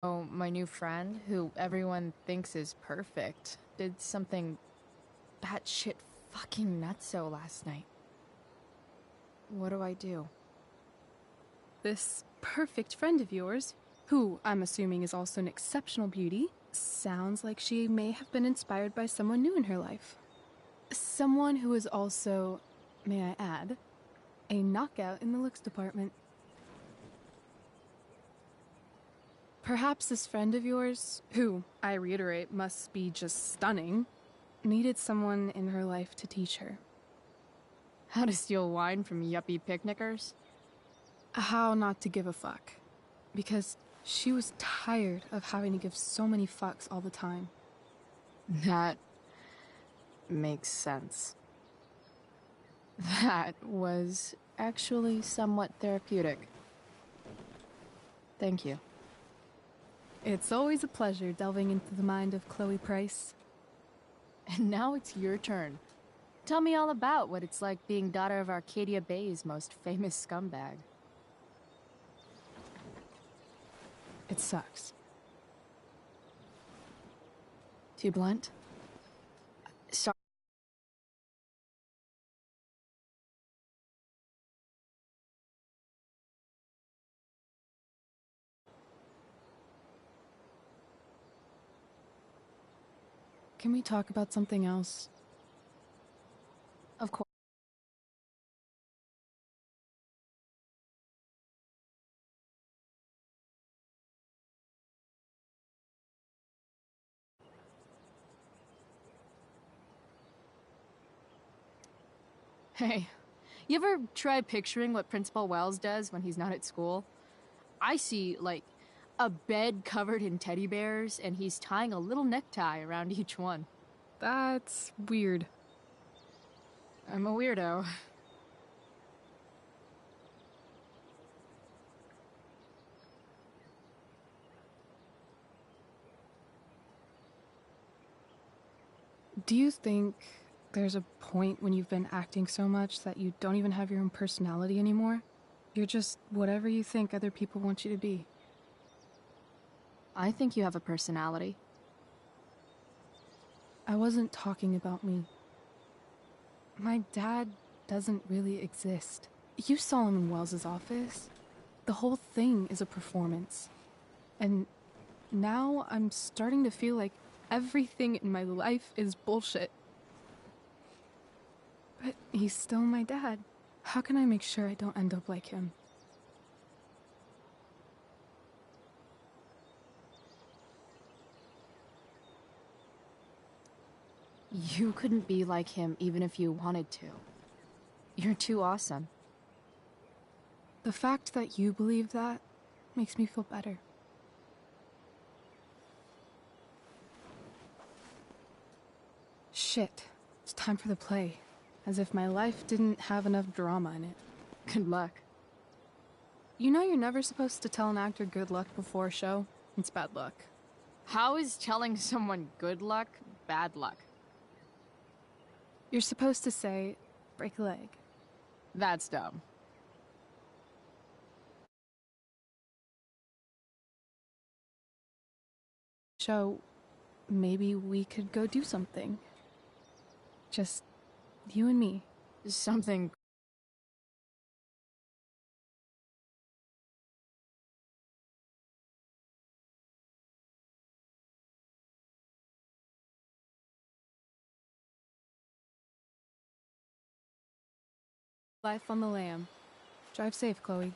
Oh, my new friend, who everyone thinks is perfect, did something batshit fucking nutso last night. What do I do? This perfect friend of yours, who I'm assuming is also an exceptional beauty, sounds like she may have been inspired by someone new in her life. Someone who is also, may I add, a knockout in the looks department. Perhaps this friend of yours, who, I reiterate, must be just stunning, needed someone in her life to teach her. How to steal wine from yuppie picnickers? How not to give a fuck. Because she was tired of having to give so many fucks all the time. That makes sense. That was actually somewhat therapeutic. Thank you. It's always a pleasure delving into the mind of Chloe Price. And now it's your turn. Tell me all about what it's like being daughter of Arcadia Bay's most famous scumbag. It sucks. Too blunt? Sorry. Can we talk about something else? Of course. Hey, you ever try picturing what Principal Wells does when he's not at school? I see, like, a bed covered in teddy bears, and he's tying a little necktie around each one. That's weird. I'm a weirdo. Do you think there's a point when you've been acting so much that you don't even have your own personality anymore? You're just whatever you think other people want you to be. I think you have a personality. I wasn't talking about me. My dad doesn't really exist. You saw him in Wells's office. The whole thing is a performance. And now I'm starting to feel like everything in my life is bullshit. But he's still my dad. How can I make sure I don't end up like him? You couldn't be like him even if you wanted to. You're too awesome. The fact that you believe that makes me feel better. Shit. It's time for the play. As if my life didn't have enough drama in it. Good luck. You know you're never supposed to tell an actor good luck before a show? It's bad luck. How is telling someone good luck bad luck? You're supposed to say, break a leg. That's dumb. So, maybe we could go do something. Just you and me. Something. Life on the lam. Drive safe, Chloe.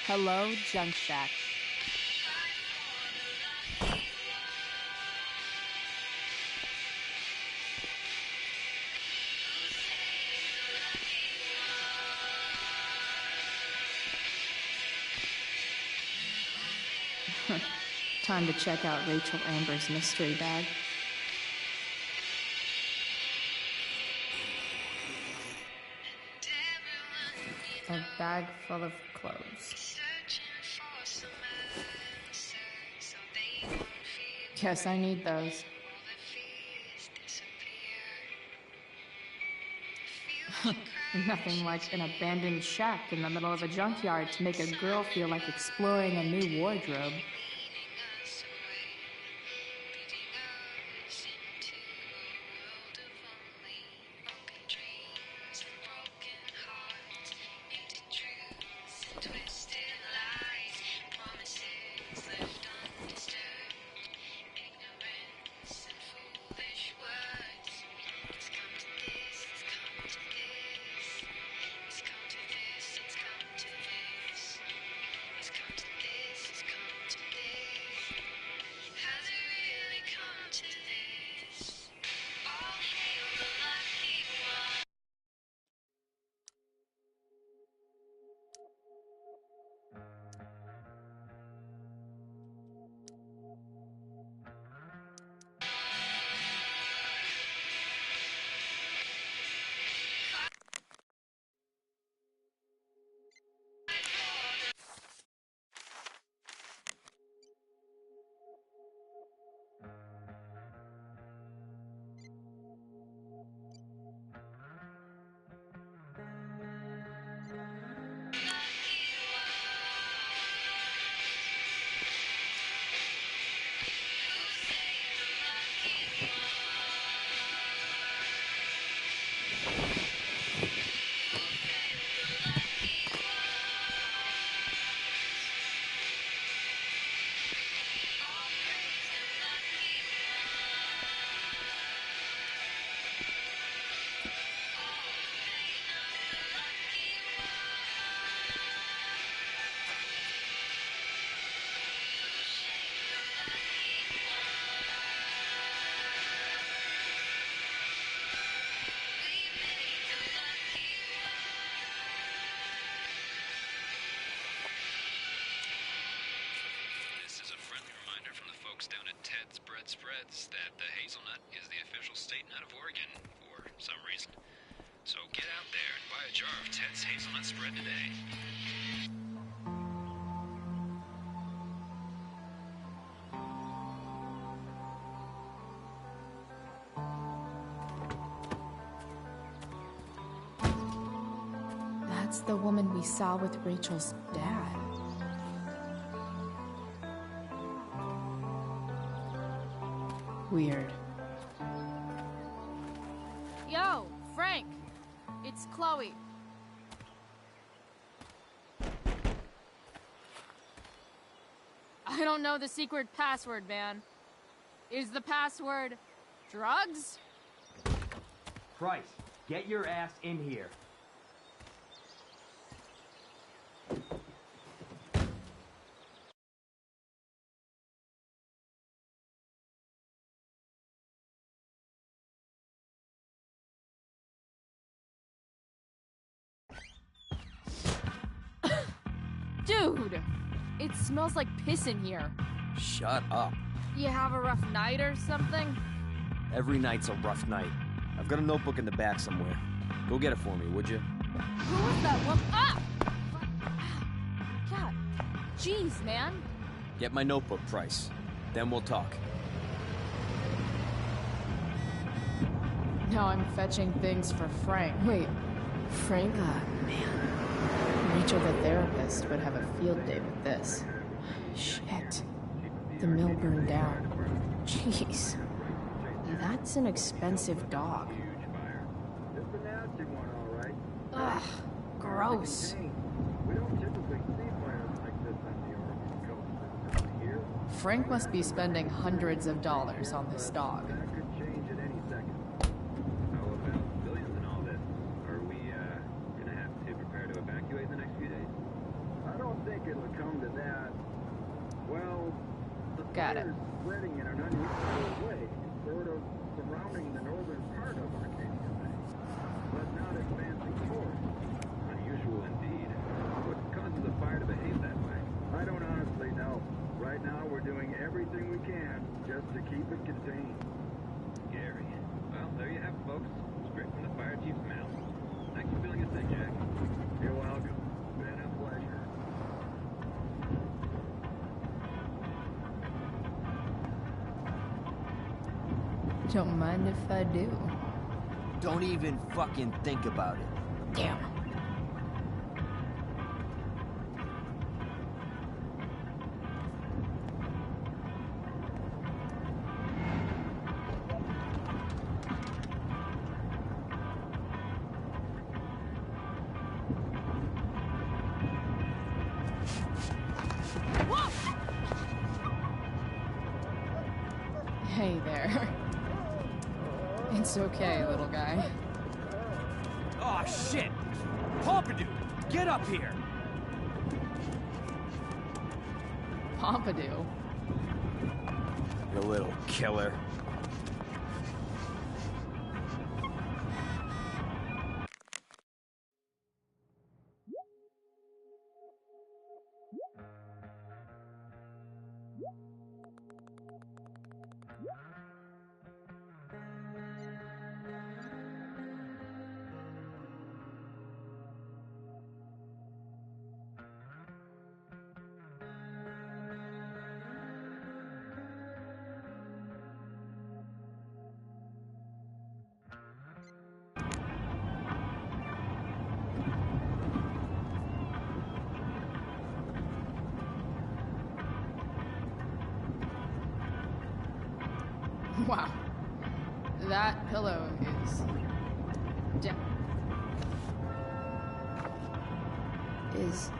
Hello, Junk Shack. Time to check out Rachel Amber's mystery bag. A bag full of clothes. Yes, I need those. Nothing like an abandoned shack in the middle of a junkyard to make a girl feel like exploring a new wardrobe. Down at Ted's Bread Spreads that the hazelnut is the official state nut of Oregon for some reason. So get out there and buy a jar of Ted's hazelnut spread today. That's the woman we saw with Rachel's dad. Weird. Yo, Frank! It's Chloe. I don't know the secret password, man. Is the password drugs? Price, get your ass in here. Dude! It smells like piss in here. Shut up. You have a rough night or something? Every night's a rough night. I've got a notebook in the back somewhere. Go get it for me, would you? Who was that woman? Ah! God. Jeez, man. Get my notebook, Price. Then we'll talk. Now I'm fetching things for Frank. Wait, Frank? Man. Rachel, the therapist, would have a field day with this. Shit. The mill burned down. Jeez. That's an expensive dog. Ugh, gross. Frank must be spending hundreds of dollars on this dog. Got it. Spreading in an unusual way, sort of surrounding the northern part of Arcadia Bay, but not advancing forward. Unusual indeed. What causes a fire to behave that way? I don't honestly know. Right now, we're doing everything we can just to keep it contained. Scary. Well, there you have it, folks. Straight from the fire chief's mouth. Thanks for filling us in, Jack. You're welcome. Don't mind if I do. Don't even fucking think about it. Damn. Hey there. It's okay, little guy. Oh, shit! Pompidou, get up here! Pompidou? You little killer. Wow. That pillow is... Is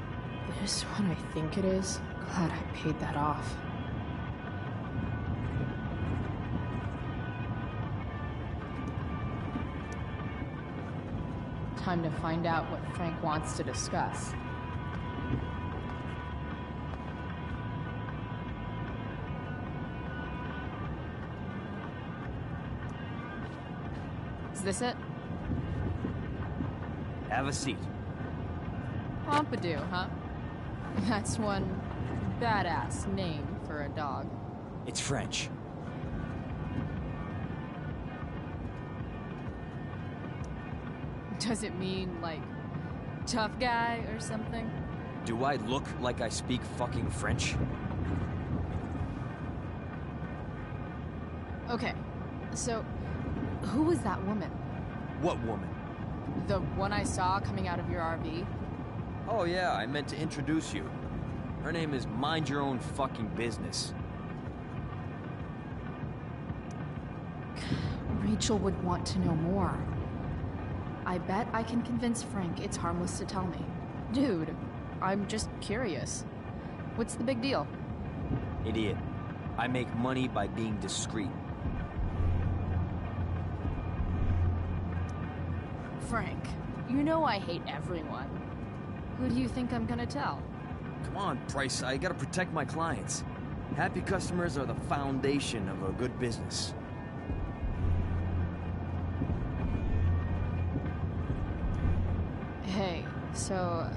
this what I think it is? Glad I paid that off. Time to find out what Frank wants to discuss. Is this it? Have a seat. Pompidou, huh? That's one badass name for a dog. It's French. Does it mean, like, tough guy or something? Do I look like I speak fucking French? Okay, so, who was that woman? What woman? The one I saw coming out of your RV? Oh yeah, I meant to introduce you. Her name is Mind Your Own Fucking Business. Rachel would want to know more. I bet I can convince Frank it's harmless to tell me. Dude, I'm just curious. What's the big deal? Idiot. I make money by being discreet. Frank, you know I hate everyone. Who do you think I'm gonna tell? Come on, Price, I gotta protect my clients. Happy customers are the foundation of a good business. Hey, so,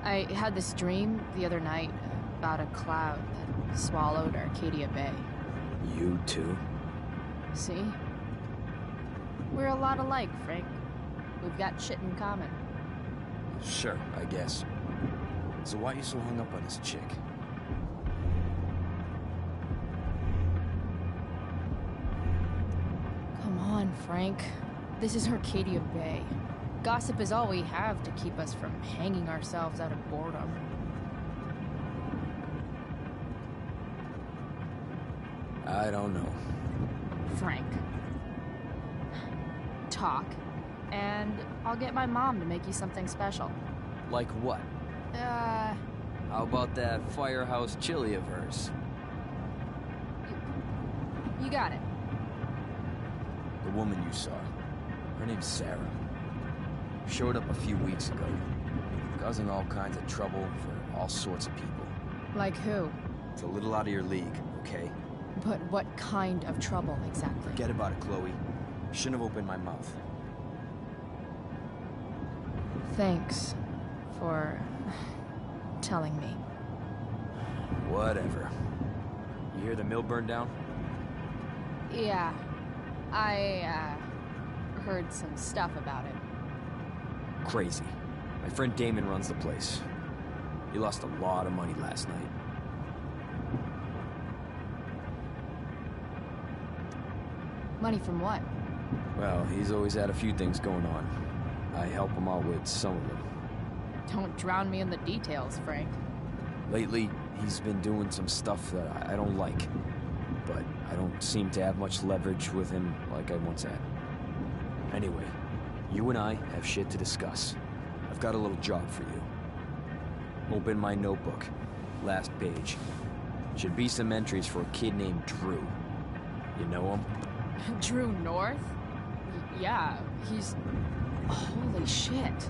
I had this dream the other night about a cloud that swallowed Arcadia Bay. You too? See? We're a lot alike, Frank. We've got shit in common. Sure, I guess. So why are you so hung up on this chick? Come on, Frank. This is Arcadia Bay. Gossip is all we have to keep us from hanging ourselves out of boredom. I don't know. Frank. Talk, and I'll get my mom to make you something special. Like what? How about that firehouse chili of hers? You got it. The woman you saw. Her name's Sarah. Showed up a few weeks ago. Causing all kinds of trouble for all sorts of people. Like who? It's a little out of your league, okay? But what kind of trouble, exactly? Forget about it, Chloe. Shouldn't have opened my mouth. Thanks for telling me. Whatever. You hear the mill burned down? Yeah, I heard some stuff about it. Crazy. My friend Damon runs the place. He lost a lot of money last night. Money from what? Well, he's always had a few things going on. I help him out with some of them. Don't drown me in the details, Frank. Lately, he's been doing some stuff that I don't like. But I don't seem to have much leverage with him like I once had. Anyway, you and I have shit to discuss. I've got a little job for you. Open my notebook. Last page. Should be some entries for a kid named Drew. You know him? Drew North? Yeah, he's... Holy shit.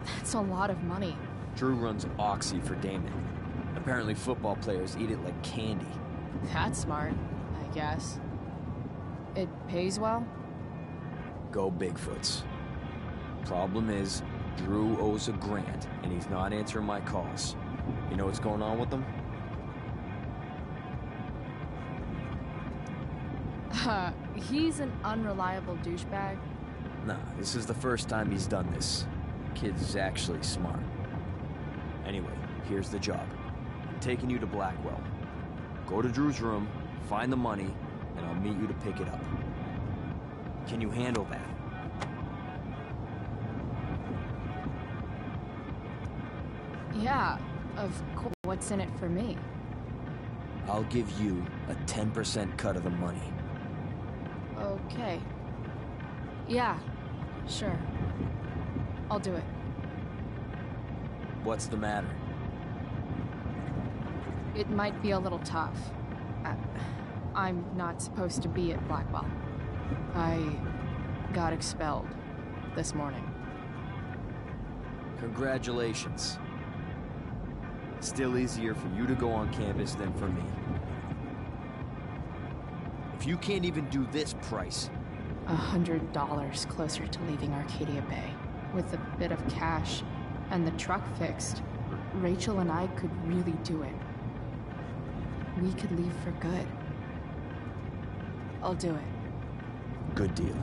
That's a lot of money. Drew runs Oxy for Damon. Apparently football players eat it like candy. That's smart, I guess. It pays well? Go Bigfoots. Problem is, Drew owes a grant, and he's not answering my calls. You know what's going on with him? He's an unreliable douchebag. Nah, this is the first time he's done this. Kid's actually smart. Anyway, here's the job. I'm taking you to Blackwell. Go to Drew's room, find the money, and I'll meet you to pick it up. Can you handle that? Yeah, of course. What's in it for me? I'll give you a 10% cut of the money. Okay. Yeah, sure. I'll do it. What's the matter? It might be a little tough. I'm not supposed to be at Blackwell. I got expelled this morning. Congratulations. Still easier for you to go on campus than for me. If you can't even do this price... $100 closer to leaving Arcadia Bay. With a bit of cash and the truck fixed, Rachel and I could really do it. We could leave for good. I'll do it. Good deal.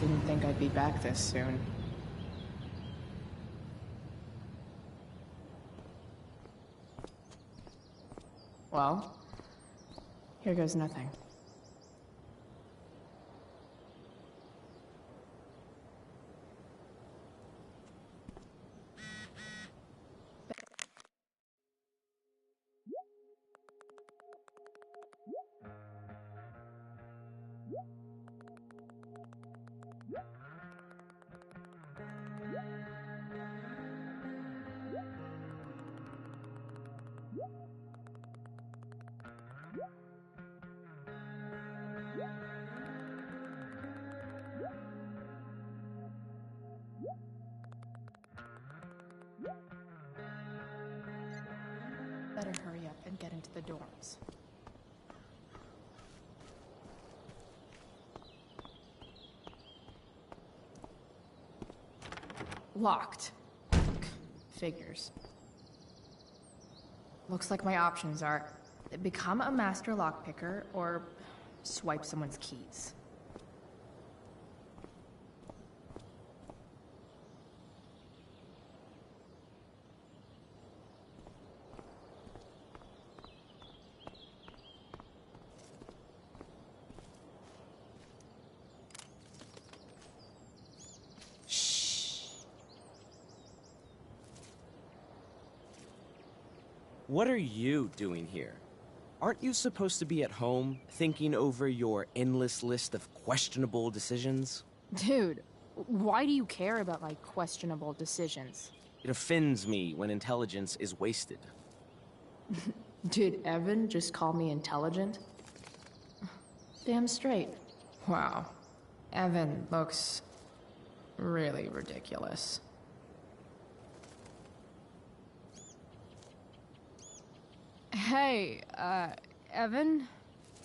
Didn't think I'd be back this soon. Well, here goes nothing. Better hurry up and get into the dorms. Locked. Figures. Looks like my options are become a master lockpicker or swipe someone's keys. What are you doing here? Aren't you supposed to be at home, thinking over your endless list of questionable decisions? Dude, why do you care about my questionable decisions? It offends me when intelligence is wasted. Did Evan just call me intelligent? Damn straight. Wow. Evan looks really ridiculous. Hey, Evan?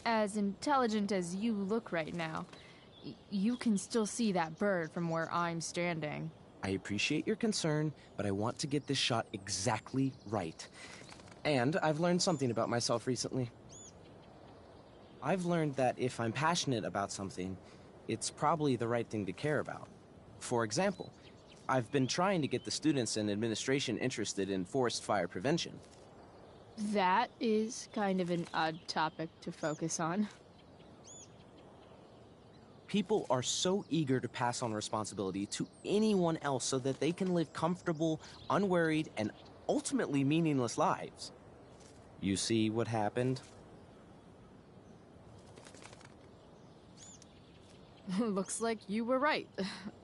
As intelligent as you look right now, you can still see that bird from where I'm standing. I appreciate your concern, but I want to get this shot exactly right. And I've learned something about myself recently. I've learned that if I'm passionate about something, it's probably the right thing to care about. For example, I've been trying to get the students and administration interested in forest fire prevention. That is kind of an odd topic to focus on. People are so eager to pass on responsibility to anyone else so that they can live comfortable, unworried, and ultimately meaningless lives. You see what happened? Looks like you were right.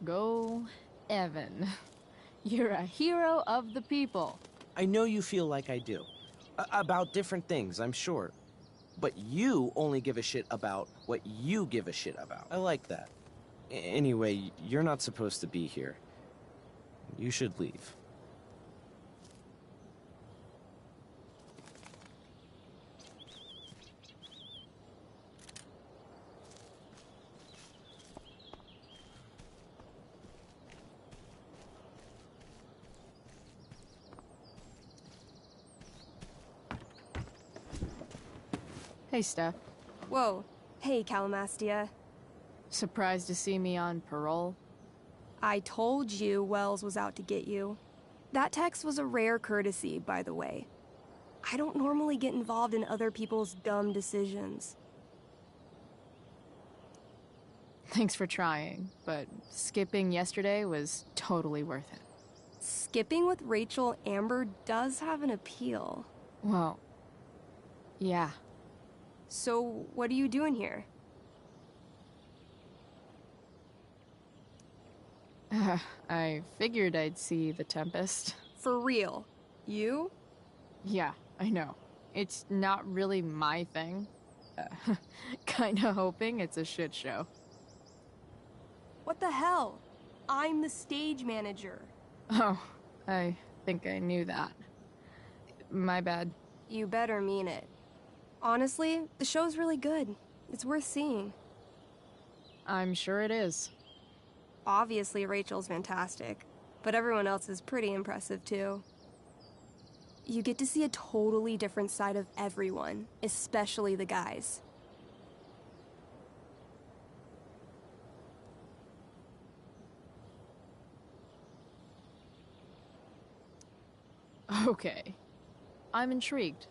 Go, Evan. You're a hero of the people. I know you feel like I do. About different things, I'm sure. But you only give a shit about what you give a shit about. I like that. Anyway, you're not supposed to be here. You should leave. Hey, Steph. Whoa. Hey, Calamastia. Surprised to see me on parole? I told you Wells was out to get you. That text was a rare courtesy, by the way. I don't normally get involved in other people's dumb decisions. Thanks for trying, but skipping yesterday was totally worth it. Skipping with Rachel Amber does have an appeal. Well, yeah. So, what are you doing here? I figured I'd see the Tempest. For real? You? Yeah, I know. It's not really my thing. Kinda hoping it's a shit show. What the hell? I'm the stage manager. Oh, I think I knew that. My bad. You better mean it. Honestly, the show's really good. It's worth seeing. I'm sure it is. Obviously, Rachel's fantastic, but everyone else is pretty impressive too. You get to see a totally different side of everyone, especially the guys. Okay. I'm intrigued.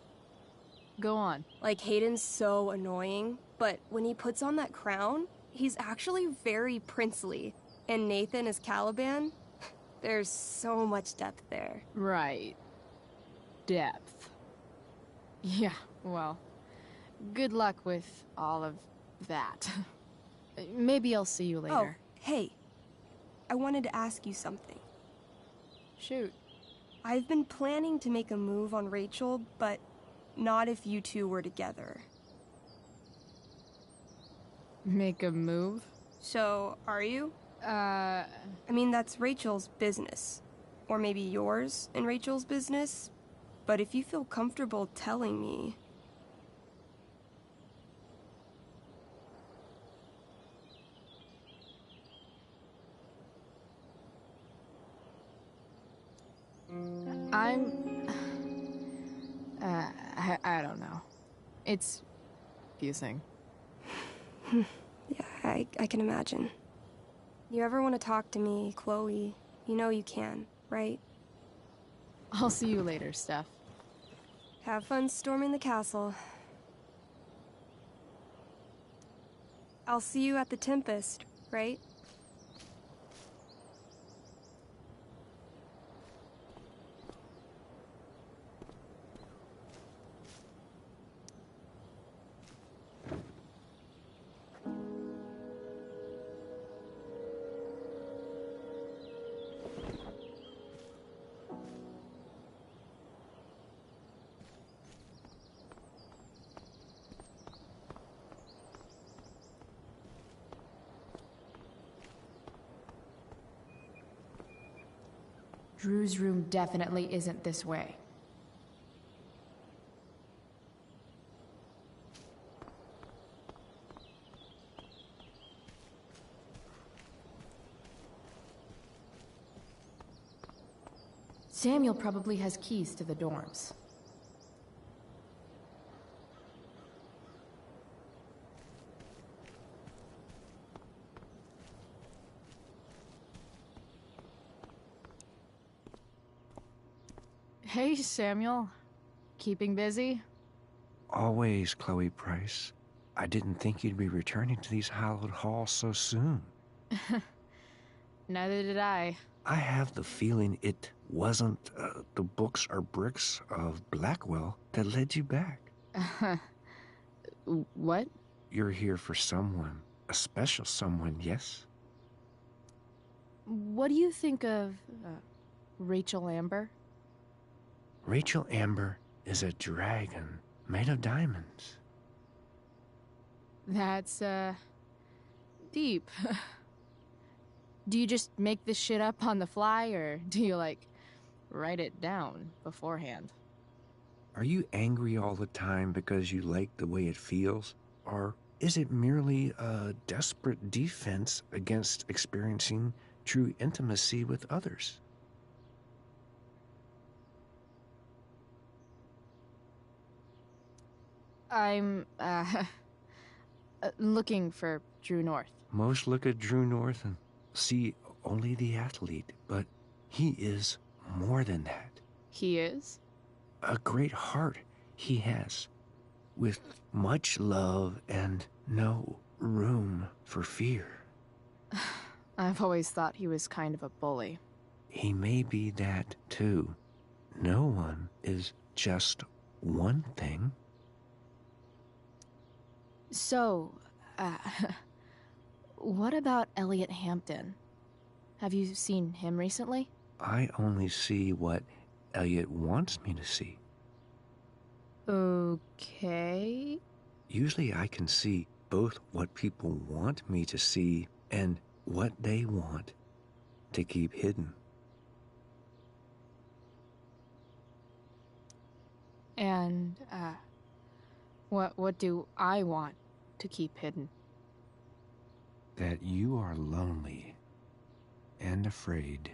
Go on. Like, Hayden's so annoying, but when he puts on that crown, he's actually very princely. And Nathan is Caliban. There's so much depth there. Right. Depth. Yeah, well, good luck with all of that. Maybe I'll see you later. Oh, hey. I wanted to ask you something. Shoot. I've been planning to make a move on Rachel, but not if you two were together. Make a move? So, are you? Uh... I mean, that's Rachel's business. Or maybe yours and Rachel's business. But if you feel comfortable telling me... I don't know. It's confusing. Yeah, I can imagine. You ever want to talk to me, Chloe, you know you can, right? I'll see you later, Steph. Have fun storming the castle. I'll see you at the Tempest, right? Drew's room definitely isn't this way. Samuel probably has keys to the dorms. Hey, Samuel. Keeping busy? Always, Chloe Price. I didn't think you'd be returning to these hallowed halls so soon. Neither did I. I have the feeling it wasn't the books or bricks of Blackwell that led you back. What? You're here for someone, a special someone, yes? What do you think of Rachel Amber? Rachel Amber is a dragon made of diamonds. That's, deep. Do you just make this shit up on the fly, or do you, like, write it down beforehand? Are you angry all the time because you like the way it feels? Or is it merely a desperate defense against experiencing true intimacy with others? I'm, looking for Drew North. Most look at Drew North and see only the athlete, but he is more than that. He is? A great heart he has, with much love and no room for fear. I've always thought he was kind of a bully. He may be that too. No one is just one thing. So, what about Elliot Hampton? Have you seen him recently? I only see what Elliot wants me to see. Okay. Usually I can see both what people want me to see and what they want to keep hidden. And, what do I want to keep hidden? That you are lonely and afraid.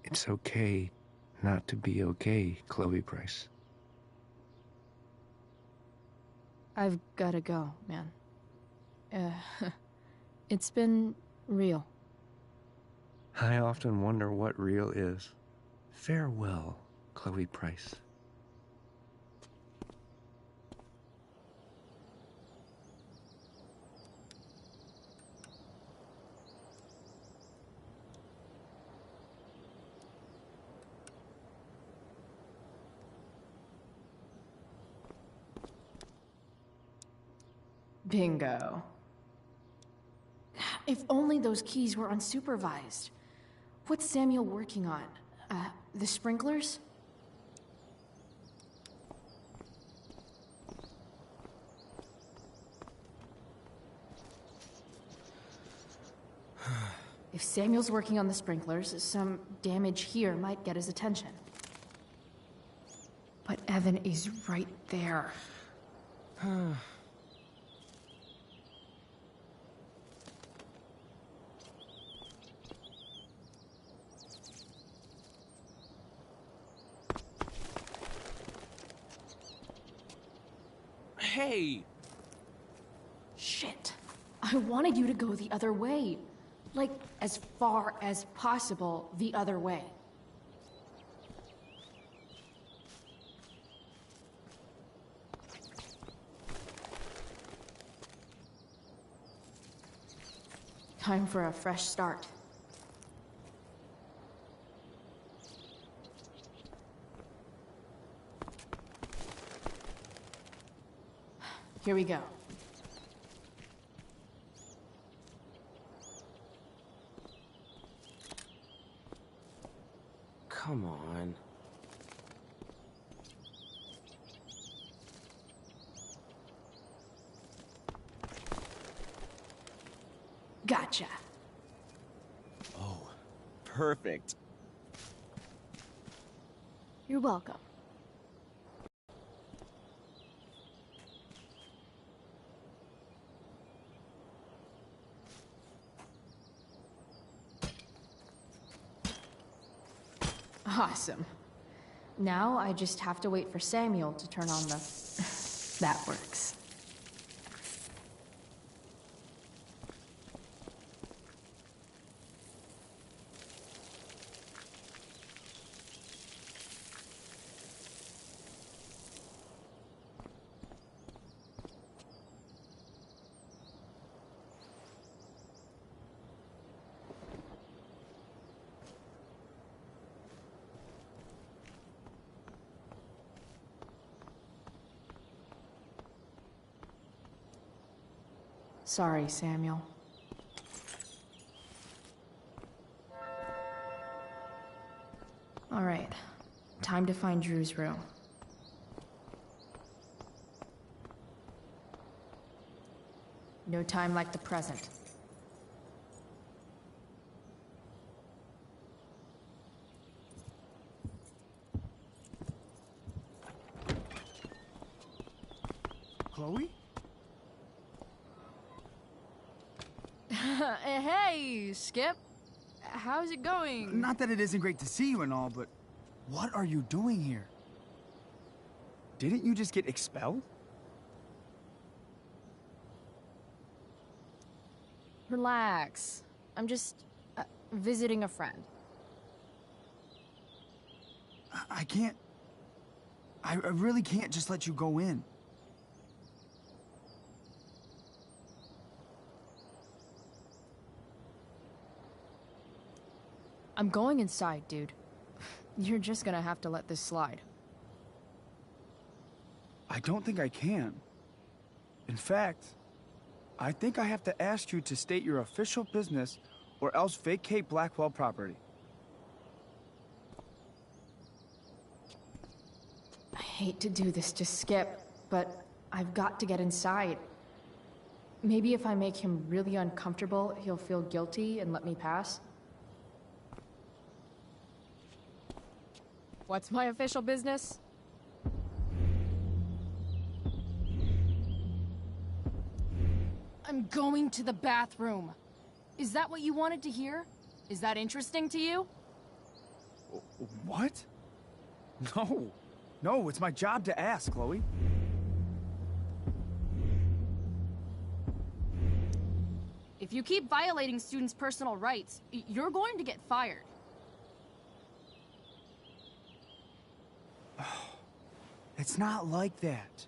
It's okay not to be okay, Chloe Price. I've gotta go, man. It's been real. I often wonder what real is. Farewell, Chloe Price. Bingo. If only those keys were unsupervised. What's Samuel working on? The sprinklers? If Samuel's working on the sprinklers, some damage here might get his attention. But Evan is right there. Hey! Shit. I wanted you to go the other way. Like, as far as possible the other way. Time for a fresh start. Here we go. Come on. Gotcha. Oh, perfect. You're welcome. Awesome. Now I just have to wait for Samuel to turn on the... That works. Sorry, Samuel. All right. Time to find Drew's room. No time like the present. Chloe? Hey, Skip. How's it going? Not that it isn't great to see you and all, but what are you doing here? Didn't you just get expelled? Relax. I'm just visiting a friend. I can't... I really can't just let you go in. I'm going inside, dude. You're just gonna have to let this slide. I don't think I can. In fact, I think I have to ask you to state your official business or else vacate Blackwell property. I hate to do this to Skip, but I've got to get inside. Maybe if I make him really uncomfortable, he'll feel guilty and let me pass. What's my official business? I'm going to the bathroom. Is that what you wanted to hear? Is that interesting to you? What? No. No, it's my job to ask, Chloe. If you keep violating students' personal rights, you're going to get fired. It's not like that.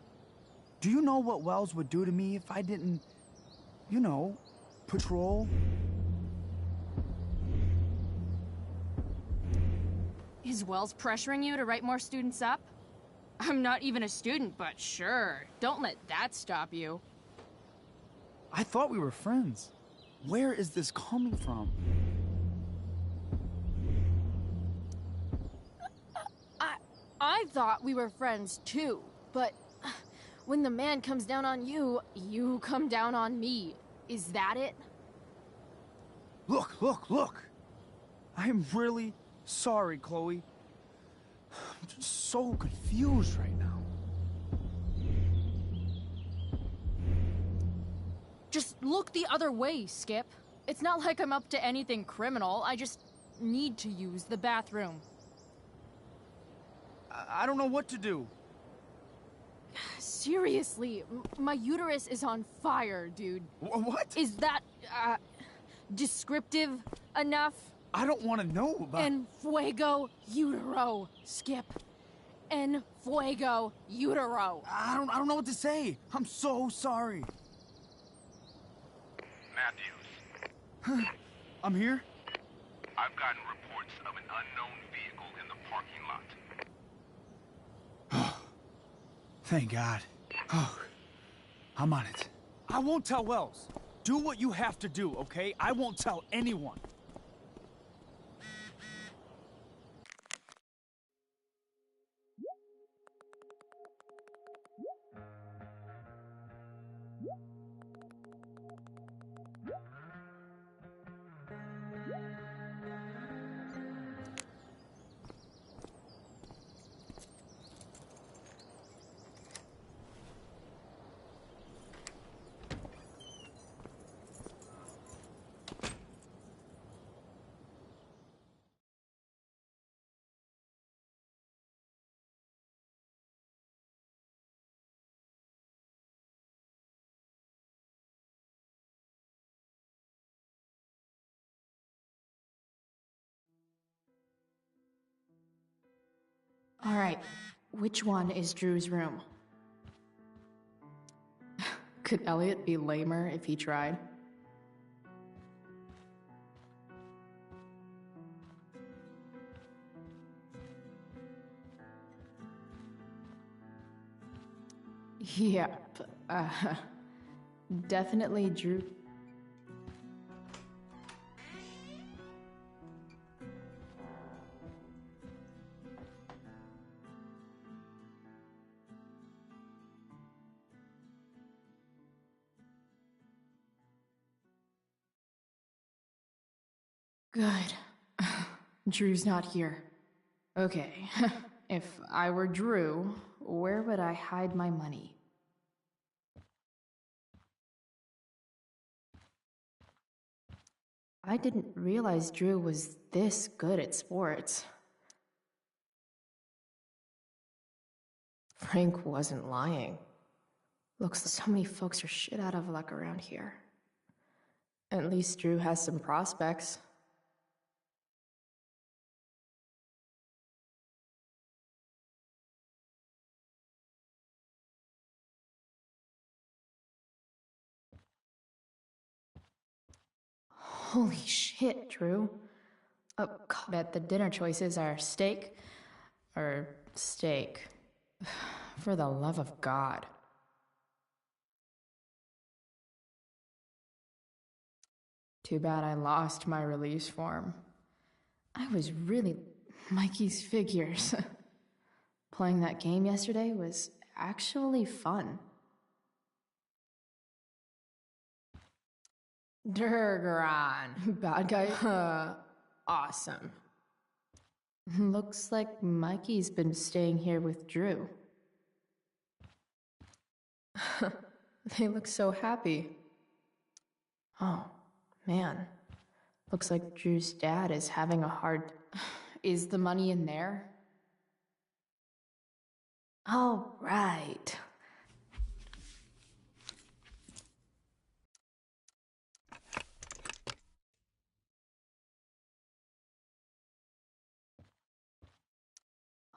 Do you know what Wells would do to me if I didn't, you know, patrol? Is Wells pressuring you to write more students up? I'm not even a student, but sure. Don't let that stop you. I thought we were friends. Where is this coming from? I thought we were friends too, but when the man comes down on you, you come down on me. Is that it? Look! I am really sorry, Chloe. I'm just so confused right now. Just look the other way, Skip. It's not like I'm up to anything criminal. I just need to use the bathroom. I don't know what to do. Seriously, my uterus is on fire, dude. What? Is that, descriptive enough? I don't want to know about... En fuego utero, Skip. En fuego utero. I don't know what to say. I'm so sorry. Matthews. I'm here? I've gotten reports of an unknown vehicle in the parking lot. Thank God. Oh, I'm on it. I won't tell Wells. Do what you have to do, okay? I won't tell anyone. Alright, which one is Drew's room? Could Elliot be lamer if he tried? Yep, definitely Drew. Good. Drew's not here. Okay, if I were Drew, where would I hide my money? I didn't realize Drew was this good at sports. Frank wasn't lying. Looks like so many folks are shit out of luck around here. At least Drew has some prospects. Holy shit, Drew. Bet the dinner choices are steak or steak. For the love of God. Too bad I lost my release form. I was really Mikey's figures. Playing that game yesterday was actually fun. Durgaron. Bad guy? Awesome. Looks like Mikey's been staying here with Drew. They look so happy. Oh, man. Looks like Drew's dad is having a hard... Is the money in there? All right.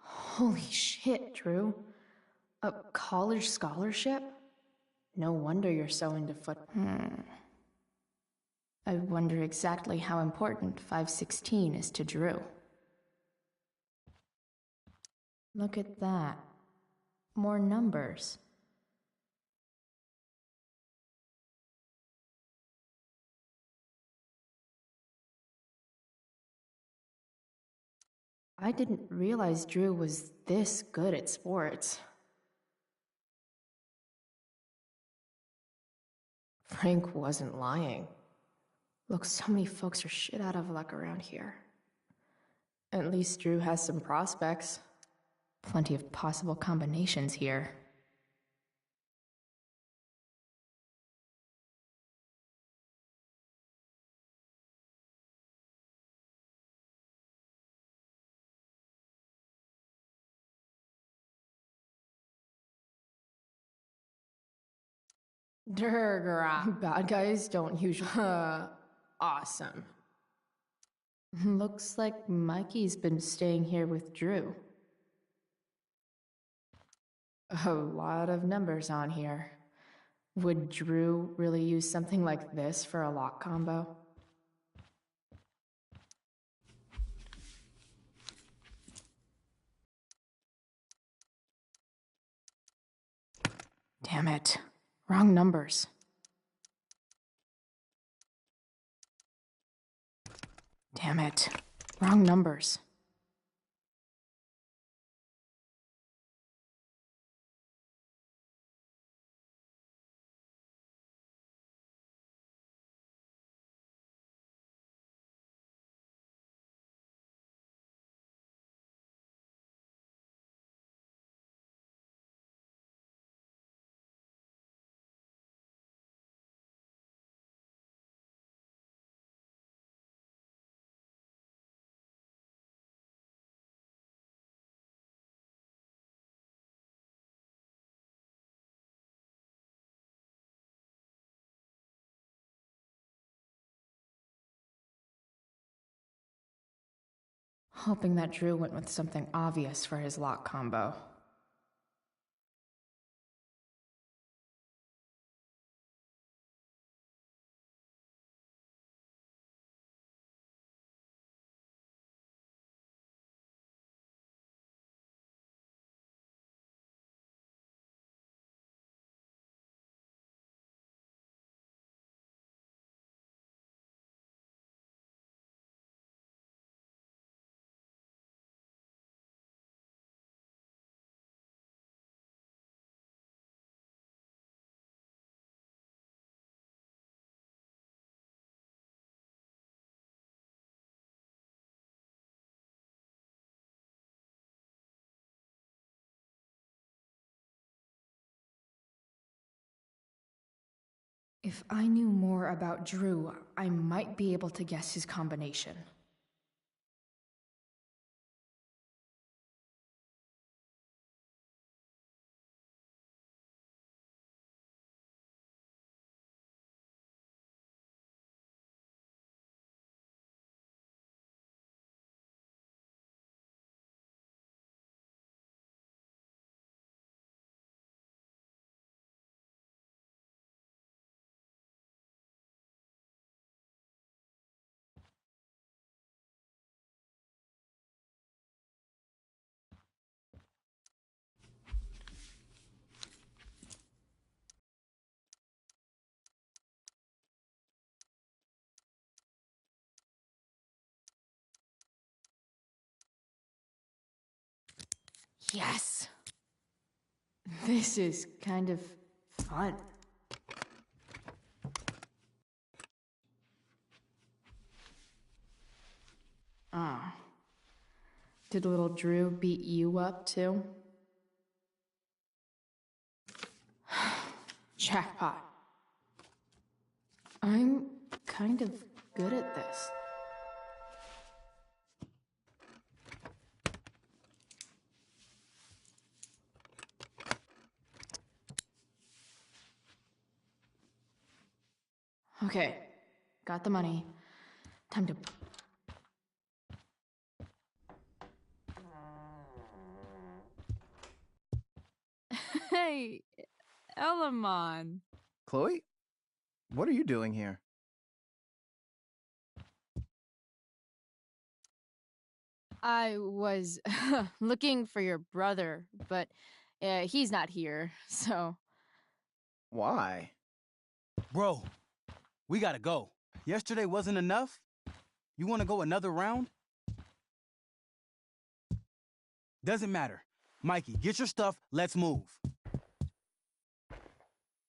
Holy shit, Drew. A college scholarship? No wonder you're so into foot. I wonder exactly how important 516 is to Drew. Look at that. More numbers. I didn't realize Drew was this good at sports. Frank wasn't lying. Look, so many folks are shit out of luck around here. At least Drew has some prospects. Plenty of possible combinations here. Durgaron. Bad guys don't usually... Awesome. Looks like Mikey's been staying here with Drew. A lot of numbers on here. Would Drew really use something like this for a lock combo? Damn it. Wrong numbers. Damn it. Wrong numbers. hoping that Drew went with something obvious for his lock combo. If I knew more about Drew, I might be able to guess his combination. Yes! This is kind of fun. Ah. Did little Drew beat you up, too? Jackpot. I'm kind of good at this. Okay, got the money. Time to... Hey, Elamon. Chloe? What are you doing here? I was looking for your brother, but he's not here, so... Why? Bro, we gotta go. Yesterday wasn't enough? You wanna go another round? Doesn't matter. Mikey, get your stuff, let's move.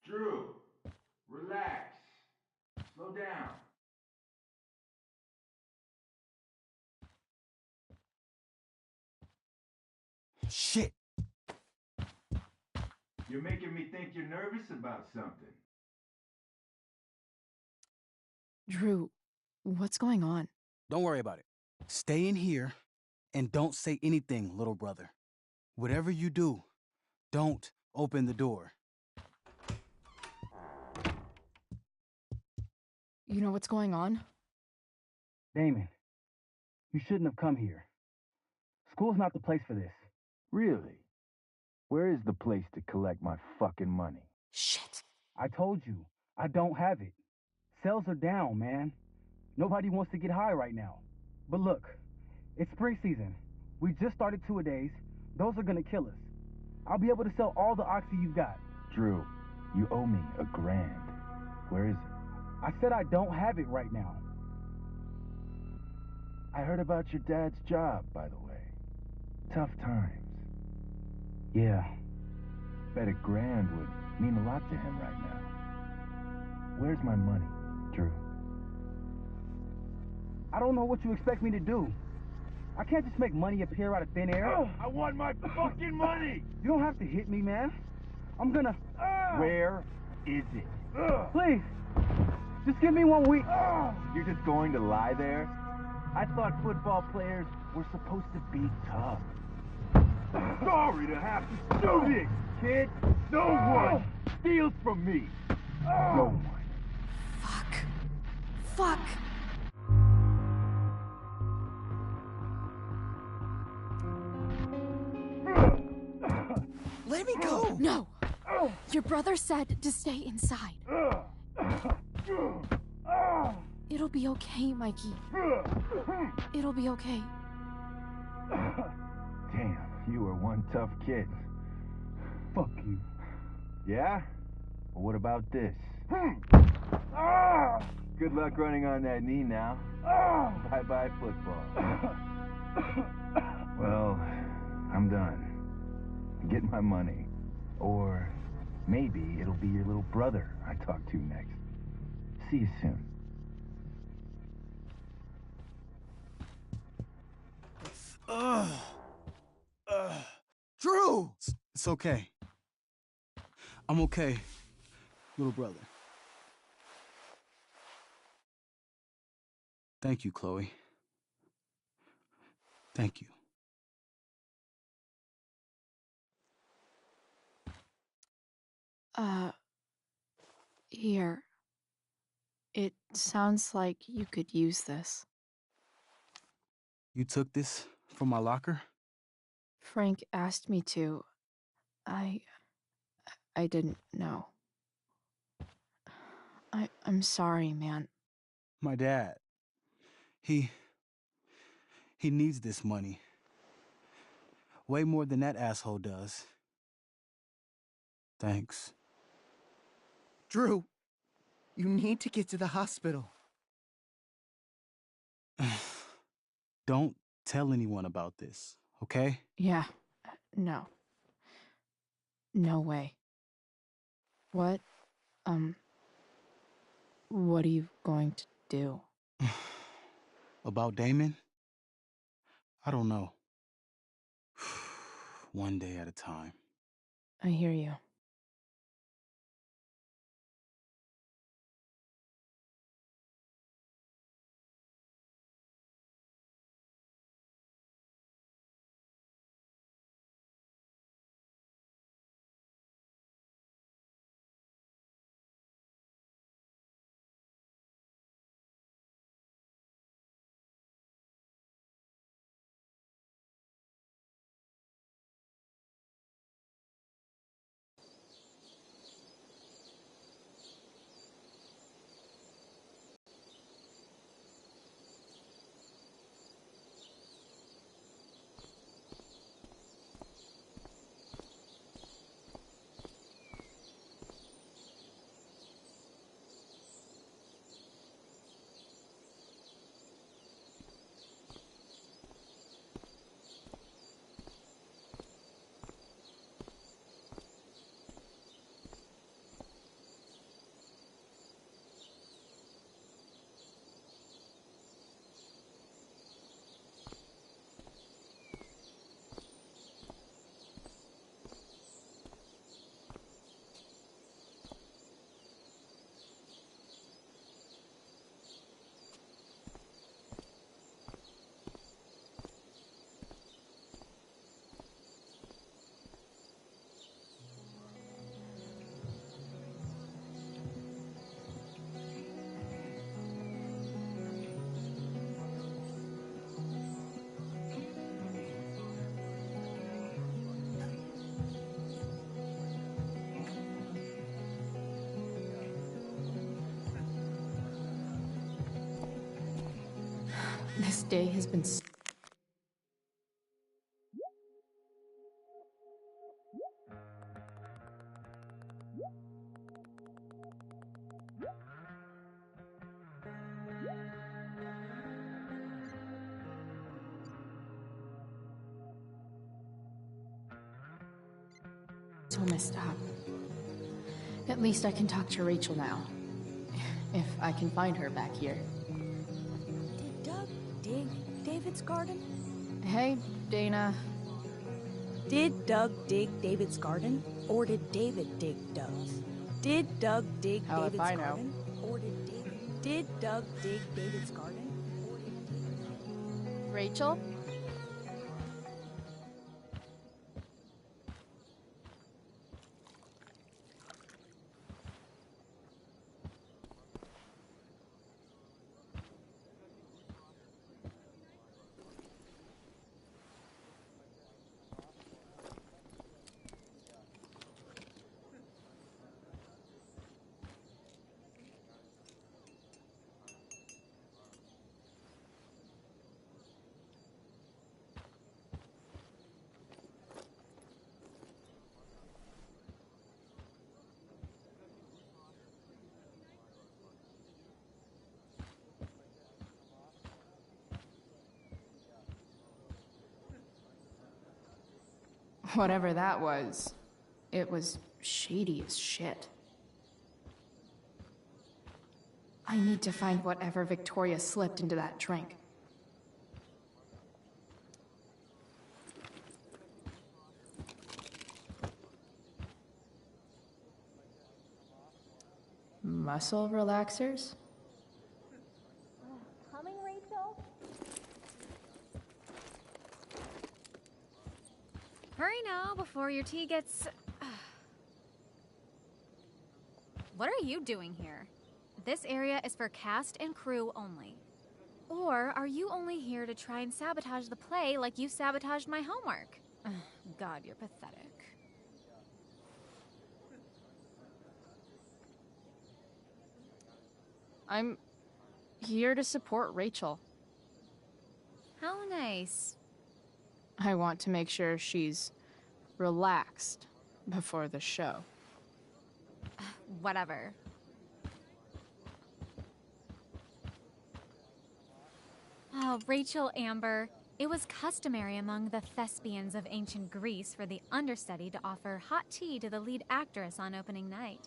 Drew, relax. Slow down. Shit. You're making me think you're nervous about something. Drew, what's going on? Don't worry about it. Stay in here and don't say anything, little brother. Whatever you do, don't open the door. You know what's going on? Damon, you shouldn't have come here. School's not the place for this. Really? Where is the place to collect my fucking money? Shit. I told you, I don't have it. Sales are down, man. Nobody wants to get high right now. But look, it's spring season. We just started two-a-days. Those are gonna kill us. I'll be able to sell all the oxy you've got. Drew, you owe me $1,000. Where is it? I said I don't have it right now. I heard about your dad's job, by the way. Tough times. Yeah. Bet $1,000 would mean a lot to him right now. Where's my money, Drew? I don't know what you expect me to do. I can't just make money appear out of thin air. I want my fucking money! You don't have to hit me, man. I'm gonna... Where is it? Please, just give me 1 week. You're just going to lie there? I thought football players were supposed to be tough. Sorry to have to do this, kid. No one steals from me. No one. Fuck. No! Your brother said to stay inside. It'll be okay, Mikey. It'll be okay. Damn, you were one tough kid. Fuck you. Yeah? Well, what about this? Good luck running on that knee now. Bye-bye football. Well, I'm done. Get my money. Or maybe it'll be your little brother I talk to next. See you soon. Drew! It's okay. I'm okay, little brother. Thank you, Chloe. Thank you. Here. It sounds like you could use this. You took this from my locker? Frank asked me to. I didn't know. I'm sorry, man. My dad. He needs this money. Way more than that asshole does. Thanks. Drew, you need to get to the hospital. Don't tell anyone about this, okay? Yeah. No. No way. What are you going to do? About Damon? I don't know. One day at a time. I hear you. This day has been so messed up. At least I can talk to Rachel now. If I can find her back here. Did Doug dig David's garden? Hey, Dana. Did Doug dig David's garden? Or did David dig Doug's? Did Doug dig How if David's I know? garden? Or did Doug dig David's garden? Or did David... Rachel? Whatever that was, it was shady as shit. I need to find whatever Victoria slipped into that drink. Muscle relaxers? Coming, Rachel? Hurry now before your tea gets... What are you doing here? This area is for cast and crew only. Or are you only here to try and sabotage the play like you sabotaged my homework? God, you're pathetic. I'm here to support Rachel. How nice. I want to make sure she's relaxed before the show. Whatever. Oh, Rachel Amber. It was customary among the thespians of ancient Greece for the understudy to offer hot tea to the lead actress on opening night,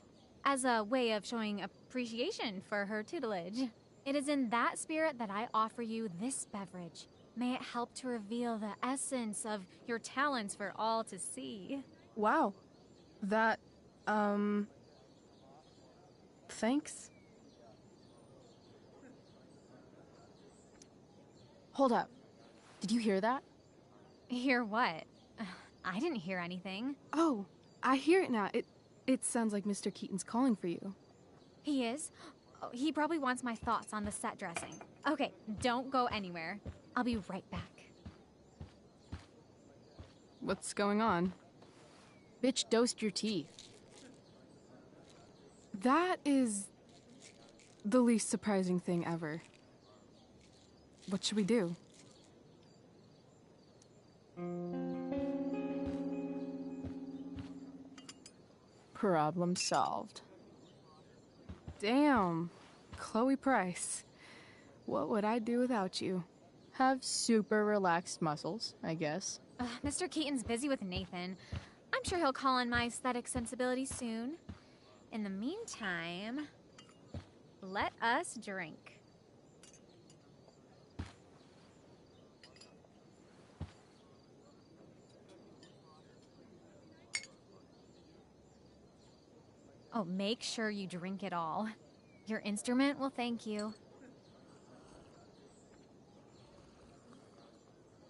as a way of showing appreciation for her tutelage. It is in that spirit that I offer you this beverage. May it help to reveal the essence of your talents for all to see. Wow. That, thanks. Hold up. Did you hear that? Hear what? I didn't hear anything. Oh, I hear it now. It sounds like Mr. Keaton's calling for you. He is? Oh, he probably wants my thoughts on the set dressing. Okay, don't go anywhere. I'll be right back. What's going on? Bitch dosed your tea. That is the least surprising thing ever. What should we do? Problem solved. Damn. Chloe Price. What would I do without you? Have super relaxed muscles, I guess. Mr. Keaton's busy with Nathan. I'm sure he'll call on my aesthetic sensibilities soon. In the meantime, let us drink. Oh, make sure you drink it all. Your instrument will thank you.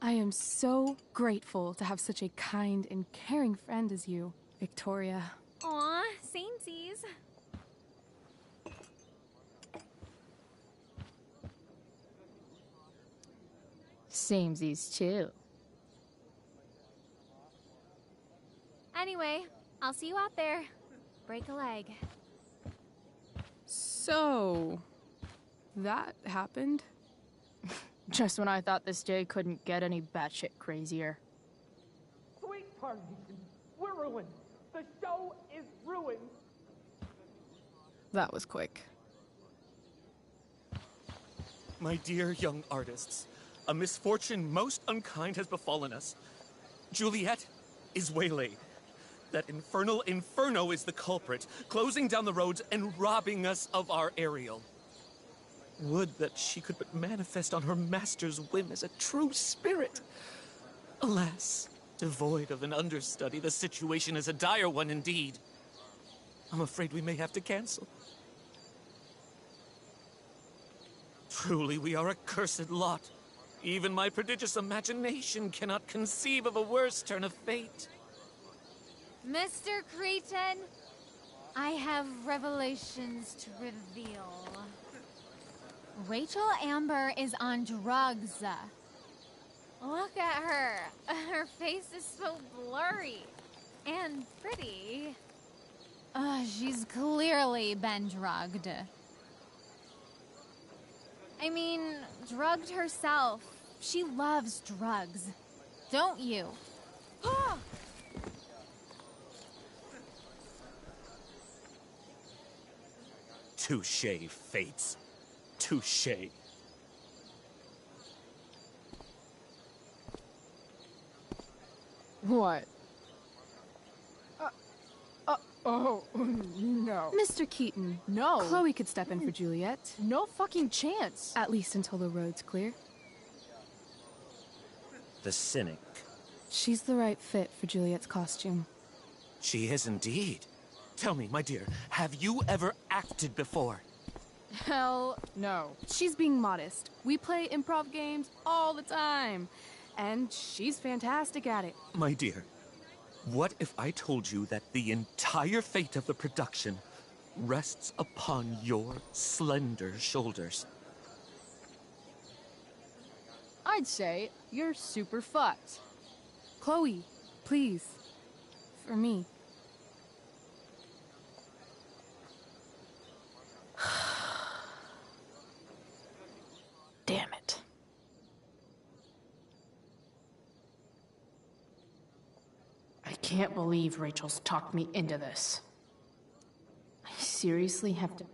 I am so grateful to have such a kind and caring friend as you, Victoria. Aw, samesies. Samesies too. Anyway, I'll see you out there. Break a leg. So, that happened? Just when I thought this day couldn't get any batshit crazier. Sweet Carnation, we're ruined. The show is ruined. That was quick. My dear young artists, a misfortune most unkind has befallen us. Juliet is waylaid. That infernal Inferno is the culprit, closing down the roads and robbing us of our Ariel. Would that she could but manifest on her master's whim as a true spirit. Alas, devoid of an understudy, the situation is a dire one indeed. I'm afraid we may have to cancel. Truly, we are a cursed lot. Even my prodigious imagination cannot conceive of a worse turn of fate. Mr. Cretan, I have revelations to reveal. Rachel Amber is on drugs. Look at her. Her face is so blurry and pretty. She's clearly been drugged. I mean, drugged herself. She loves drugs. Don't you? Touché, Fates. Touché. What? Oh, no. Mr. Keaton. No. Chloe could step in for Juliet. No fucking chance. At least until the road's clear. The cynic. She's the right fit for Juliet's costume. She is indeed. Tell me, my dear, have you ever acted before? Hell no. She's being modest. We play improv games all the time. And she's fantastic at it. My dear, what if I told you that the entire fate of the production rests upon your slender shoulders? I'd say you're super fucked. Chloe, please. For me. Damn it. I can't believe Rachel's talked me into this. I seriously have to...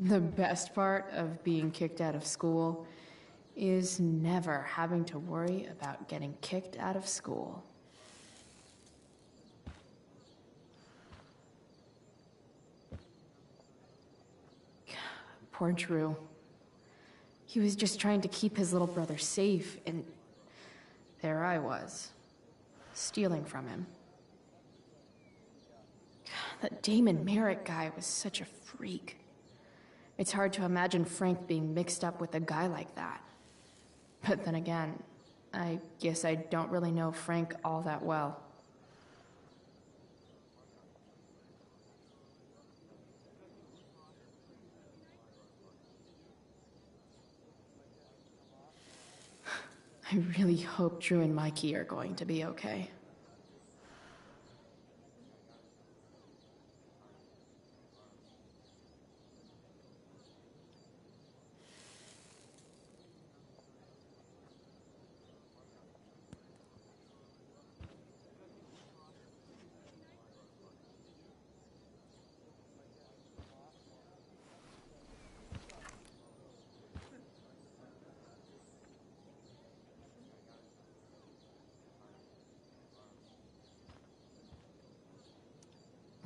The best part of being kicked out of school is never having to worry about getting kicked out of school. Poor Drew. He was just trying to keep his little brother safe, and there I was, stealing from him. That Damon Merrick guy was such a freak. It's hard to imagine Frank being mixed up with a guy like that. But then again, I guess I don't really know Frank all that well. I really hope Drew and Mikey are going to be okay.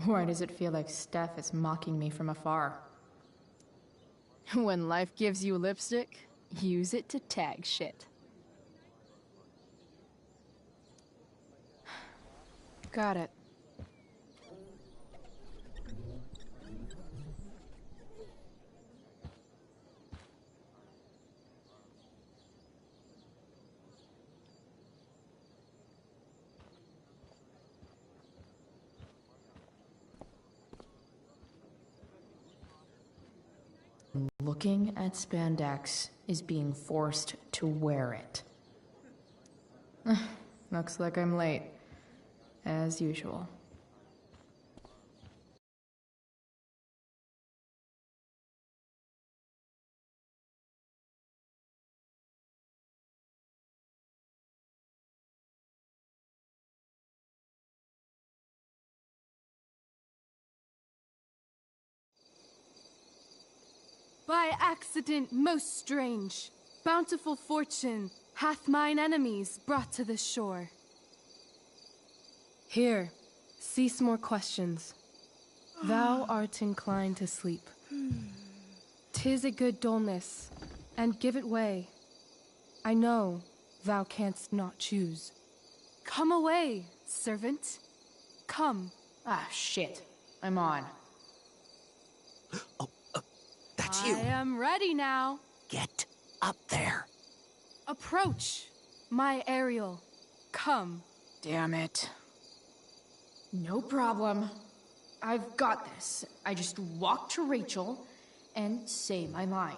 Why does it feel like Steph is mocking me from afar? When life gives you lipstick, use it to tag shit. Got it. Looking at spandex is being forced to wear it. Looks like I'm late, as usual. By accident most strange, bountiful fortune hath mine enemies brought to this shore. Here, cease more questions. Thou art inclined to sleep. 'Tis a good dullness, and give it way. I know thou canst not choose. Come away, servant. Come. Ah, shit. I'm on. That's I am ready now. Get up there. Approach, my Ariel. Come. Damn it. No problem. I've got this. I just walk to Rachel and say my line.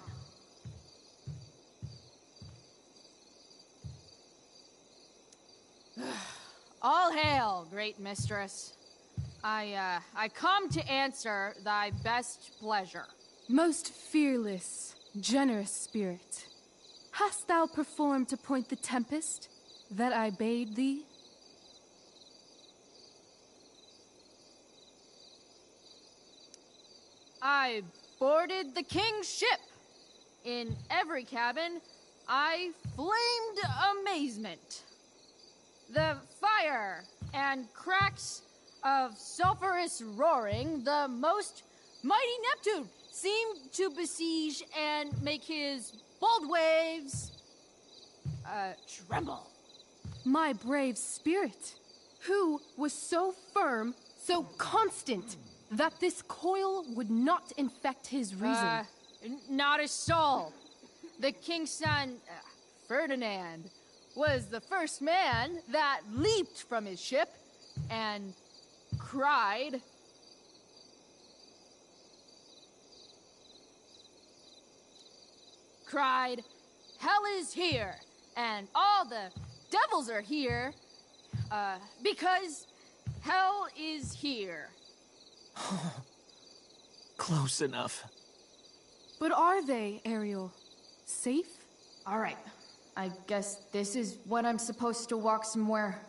All hail, great mistress. I come to answer thy best pleasure. Most fearless, generous spirit, hast thou performed to point the tempest that I bade thee? I boarded the king's ship. In every cabin, I flamed amazement. The fire and cracks of sulphurous roaring, the most mighty Neptune seemed to besiege and make his bold waves tremble. My brave spirit, who was so firm, so constant, that this coil would not infect his reason. Not a soul. The king's son, Ferdinand, was the first man that leaped from his ship and cried, "Hell is here, and all the devils are here, because hell is here." Close enough. But are they, Ariel? Safe? All right. I guess this is when I'm supposed to walk somewhere.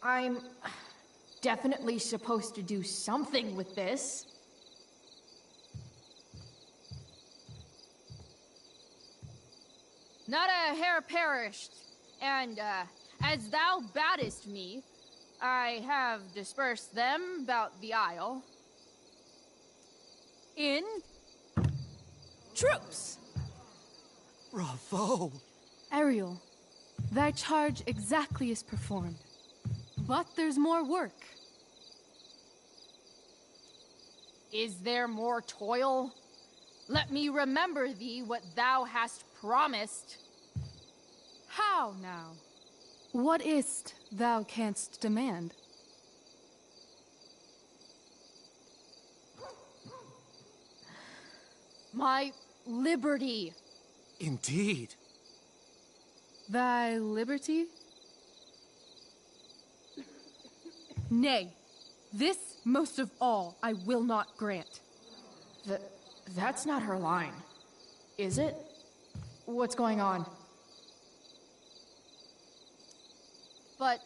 I'm definitely supposed to do something with this. Not a hair perished, and as thou badest me, I have dispersed them about the isle in troops. Bravo! Ariel, thy charge exactly is performed. But there's more work. Is there more toil? Let me remember thee what thou hast promised. How now? What is't thou canst demand? My liberty. Indeed. Thy liberty? Nay, this most of all I will not grant. That's not her line, is it? What's going on? But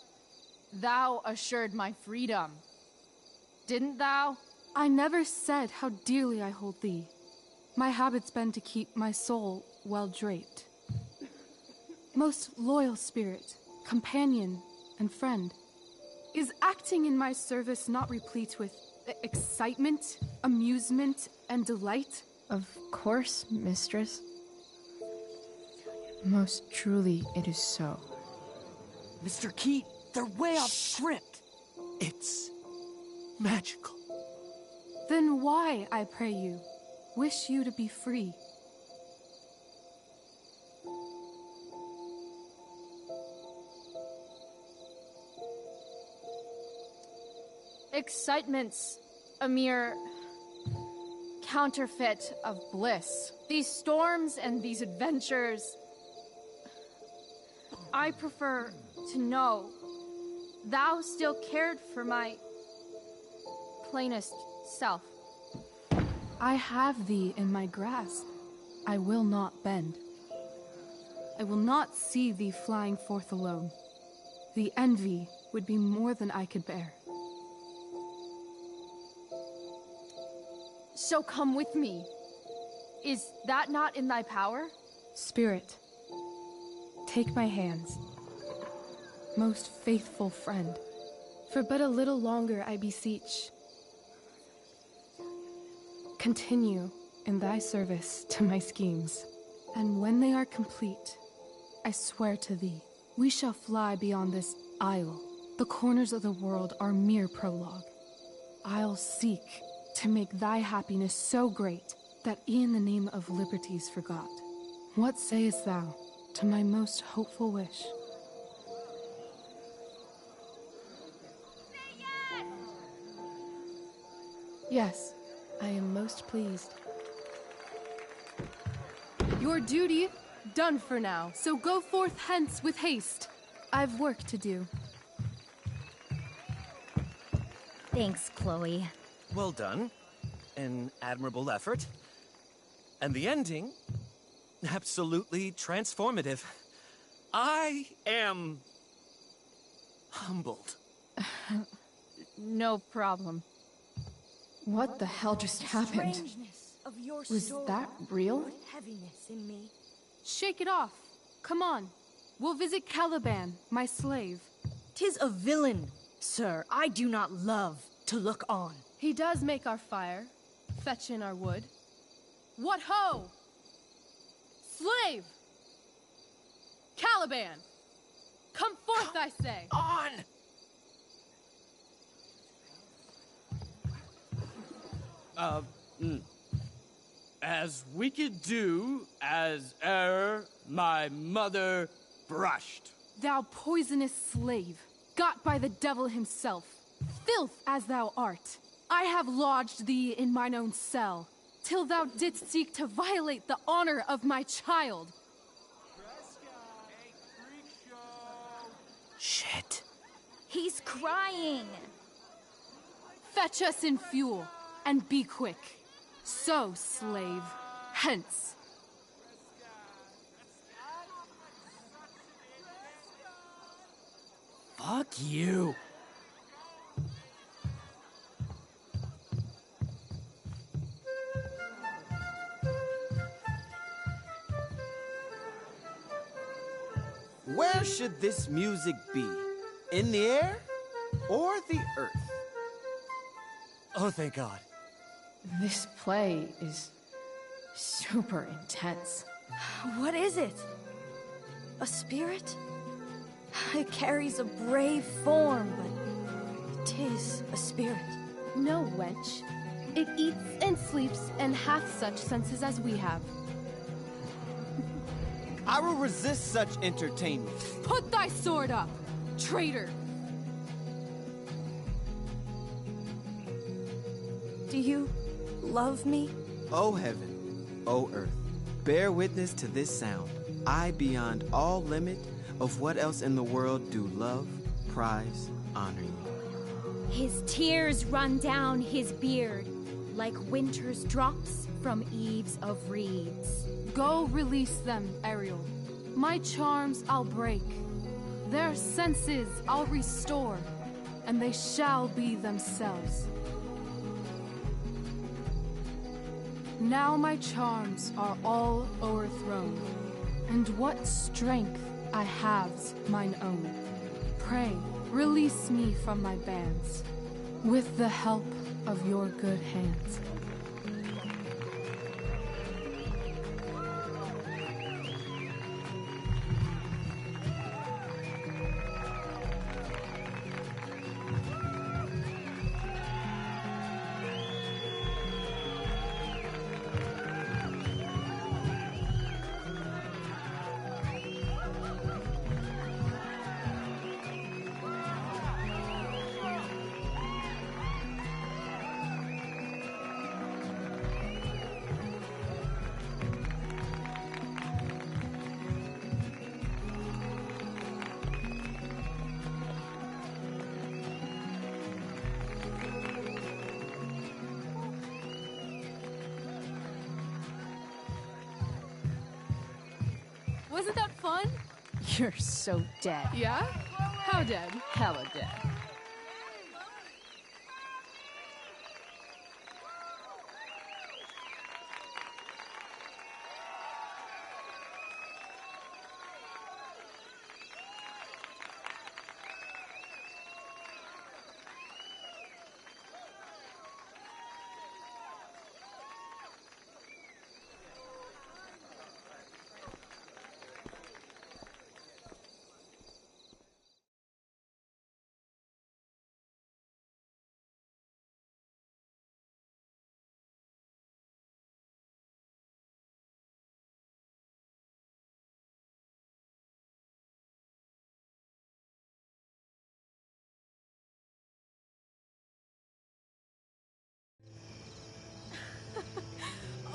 thou assured my freedom, didn't thou? I never said how dearly I hold thee. My habit's been to keep my soul well draped. Most loyal spirit, companion, and friend. Is acting in my service not replete with excitement, amusement, and delight? Of course, mistress. Most truly it is so. Mr. Keat, they're way off script. It's magical. Then why, I pray you, wish you to be free? Excitement's a mere counterfeit of bliss. These storms and these adventures, I prefer to know thou still cared for my plainest self. I have thee in my grasp. I will not bend. I will not see thee flying forth alone. The envy would be more than I could bear. So come with me. Is that not in thy power? Spirit, take my hands. Most faithful friend, for but a little longer I beseech. Continue in thy service to my schemes, and when they are complete, I swear to thee, we shall fly beyond this isle. The corners of the world are mere prologue. I'll seek to make thy happiness so great that e'en the name of liberty's forgot. What sayest thou to my most hopeful wish? Yes, I am most pleased. Your duty done for now, so go forth hence with haste. I've work to do. Thanks, Chloe. Well done. An admirable effort. And the ending, absolutely transformative. I am humbled. No problem. What the hell just happened? Was that real? Heaviness in me. Shake it off. Come on. We'll visit Caliban, my slave. 'Tis a villain, sir. I do not love to look on. He does make our fire, fetch in our wood. What ho! Slave! Caliban! Come forth, I say! On! As wicked do as e'er my mother brushed. Thou poisonous slave, got by the devil himself, filth as thou art, I have lodged thee in mine own cell, till thou didst seek to violate the honor of my child. Shit. He's crying. Fetch us in fuel, and be quick. So, slave, hence. Fuck you. Where should this music be? In the air or the earth? Oh, thank God. This play is super intense. What is it? A spirit? It carries a brave form, but 'tis a spirit. No, wench. It eats and sleeps and hath such senses as we have. I will resist such entertainment. Put thy sword up, traitor! Do you love me? O heaven, O earth, bear witness to this sound. I, beyond all limit of what else in the world, do love, prize, honor you. His tears run down his beard like winter's drops from eaves of reeds. Go release them, Ariel. My charms I'll break. Their senses I'll restore, and they shall be themselves. Now my charms are all o'erthrown, and what strength I have's mine own. Pray, release me from my bands, with the help of your good hands. Wasn't that fun? You're so dead. Yeah? How dead? Hella dead.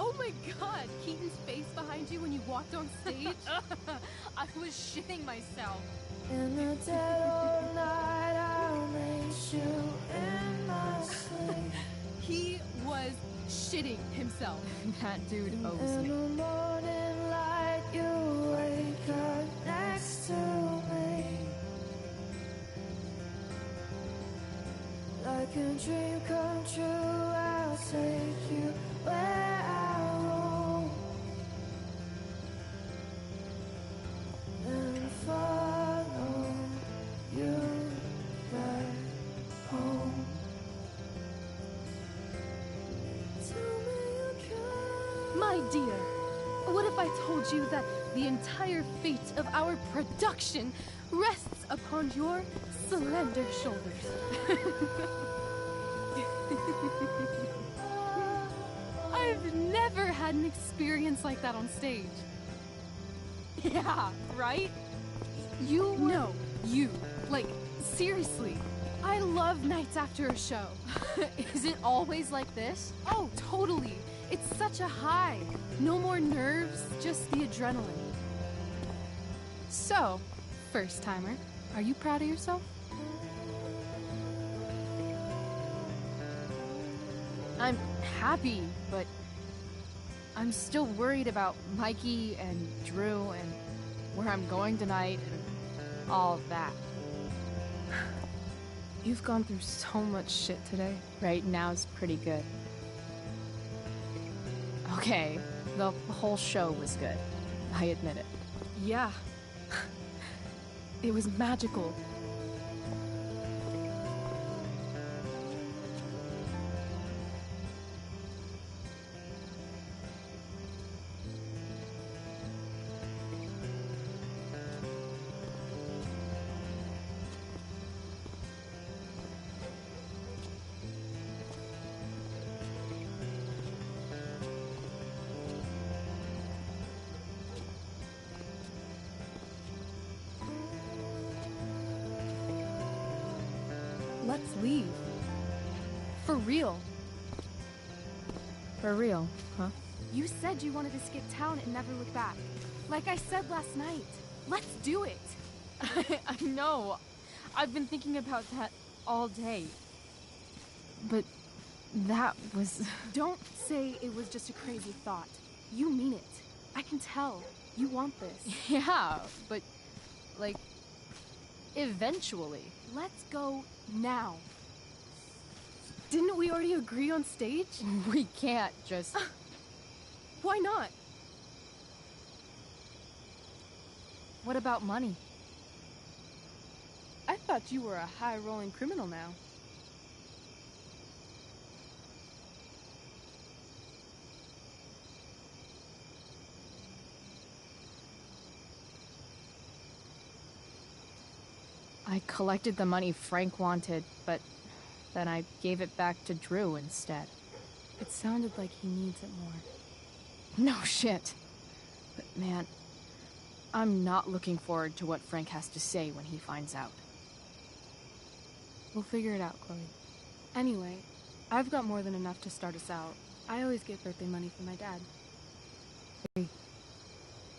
Oh my god, Keaton's face behind you when you walked on stage? I was shitting myself. In the dead of night, I'll make you in my sleep. He was shitting himself. That dude owes In me. the morning light, you wake up next to me. Like a dream come true, I'll take you where I roam. And follow you back home. Tell me you can. My dear, what if I told you that the entire fate of our production rests upon your slender shoulders? I've never had an experience like that on stage. Yeah, right? You were... No, you. Like, seriously. I love nights after a show. Is it always like this? Oh, totally. It's such a high. No more nerves, just the adrenaline. So, first timer, are you proud of yourself? I'm happy, but I'm still worried about Mikey and Drew and where I'm going tonight and all of that. You've gone through so much shit today. Right now's pretty good. Okay, the whole show was good. I admit it. Yeah. It was magical. Let's leave. For real. For real, huh? You said you wanted to skip town and never look back. Like I said last night. Let's do it. I know. I've been thinking about that all day. But that was... Don't say it was just a crazy thought. You mean it. I can tell. You want this. Yeah, but... like... eventually. Let's go now. Didn't we already agree on stage? We can't just... Why not? What about money? I thought you were a high-rolling criminal now. I collected the money Frank wanted, but then I gave it back to Drew instead. It sounded like he needs it more. No shit. But man, I'm not looking forward to what Frank has to say when he finds out. We'll figure it out, Chloe. Anyway, I've got more than enough to start us out. I always get birthday money from my dad.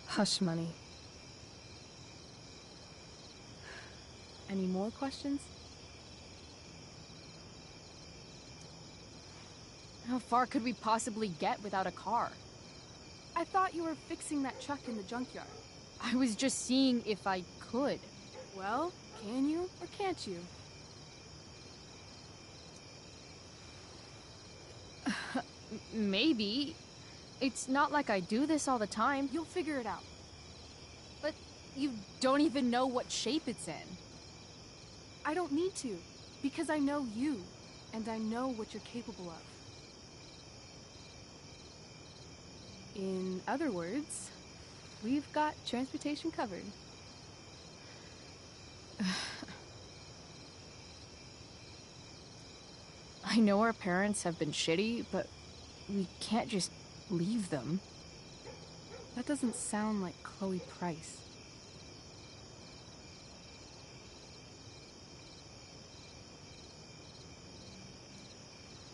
Hush money. Any more questions? How far could we possibly get without a car? I thought you were fixing that truck in the junkyard. I was just seeing if I could. Well, Can you or can't you? Maybe. It's not like I do this all the time. You'll figure it out. But you don't even know what shape it's in. I don't need to, because I know you, and I know what you're capable of. In other words, we've got transportation covered. I know our parents have been shitty, but we can't just leave them. That doesn't sound like Chloe Price.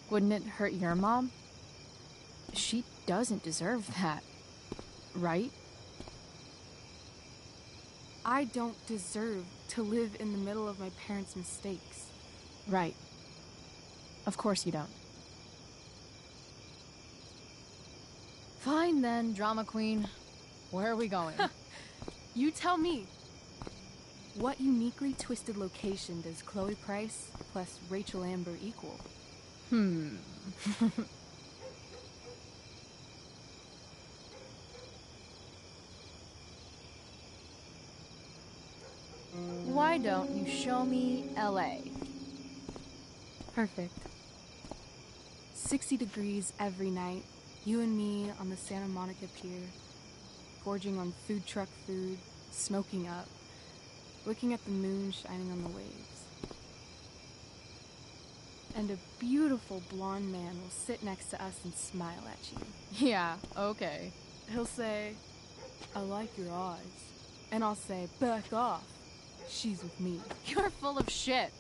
Wouldn't it hurt your mom? She doesn't deserve that, right? I don't deserve to live in the middle of my parents' mistakes. Right. Of course you don't. Fine then, drama queen. Where are we going? You tell me. What uniquely twisted location does Chloe Price plus Rachel Amber equal? Why don't you show me LA? Perfect. 60 degrees every night. You and me on the Santa Monica Pier, gorging on food truck food, smoking up, looking at the moon shining on the waves. And a beautiful blonde man will sit next to us and smile at you. Yeah, okay. He'll say, "I like your eyes." And I'll say, "Back off. She's with me." You're full of shit.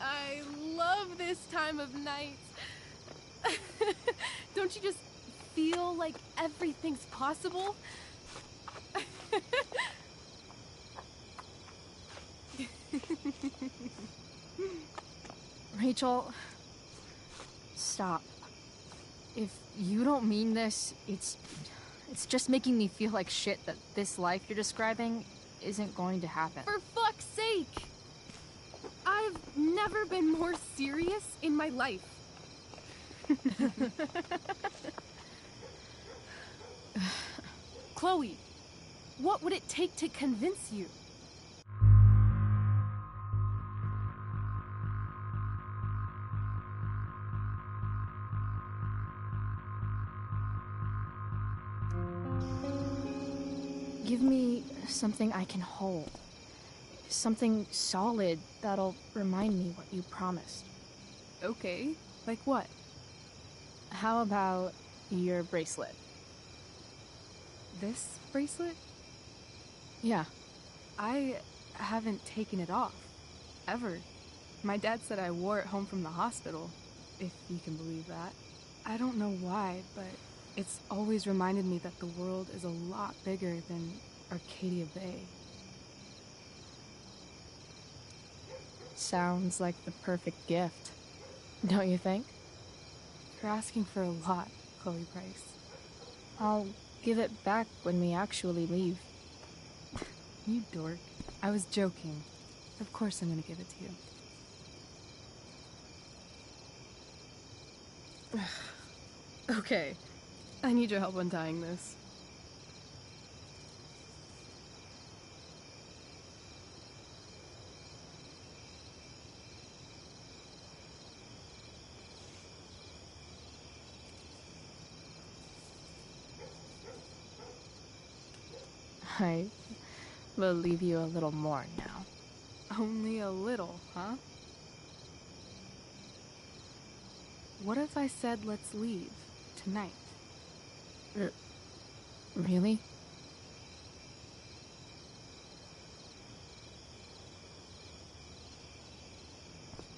I love this time of night. Don't you just feel like everything's possible? Rachel, stop. If you don't mean this, it's just making me feel like shit that this life you're describing isn't going to happen. For fuck's sake! I've never been more serious in my life. Chloe, what would it take to convince you? Give me something I can hold. Something solid that'll remind me what you promised. Okay, like what? How about your bracelet? This bracelet? Yeah. I haven't taken it off. Ever. My dad said I wore it home from the hospital, if you can believe that. I don't know why, but it's always reminded me that the world is a lot bigger than Arcadia Bay. Sounds like the perfect gift, don't you think? You're asking for a lot, Chloe Price. I'll give it back when we actually leave. You dork. I was joking. Of course I'm gonna give it to you. Okay. I need your help untying this. I believe you a little more now. Only a little, huh? What if I said let's leave tonight? Really?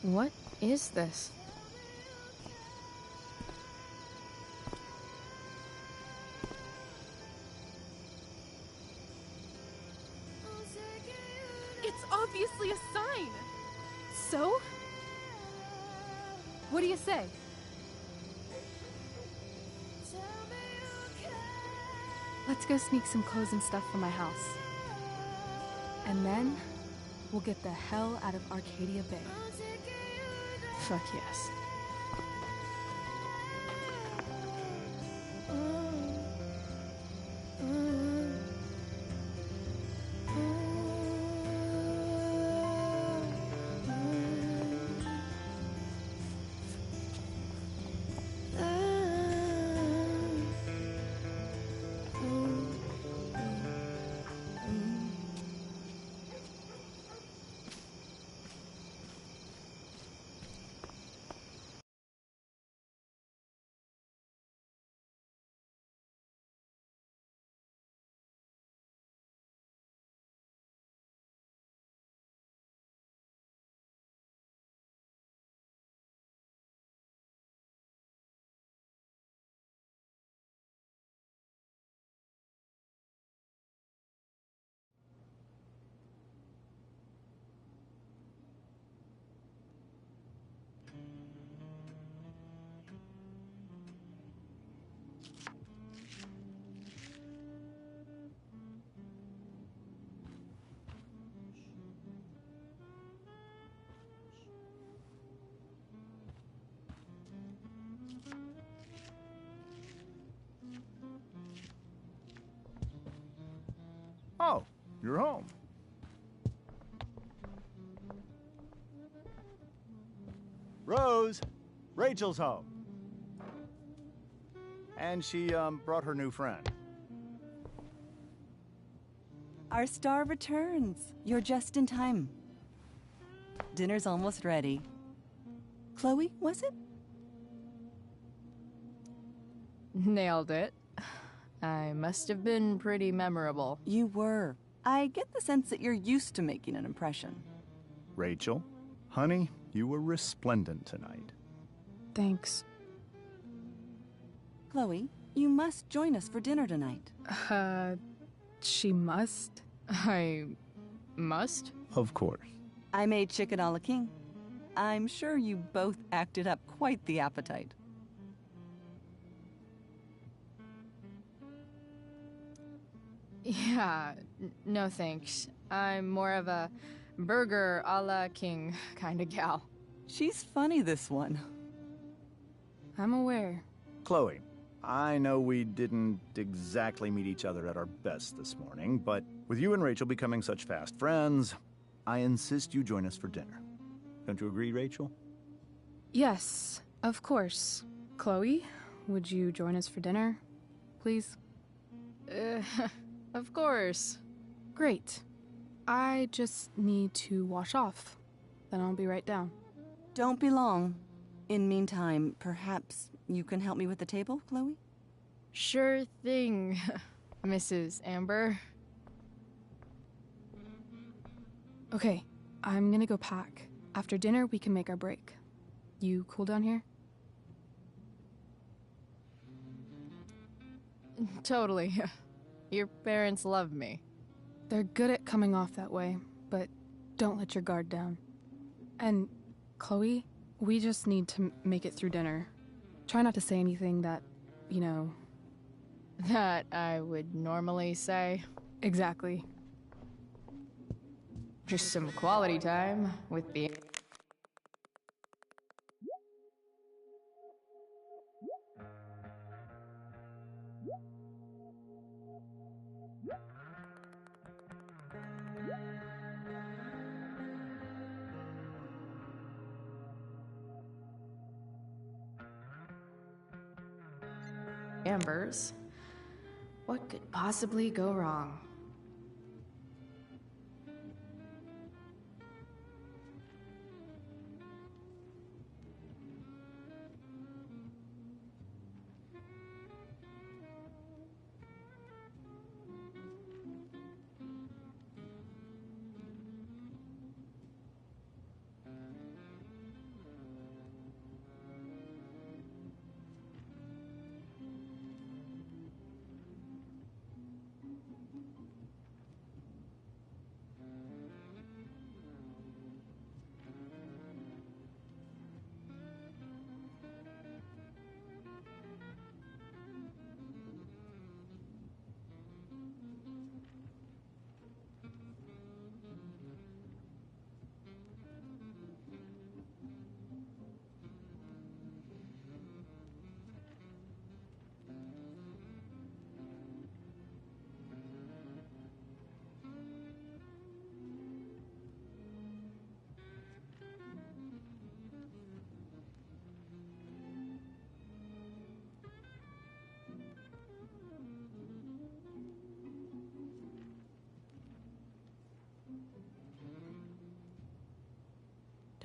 What is this? It's obviously a sign! So? What do you say? Let's go sneak some clothes and stuff from my house. And then we'll get the hell out of Arcadia Bay. Fuck yes. Oh, you're home. Rose, Rachel's home. And she, brought her new friend. Our star returns. You're just in time. Dinner's almost ready. Chloe, was it? Nailed it. I must have been pretty memorable. You were. I get the sense that you're used to making an impression. Rachel, honey, you were resplendent tonight. Thanks. Chloe, you must join us for dinner tonight. She must? I must? Of course. I made chicken a la king. I'm sure you both acted up quite the appetite. Yeah, no thanks. I'm more of a burger a la king kind of gal. She's funny, this one. I'm aware. Chloe, I know we didn't exactly meet each other at our best this morning, but with you and Rachel becoming such fast friends, I insist you join us for dinner. Don't you agree, Rachel? Yes, of course. Chloe, would you join us for dinner, please? Of course. Great. I just need to wash off. Then I'll be right down. Don't be long. In meantime, perhaps you can help me with the table, Chloe? Sure thing, Mrs. Amber. Okay, I'm gonna go pack. After dinner, we can make our break. You cool down here? Totally. Your parents love me. They're good at coming off that way, but don't let your guard down. And, Chloe, we just need to make it through dinner. Try not to say anything that, you know... That I would normally say. Exactly. Just some quality time with the... Ambers. What could possibly go wrong?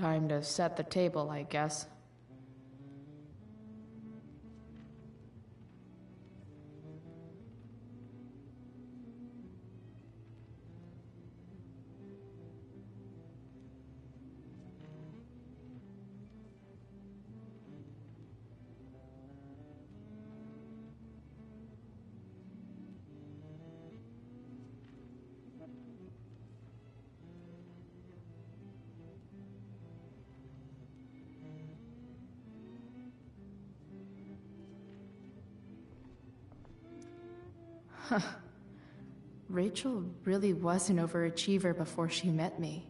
Time to set the table, I guess. Huh. Rachel really was an overachiever before she met me.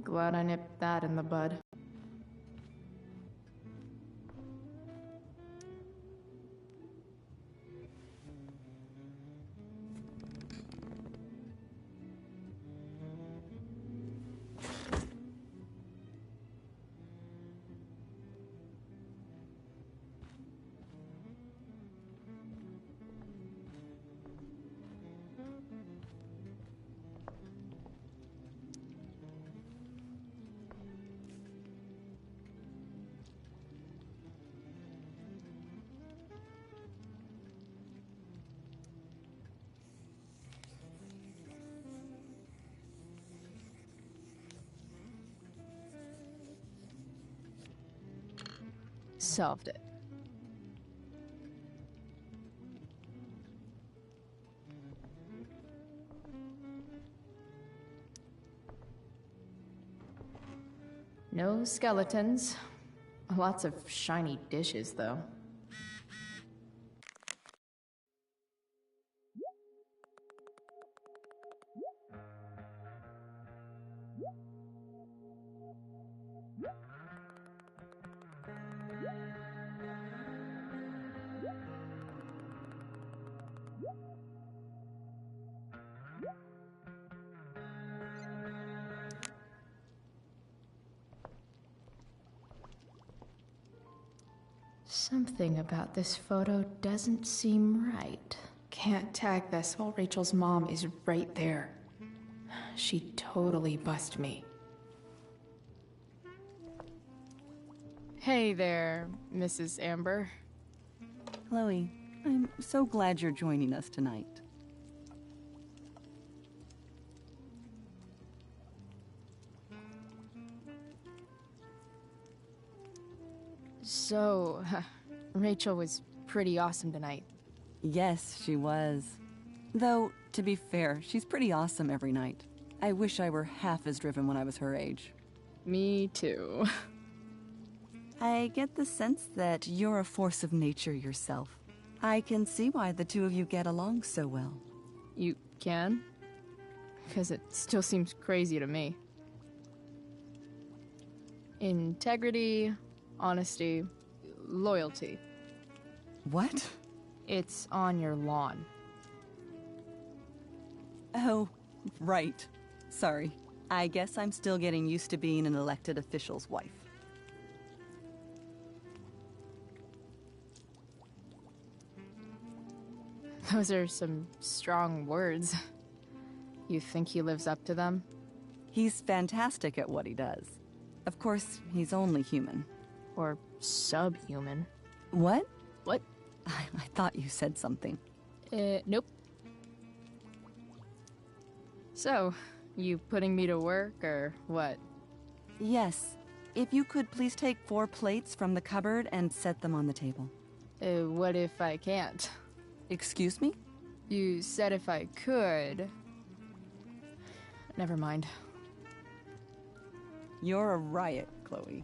Glad I nipped that in the bud. Solved it. No skeletons. Lots of shiny dishes, though. Something about this photo doesn't seem right. Can't tag this while Rachel's mom is right there. She'd totally bust me. Hey there, Mrs. Amber. Chloe, I'm so glad you're joining us tonight. So, Rachel was pretty awesome tonight. Yes, she was. Though, to be fair, she's pretty awesome every night. I wish I were half as driven when I was her age. Me too. I get the sense that you're a force of nature yourself. I can see why the two of you get along so well. You can? Because it still seems crazy to me. Integrity, honesty, loyalty. What? It's on your lawn. Oh, right. Sorry. I guess I'm still getting used to being an elected official's wife. Those are some strong words. You think he lives up to them? He's fantastic at what he does. Of course, he's only human. Or subhuman. What? What? I thought you said something. Nope. So, you putting me to work, or what? Yes. If you could please take 4 plates from the cupboard and set them on the table. What if I can't? Excuse me? You said if I could. Never mind. You're a riot, Chloe.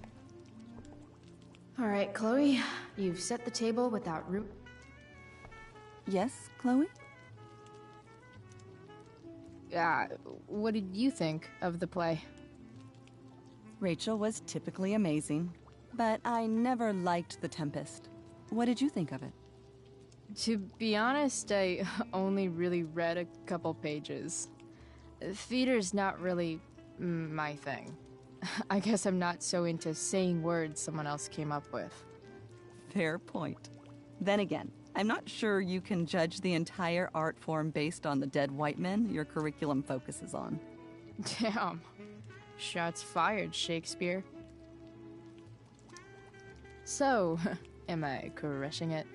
Alright, Chloe. You've set the table without room. Yes, Chloe? What did you think of the play? Rachel was typically amazing, but I never liked The Tempest. What did you think of it? To be honest, I only really read a couple pages. Theater's not really my thing. I guess I'm not so into saying words someone else came up with. Fair point. Then again, I'm not sure you can judge the entire art form based on the dead white men your curriculum focuses on. Damn. Shots fired, Shakespeare. So, am I crushing it?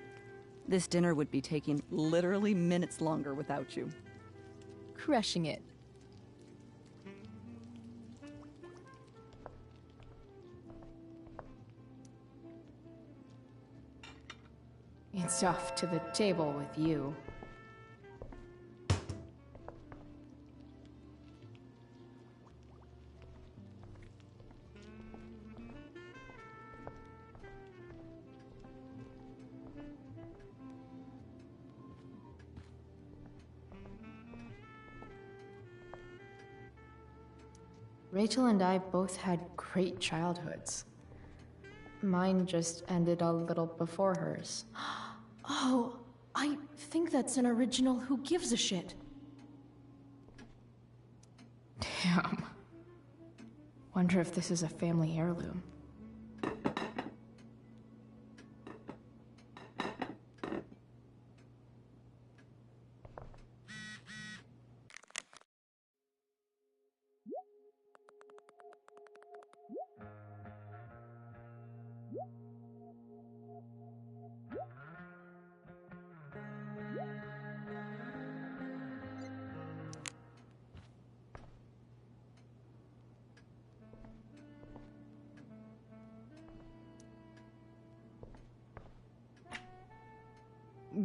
This dinner would be taking literally minutes longer without you. Crushing it. It's off to the table with you. Rachel and I both had great childhoods. Mine just ended a little before hers. Oh, I think that's an original Who Gives a Shit. Damn. Wonder if this is a family heirloom.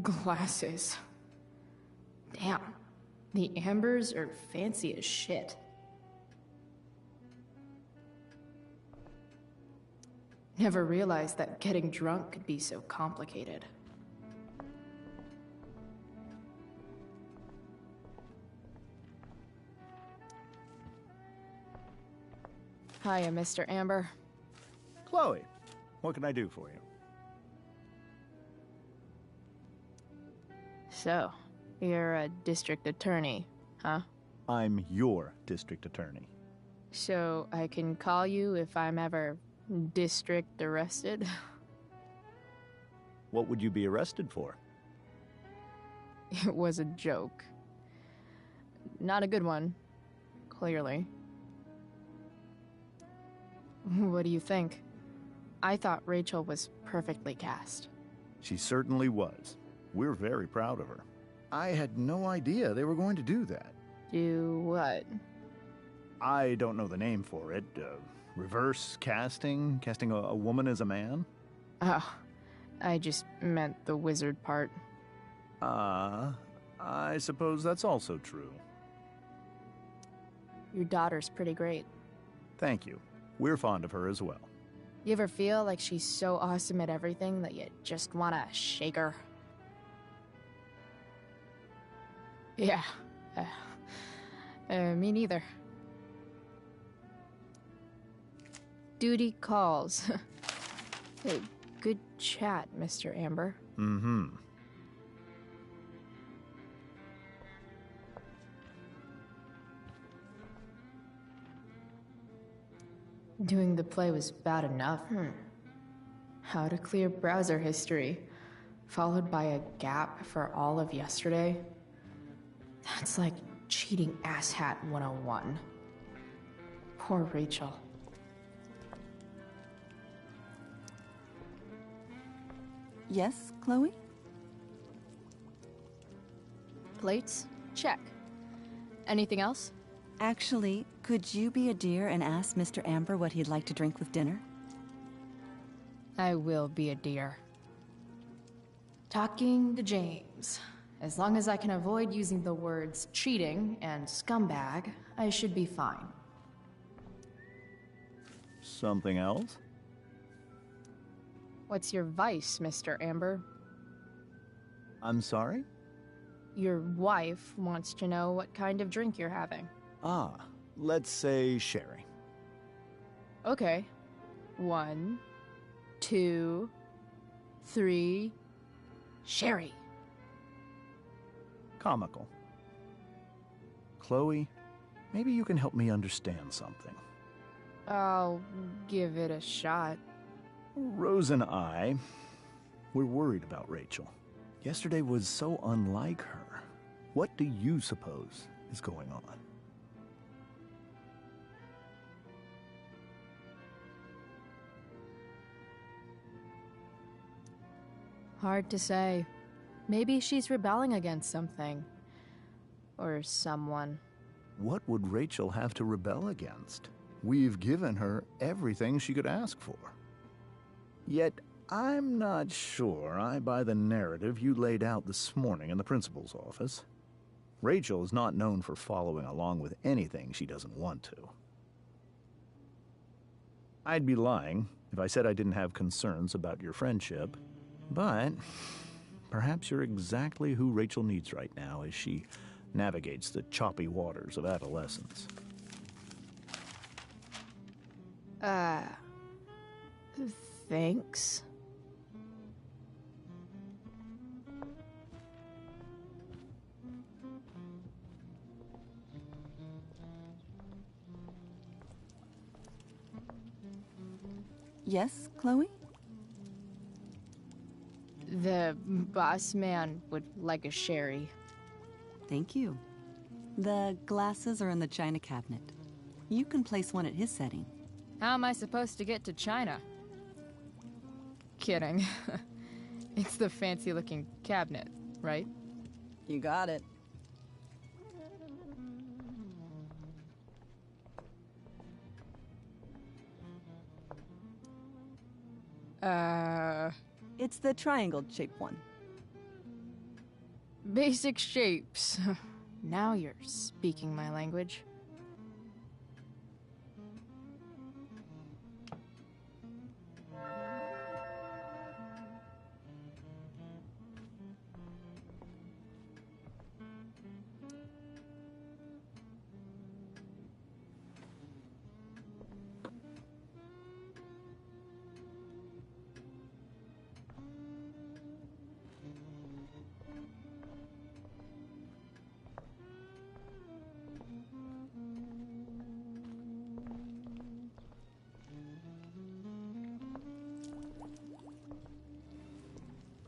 Glasses. Damn. The ambers are fancy as shit. Never realized that getting drunk could be so complicated. Hiya, Mr. Amber. Chloe, what can I do for you? So, you're a district attorney, huh? I'm your district attorney. So, I can call you if I'm ever district arrested? What would you be arrested for? It was a joke. Not a good one, clearly. What do you think? I thought Rachel was perfectly cast. She certainly was. We're very proud of her. I had no idea they were going to do that. Do what? I don't know the name for it. Reverse casting? Casting a woman as a man? Oh, I just meant the wizard part. I suppose that's also true. Your daughter's pretty great. Thank you. We're fond of her as well. You ever feel like she's so awesome at everything that you just want to shake her? Yeah. Me neither. Duty calls. Hey, good chat, Mr. Amber. Mm-hmm. Doing the play was bad enough. How to clear browser history, followed by a gap for all of yesterday. That's like cheating asshat 101. Poor Rachel. Yes, Chloe? Plates? Check. Anything else? Actually, could you be a dear and ask Mr. Amber what he'd like to drink with dinner? I will be a dear. Talking to James. As long as I can avoid using the words cheating and scumbag, I should be fine. Something else? What's your vice, Mr. Amber? I'm sorry? Your wife wants to know what kind of drink you're having. Ah, let's say sherry. Okay. 1, 2, 3... Sherry. Comical. Chloe, maybe you can help me understand something. I'll give it a shot. Rose and I, we're worried about Rachel. Yesterday was so unlike her. What do you suppose is going on? Hard to say. Maybe she's rebelling against something. Or someone. What would Rachel have to rebel against? We've given her everything she could ask for. Yet, I'm not sure I buy the narrative you laid out this morning in the principal's office. Rachel is not known for following along with anything she doesn't want to. I'd be lying if I said I didn't have concerns about your friendship, but perhaps you're exactly who Rachel needs right now as she navigates the choppy waters of adolescence. Thanks. Yes, Chloe? The boss man would like a sherry. Thank you. The glasses are in the china cabinet. You can place one at his setting. How am I supposed to get to China? Kidding. It's the fancy-looking cabinet, right? You got it. It's the triangle-shaped one. Basic shapes. Now you're speaking my language.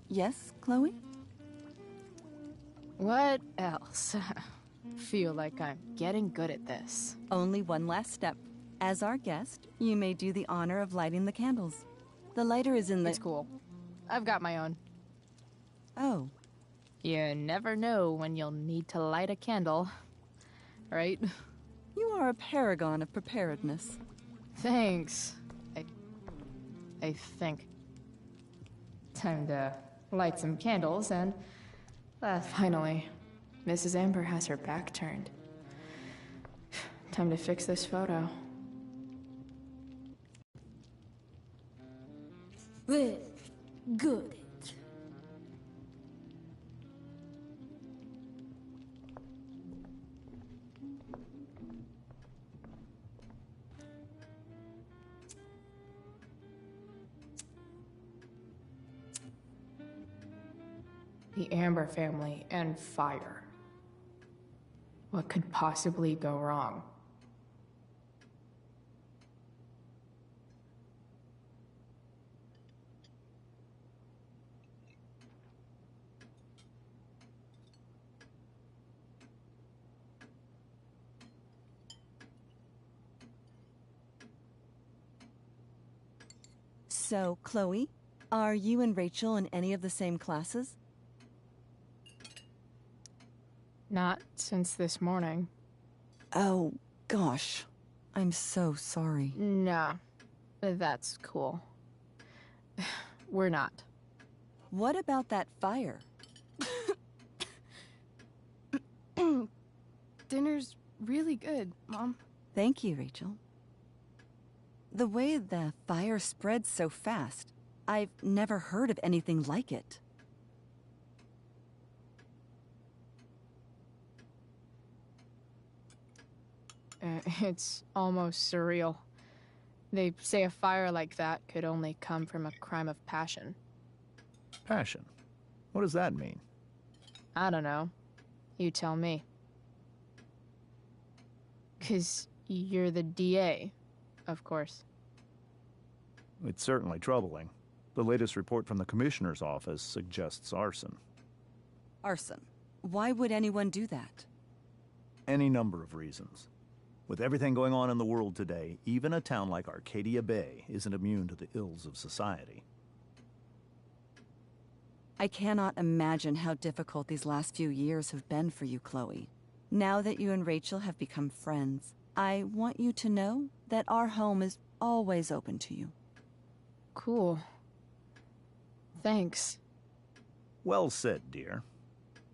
Yes, Chloe? What else? Feel like I'm getting good at this. Only one last step. As our guest, you may do the honor of lighting the candles. The lighter is in the... It's cool. I've got my own. Oh. You never know when you'll need to light a candle, right? You are a paragon of preparedness. Thanks. I think. Time to light some candles and... finally, Mrs. Amber has her back turned. Time to fix this photo. Well, good. The Amber family and fire. What could possibly go wrong? So, Chloe, are you and Rachel in any of the same classes? Not since this morning. Oh, gosh. I'm so sorry. Nah, that's cool. We're not. What about that fire? Dinner's really good, Mom. Thank you, Rachel. The way the fire spreads so fast, I've never heard of anything like it. It's almost surreal. They say a fire like that could only come from a crime of passion. Passion? What does that mean? I don't know. You tell me. 'Cause you're the DA, of course. It's certainly troubling. The latest report from the commissioner's office suggests arson. Arson. Why would anyone do that? Any number of reasons. With everything going on in the world today, even a town like Arcadia Bay isn't immune to the ills of society. I cannot imagine how difficult these last few years have been for you, Chloe. Now that you and Rachel have become friends, I want you to know that our home is always open to you. Cool. Thanks. Well said, dear.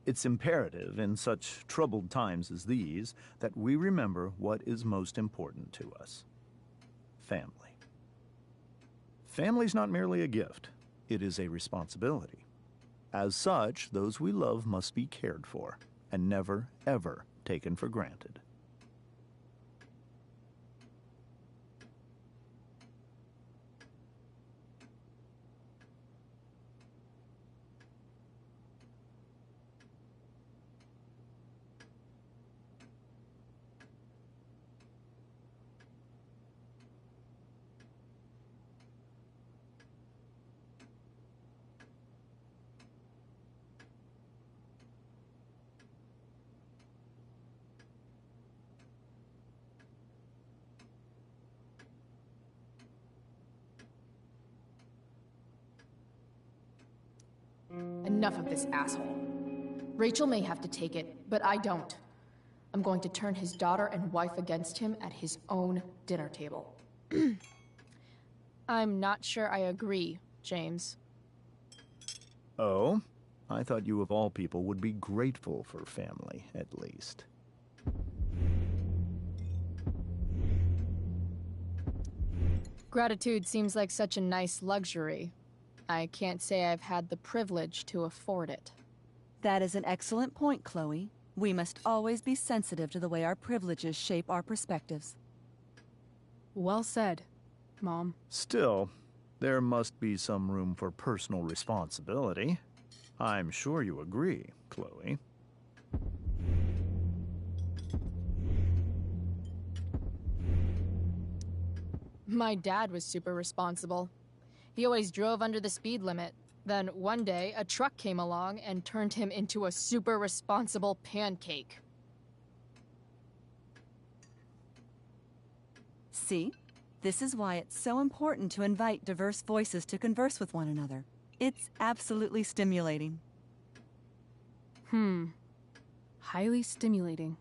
It's imperative in such troubled times as these that we remember what is most important to us. Family. Family's not merely a gift, it is a responsibility. As such, those we love must be cared for and never, ever taken for granted. Enough of this asshole. Rachel may have to take it, but I don't. I'm going to turn his daughter and wife against him at his own dinner table. I'm not sure I agree, James. Oh? I thought you of all people would be grateful for family, at least. Gratitude seems like such a nice luxury. I can't say I've had the privilege to afford it. That is an excellent point, Chloe. We must always be sensitive to the way our privileges shape our perspectives. Well said, Mom. Still, there must be some room for personal responsibility. I'm sure you agree, Chloe. My dad was super responsible. He always drove under the speed limit. Then one day, a truck came along and turned him into a super responsible pancake. See? This is why it's so important to invite diverse voices to converse with one another. It's absolutely stimulating. Highly stimulating.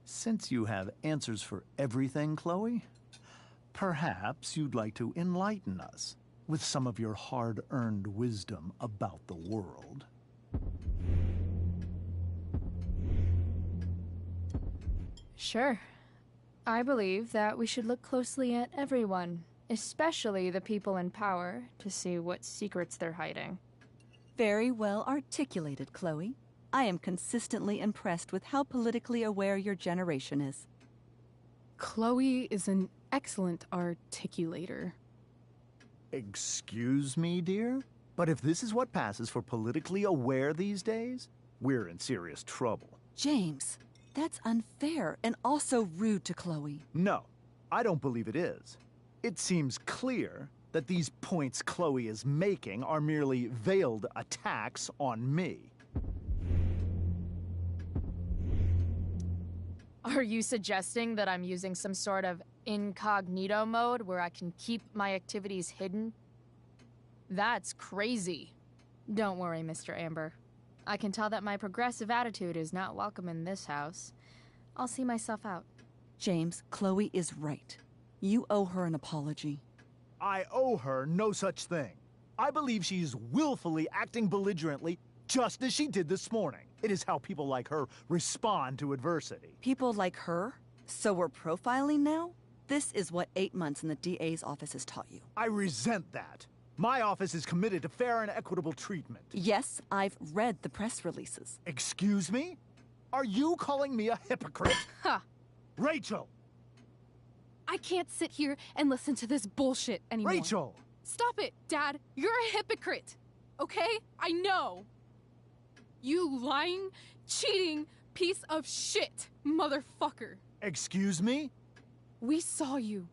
Since you have answers for everything, Chloe, perhaps you'd like to enlighten us with some of your hard-earned wisdom about the world. Sure. I believe that we should look closely at everyone, especially the people in power, to see what secrets they're hiding. Very well articulated, Chloe. I am consistently impressed with how politically aware your generation is. Chloe is an excellent articulator. Excuse me, dear? But if this is what passes for politically aware these days, we're in serious trouble. James, that's unfair and also rude to Chloe. No, I don't believe it is. It seems clear that these points Chloe is making are merely veiled attacks on me. Are you suggesting that I'm using some sort of incognito mode where I can keep my activities hidden? That's crazy. Don't worry, Mr. Amber. I can tell that my progressive attitude is not welcome in this house. I'll see myself out. James, Chloe is right. You owe her an apology. I owe her no such thing. I believe she's willfully acting belligerently just as she did this morning. It is how people like her respond to adversity. People like her? So we're profiling now? This is what 8 months in the DA's office has taught you. I resent that. My office is committed to fair and equitable treatment. Yes, I've read the press releases. Excuse me? Are you calling me a hypocrite? Ha! Rachel! I can't sit here and listen to this bullshit anymore. Rachel! Stop it, Dad! You're a hypocrite! Okay? I know! You lying, cheating piece of shit, motherfucker! Excuse me? We saw you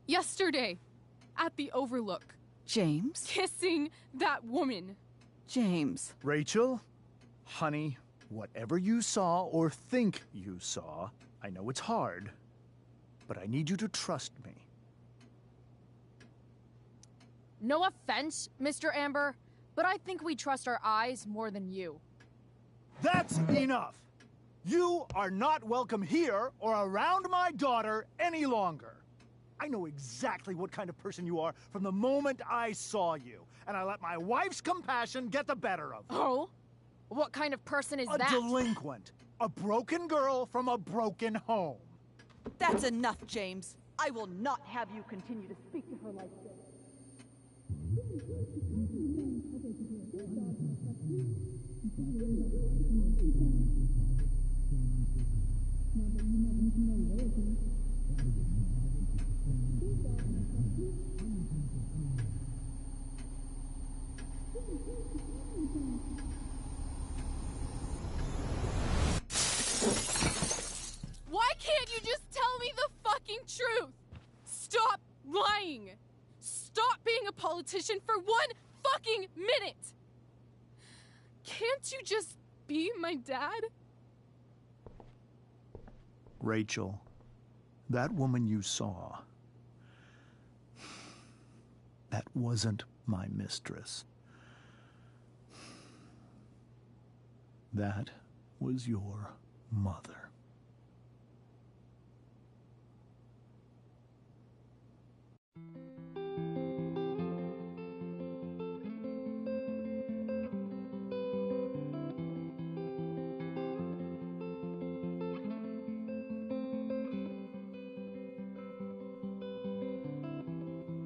yesterday at the Overlook. James? Kissing that woman. James. Rachel? Honey, whatever you saw or think you saw, I know it's hard, but I need you to trust me. No offense, Mr. Amber, But I think we trust our eyes more than you. That's enough! You are not welcome here or around my daughter any longer. I know exactly what kind of person you are from the moment I saw you, and I let my wife's compassion get the better of me. Oh? What kind of person is that? A delinquent. A broken girl from a broken home. That's enough, James. I will not have you continue to speak to her like this. Why can't you just tell me the fucking truth? Stop lying! Stop being a politician for 1 fucking minute! Can't you just be my dad? Rachel, that woman you saw, that wasn't my mistress. That was your mother.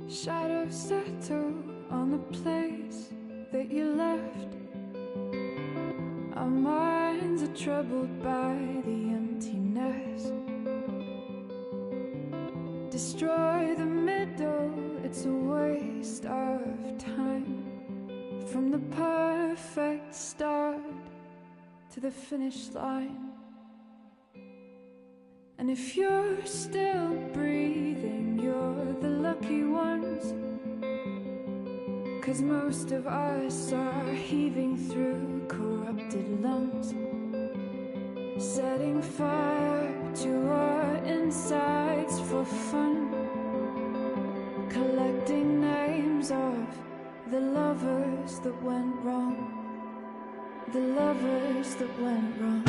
Shadows settle on the place that you left. Our minds are troubled by the emptiness. Destroy the middle, it's a waste of time. From the perfect start to the finish line. And if you're still breathing, you're the lucky ones. 'Cause most of us are heaving through corrupted lungs, setting fire to our insides for fun, collecting names of the lovers that went wrong, the lovers that went wrong.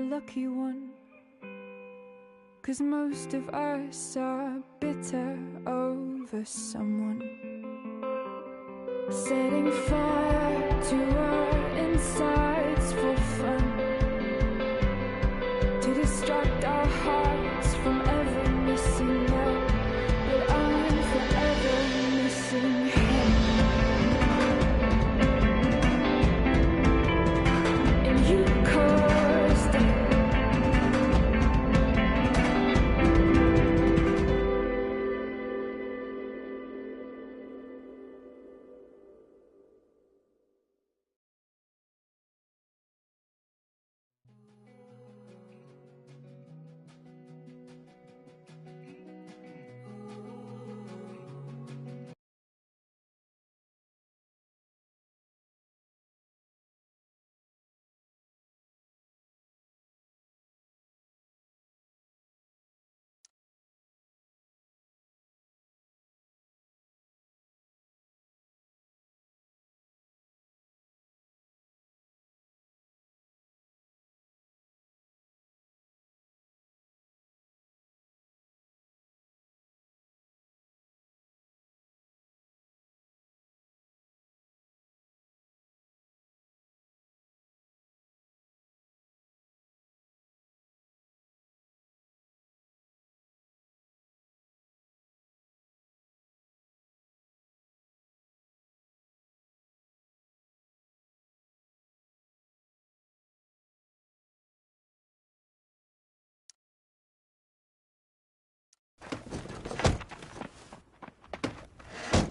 Lucky one, 'cause most of us are bitter over someone, setting fire to our insides for fun, to distract our hearts from ever missing out. But I'm forever missing him. And you caused it.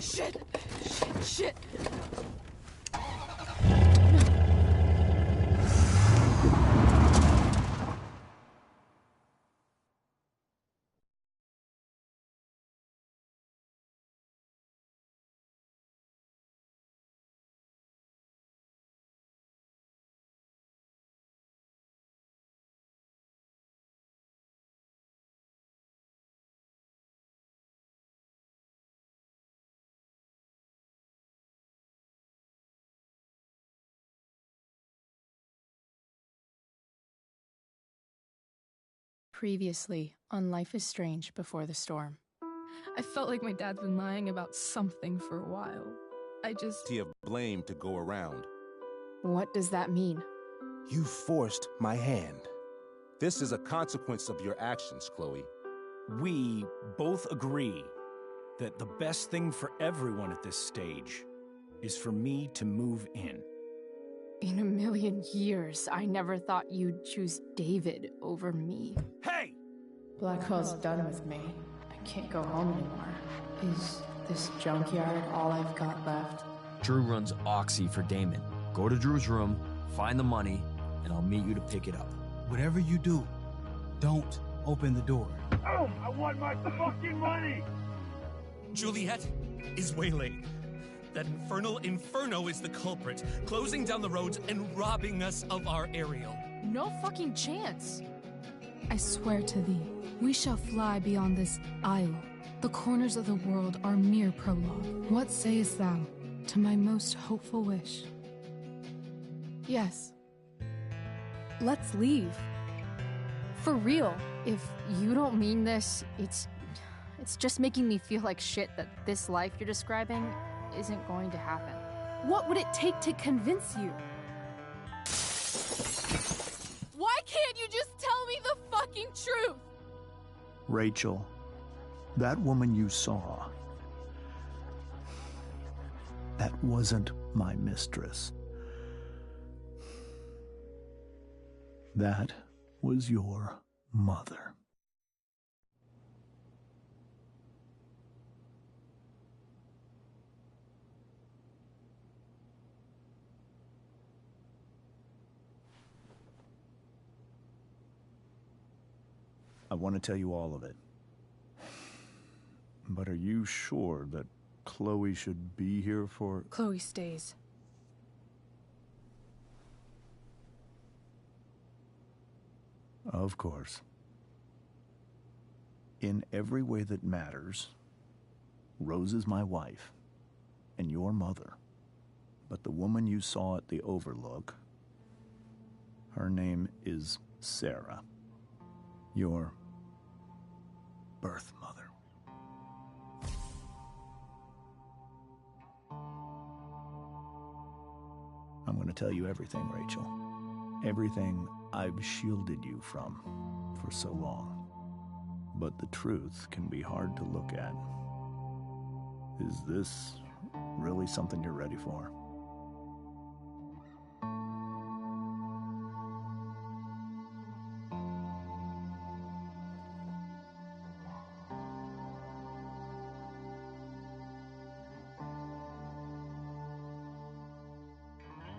Shit! Shit! Shit! Previously on Life is Strange Before the Storm. I felt like my dad's been lying about something for a while. Plenty of blame to go around. What does that mean? You forced my hand. This is a consequence of your actions, Chloe. We both agree that the best thing for everyone at this stage is for me to move in. In a million years, I never thought you'd choose David over me. Hey! Blackwell's done with me. I can't go home anymore. Is this junkyard all I've got left? Drew runs Oxy for Damon. Go to Drew's room, find the money, and I'll meet you to pick it up. Whatever you do, don't open the door. Oh, I want my fucking money! Juliet is waylaid. That infernal inferno is the culprit, closing down the roads and robbing us of our aerial. No fucking chance. I swear to thee, we shall fly beyond this isle. The corners of the world are mere prologue. What sayest thou to my most hopeful wish? Yes. Let's leave. For real. If you don't mean this, it's just making me feel like shit that this life you're describing isn't going to happen. What would it take to convince you? Why can't you just tell me the fucking truth? Rachel, that woman you saw, that wasn't my mistress. That was your mother. I want to tell you all of it. But are you sure that Chloe should be here for... Chloe stays. Of course. In every way that matters, Rose is my wife and your mother. But the woman you saw at the Overlook, her name is Sarah. Your birth mother. I'm going to tell you everything, Rachel. Everything I've shielded you from for so long. But the truth can be hard to look at. Is this really something you're ready for?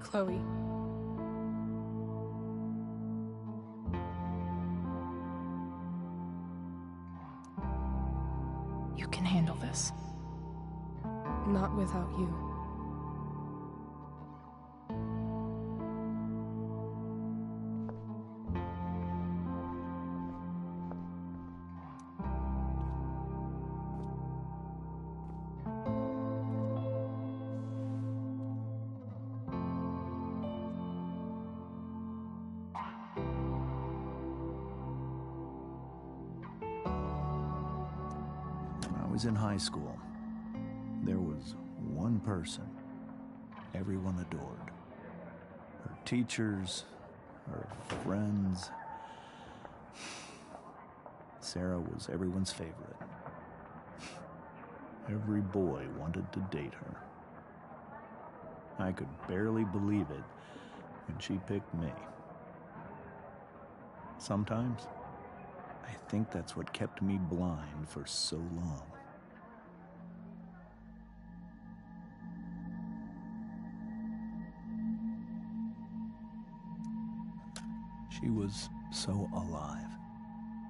Chloe. You can handle this. Not without you. When I was in high school, there was one person everyone adored. Her teachers, her friends. Sarah was everyone's favorite. Every boy wanted to date her. I could barely believe it when she picked me. Sometimes, I think that's what kept me blind for so long. She was so alive,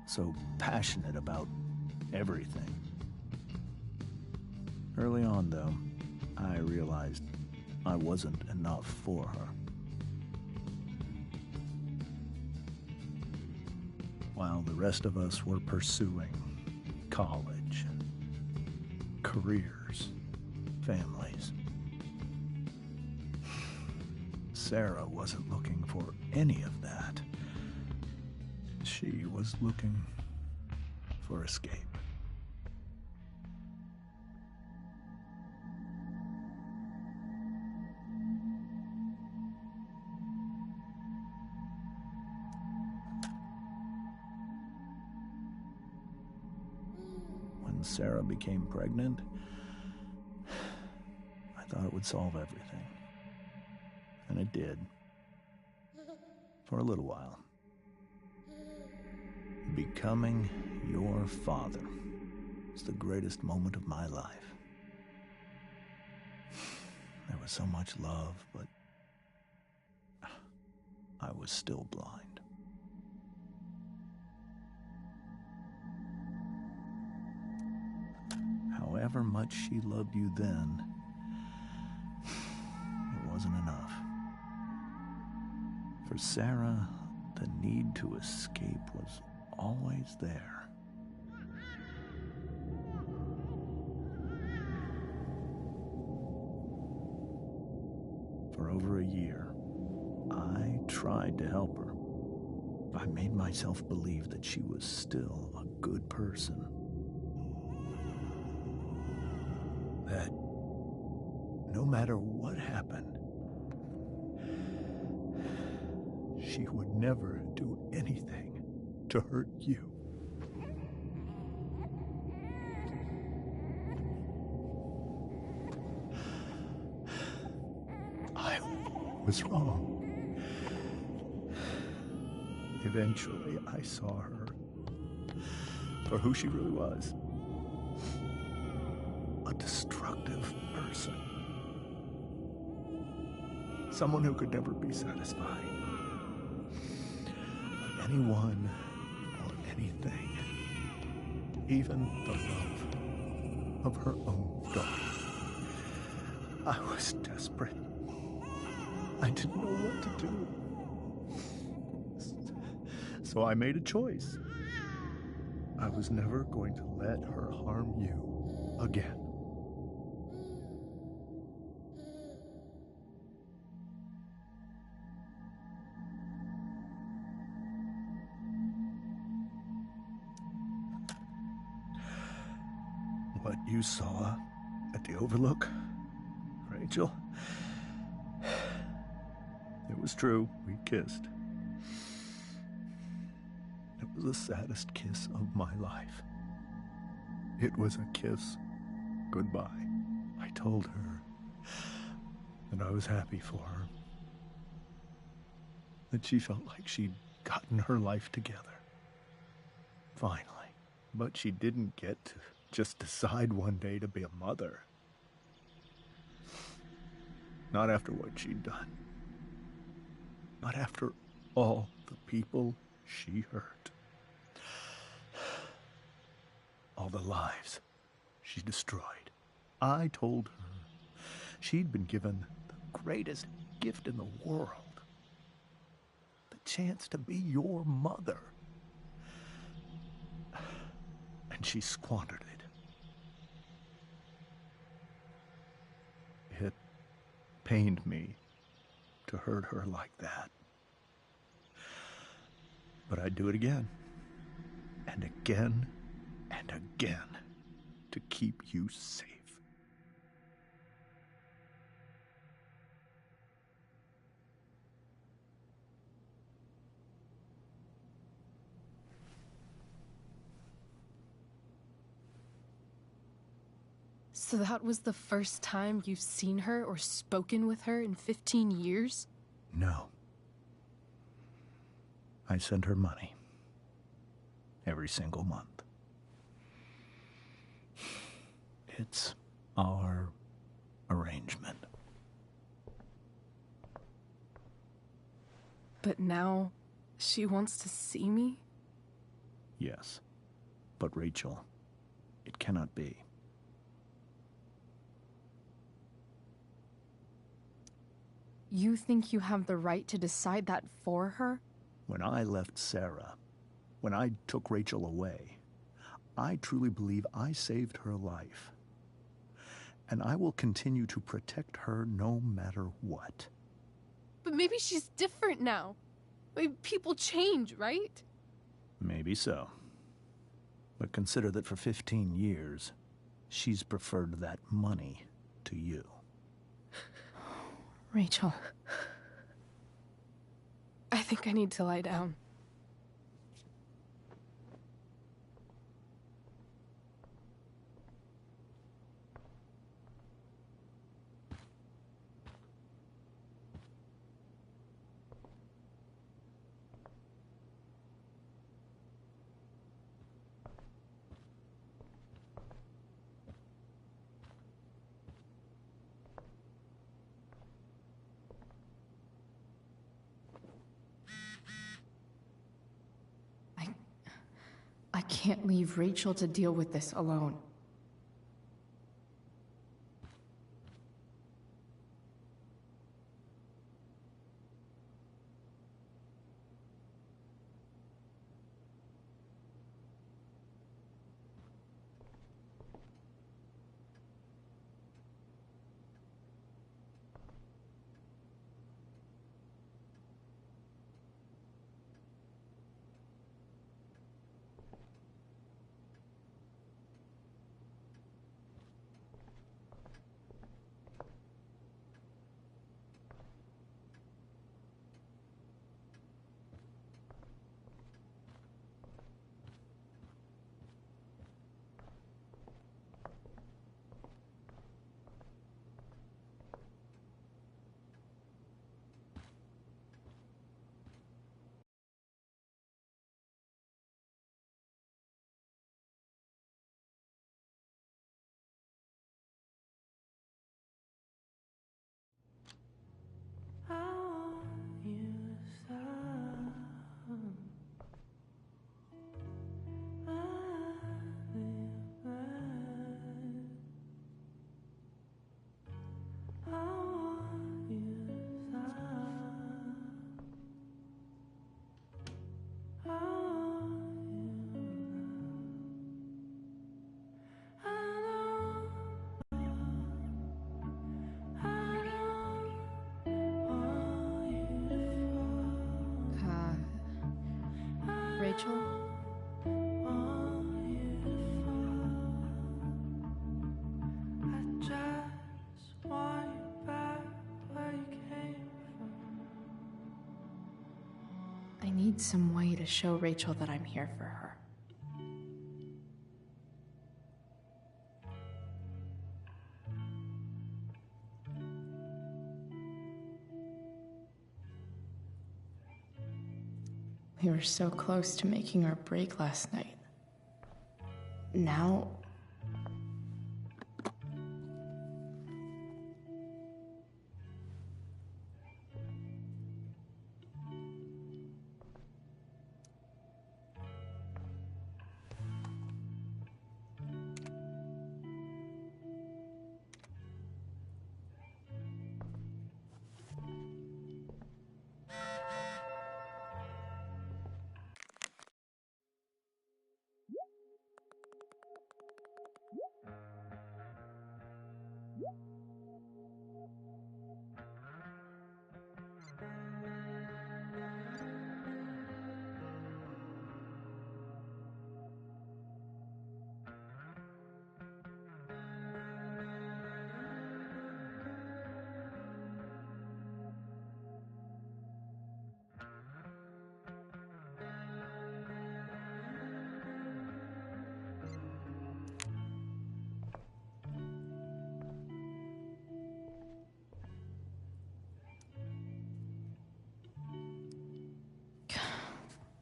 so passionate about everything. Early on, though, I realized I wasn't enough for her. While the rest of us were pursuing college, careers, families, Sarah wasn't looking for any of that. She was looking for escape. When Sarah became pregnant, I thought it would solve everything. And it did. For a little while. Becoming your father was the greatest moment of my life. There was so much love, but I was still blind. However much she loved you then, it wasn't enough. For Sarah, the need to escape was always there. For over a year, I tried to help her. I made myself believe that she was still a good person. That no matter what happened, she would never do anything to hurt you. I was wrong. Eventually, I saw her for who she really was. A destructive person. Someone who could never be satisfied. By anyone or anything. Even the love of her own daughter. I was desperate. I didn't know what to do. So I made a choice. I was never going to let her harm you again. What you saw at the Overlook, Rachel, it was true. We kissed. It was the saddest kiss of my life. It was a kiss goodbye. I told her that I was happy for her. That she felt like she'd gotten her life together. Finally. But she didn't get to just decide one day to be a mother. Not after what she'd done. Not after all the people she hurt. All the lives she destroyed. I told her she'd been given the greatest gift in the world. The chance to be your mother. And she squandered it. It pained me to hurt her like that. But I'd do it again. And again. And again. To keep you safe. So that was the first time you've seen her or spoken with her in 15 years? No. I send her money. Every single month. It's our arrangement. But now, She wants to see me? Yes. But Rachel, it cannot be. You think you have the right to decide that for her? When I left Sarah, when I took Rachel away, I truly believe I saved her life. And I will continue to protect her no matter what. But maybe she's different now. Maybe people change, right? Maybe so. But consider that for 15 years, she's preferred that money to you. Rachel. I think I need to lie down. I can't leave Rachel to deal with this alone. Rachel? I need some way to show Rachel that I'm here for her. We were so close to making our break last night. Now...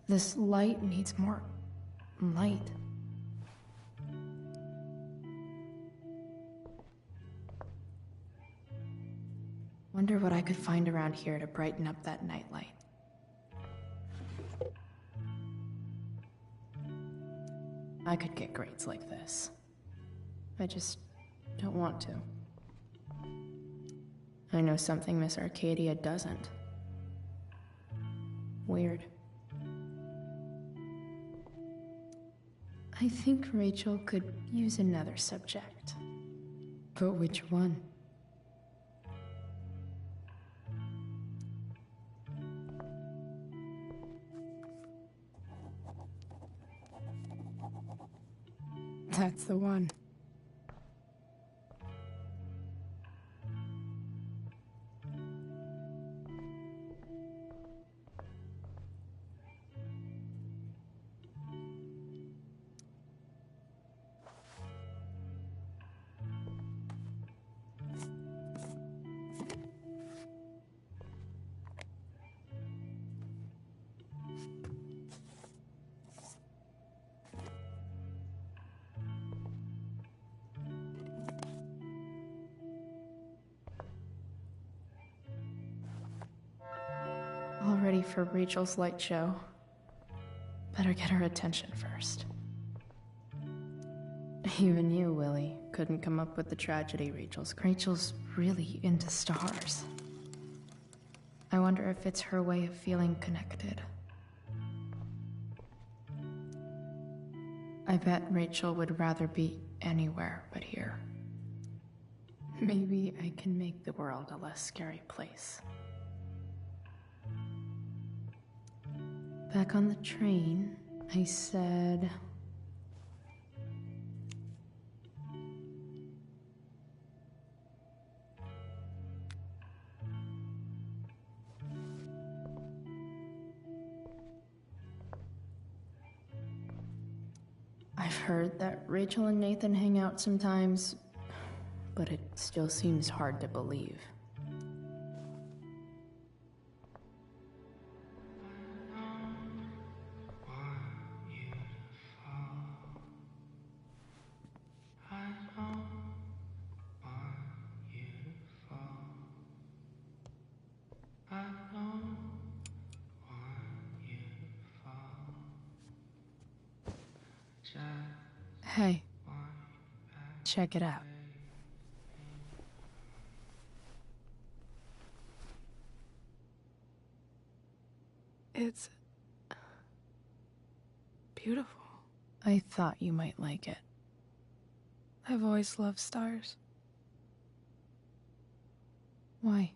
This light needs more light. Wonder what I could find around here to brighten up that nightlight. I could get grades like this. I just don't want to. I know something Miss Arcadia doesn't. Weird. I think Rachel could use another subject. But which one? That's the one. All ready for Rachel's light show. Better get her attention first. Even you, Willie, couldn't come up with the tragedy Rachel's really into stars. I wonder if it's her way of feeling connected. I bet Rachel would rather be anywhere but here. Maybe I can make the world a less scary place. Back on the train, I said... I've heard that Rachel and Nathan hang out sometimes, but it still seems hard to believe. Hey, check it out. It's beautiful. I thought you might like it. I've always loved stars. Why?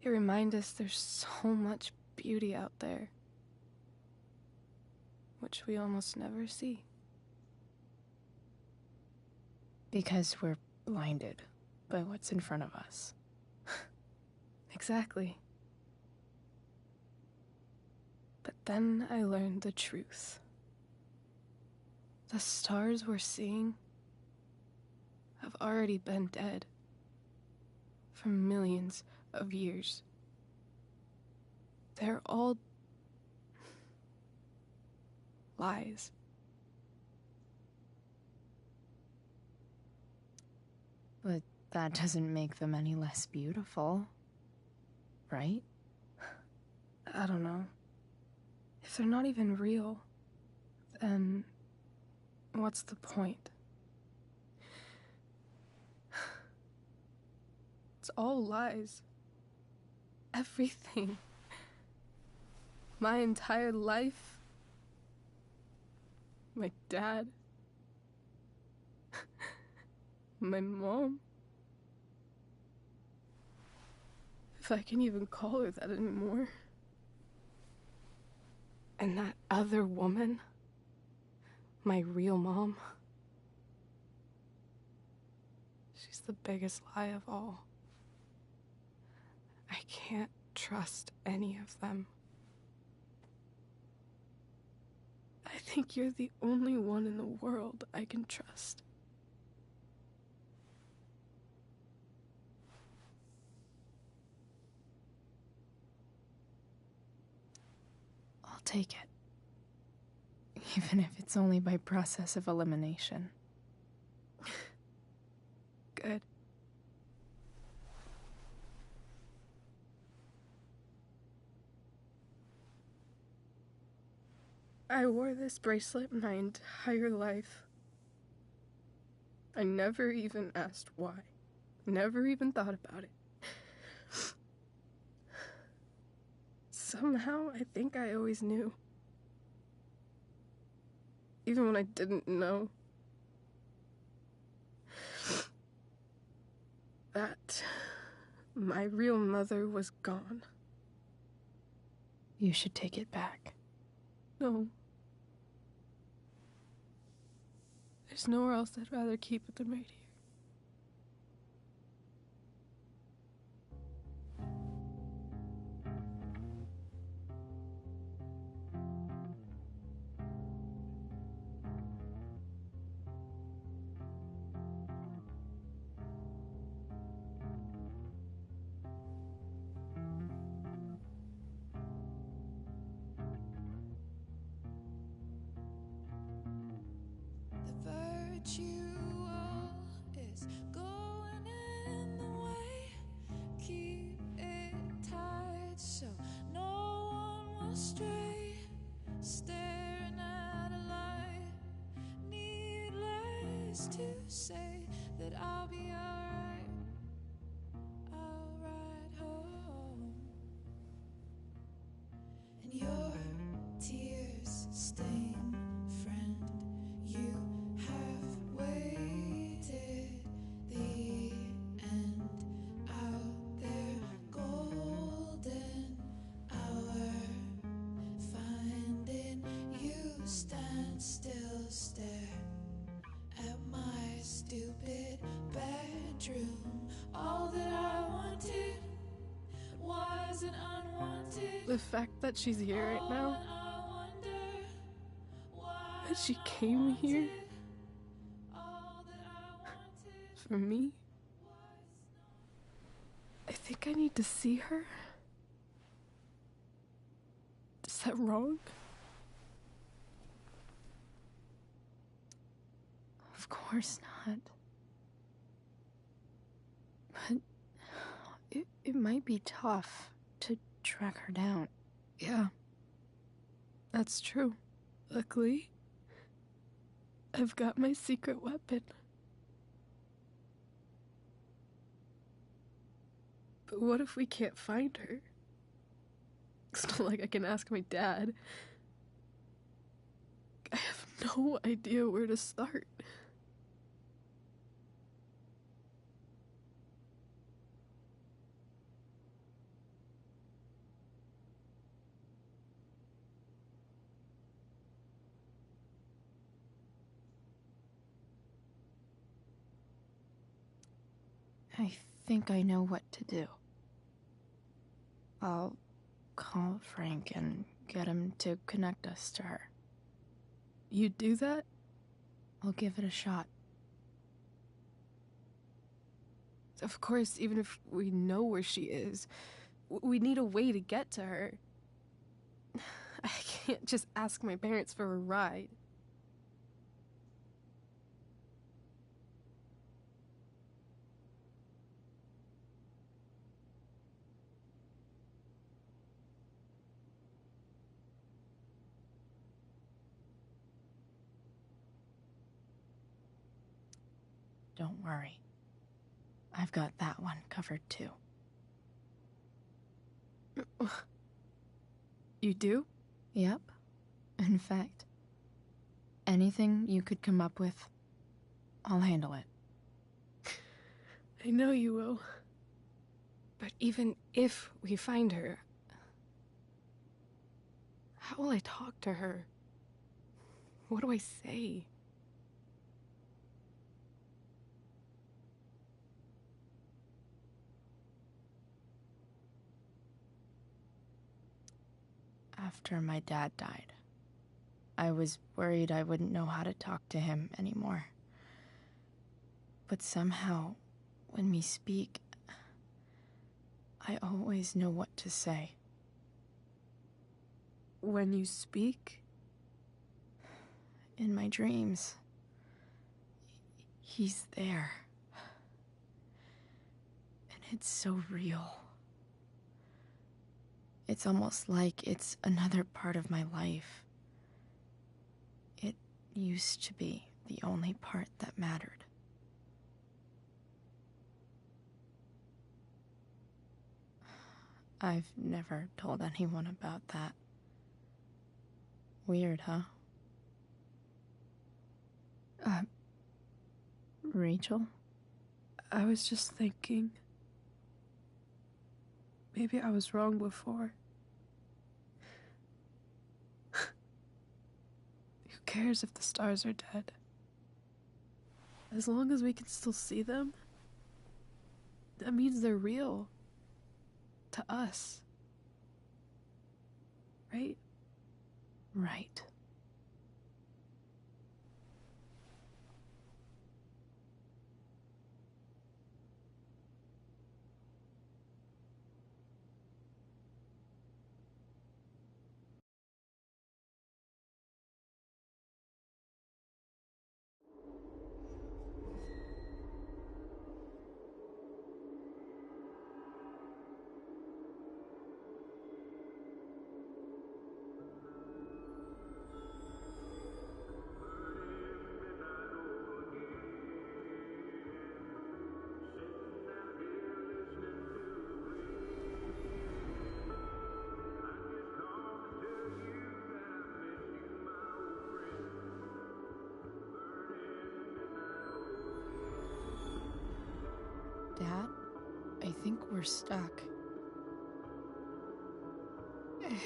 They remind us there's so much beauty out there, which we almost never see. Because we're blinded by what's in front of us. Exactly. But then I learned the truth. The stars we're seeing have already been dead for millions of years. They're all lies. But that doesn't make them any less beautiful, right? I don't know. If they're not even real, then what's the point? It's all lies. Everything. My entire life. My dad. My mom. If I can even call her that anymore. And that other woman. My real mom. She's the biggest lie of all. I can't trust any of them. I think you're the only one in the world I can trust. I'll take it. Even if it's only by process of elimination. Good. I wore this bracelet my entire life. I never even asked why. Never even thought about it. Somehow, I think I always knew. Even when I didn't know. That my real mother was gone. You should take it back. No. There's nowhere else I'd rather keep it than right here. Virtual is going in the way. Keep it tight so no one will stray. Staring at a light. Needless to say that I'll be alright. I'll ride home. And your tears stain friend. You have waited the end out there, golden hour. Finding you stand still, stare at my stupid bedroom. All that I wanted was an unwanted. The fact that she's here right now, that she came here for me, I think I need to see her. Is that wrong? Of course not. But it might be tough to track her down. Yeah, that's true. Luckily, I've got my secret weapon. But what if we can't find her? It's not like I can ask my dad. I have no idea where to start. I think I know what to do. I'll call Frank and get him to connect us to her. You'd do that? I'll give it a shot. Of course, even if we know where she is, we need a way to get to her. I can't just ask my parents for a ride. Don't worry. I've got that one covered too. You do? Yep. In fact, anything you could come up with, I'll handle it. I know you will. But even if we find her, how will I talk to her? What do I say? After my dad died, I was worried I wouldn't know how to talk to him anymore. But somehow, when we speak, I always know what to say. When you speak? In my dreams. He's there. And it's so real. It's almost like it's another part of my life. used to be the only part that mattered. I've never told anyone about that. Weird, huh? Rachel? I was just thinking. Maybe I was wrong before. Who cares if the stars are dead? As long as we can still see them, that means they're real. To us. Right? Right. Dad, I think we're stuck.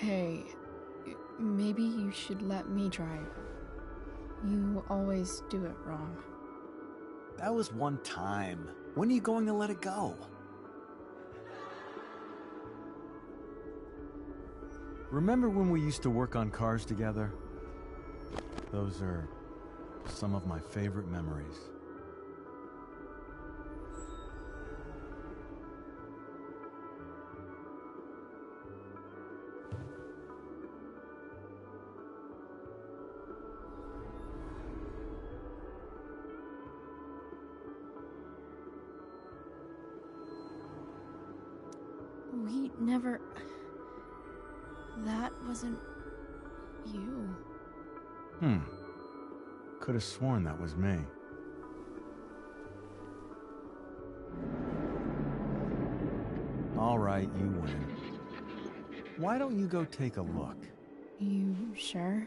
Hey, maybe you should let me drive. You always do it wrong. That was one time. When are you going to let it go? Remember when we used to work on cars together? Those are some of my favorite memories. We never... That wasn't... you. Could have sworn that was me. All right, you win. Why don't you go take a look? You sure?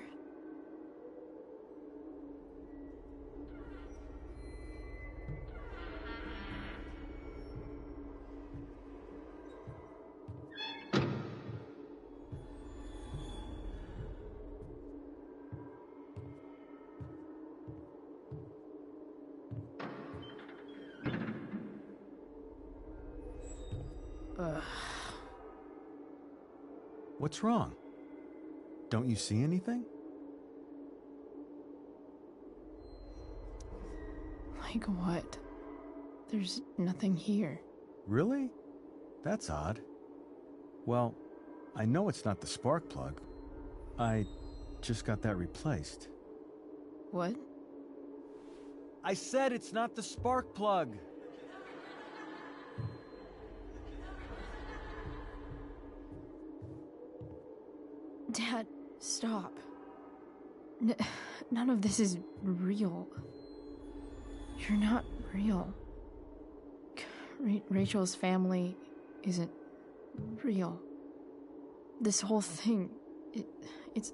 Ugh. What's wrong? Don't you see anything? Like what? There's nothing here. Really? That's odd. Well, I know it's not the spark plug. I just got that replaced. What? I said it's not the spark plug! Dad, stop. None of this is real. You're not real. Rachel's family isn't real. This whole thing, it's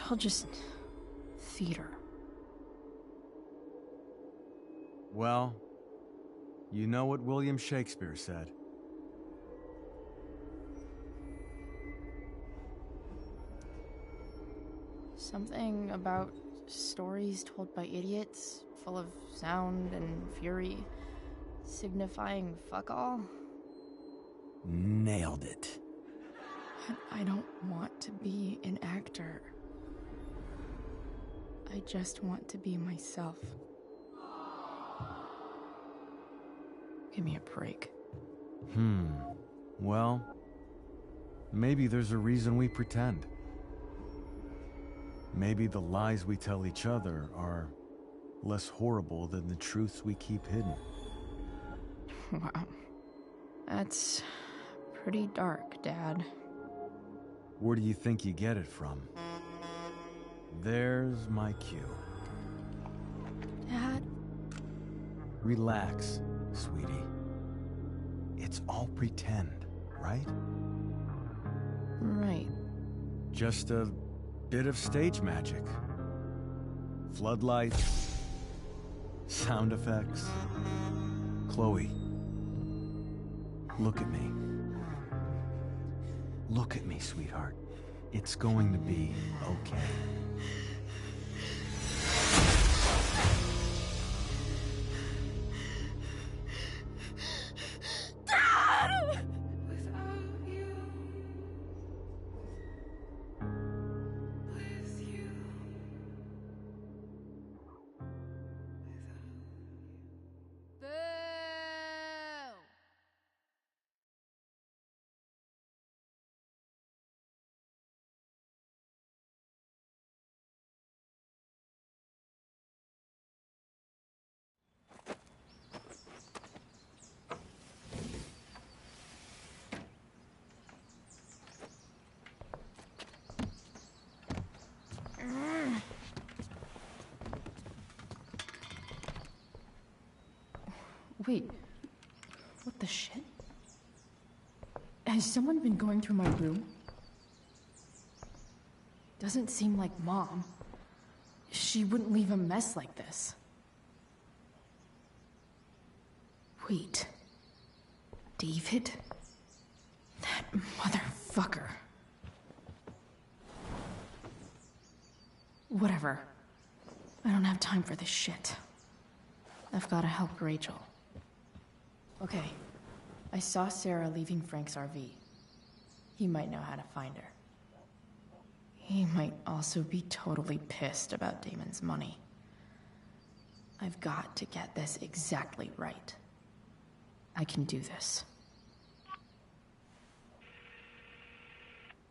all just theater. Well, you know what William Shakespeare said. Something about stories told by idiots, full of sound and fury, signifying fuck all. Nailed it. But I don't want to be an actor. I just want to be myself. Give me a break. Well, maybe there's a reason we pretend. Maybe the lies we tell each other are less horrible than the truths we keep hidden. Wow. That's pretty dark, Dad. Where do you think you get it from? There's my cue. Dad? Relax, sweetie. It's all pretend, right? Right. Just a bit of stage magic. Floodlights, sound effects. Chloe, look at me. Look at me, sweetheart. It's going to be okay. Dad! Wait, what the shit? Has someone been going through my room? Doesn't seem like Mom. She wouldn't leave a mess like this. Wait. David? That motherfucker. Whatever. I don't have time for this shit. I've gotta help Rachel. Okay. I saw Sarah leaving Frank's RV. He might know how to find her. He might also be totally pissed about Damon's money. I've got to get this exactly right. I can do this.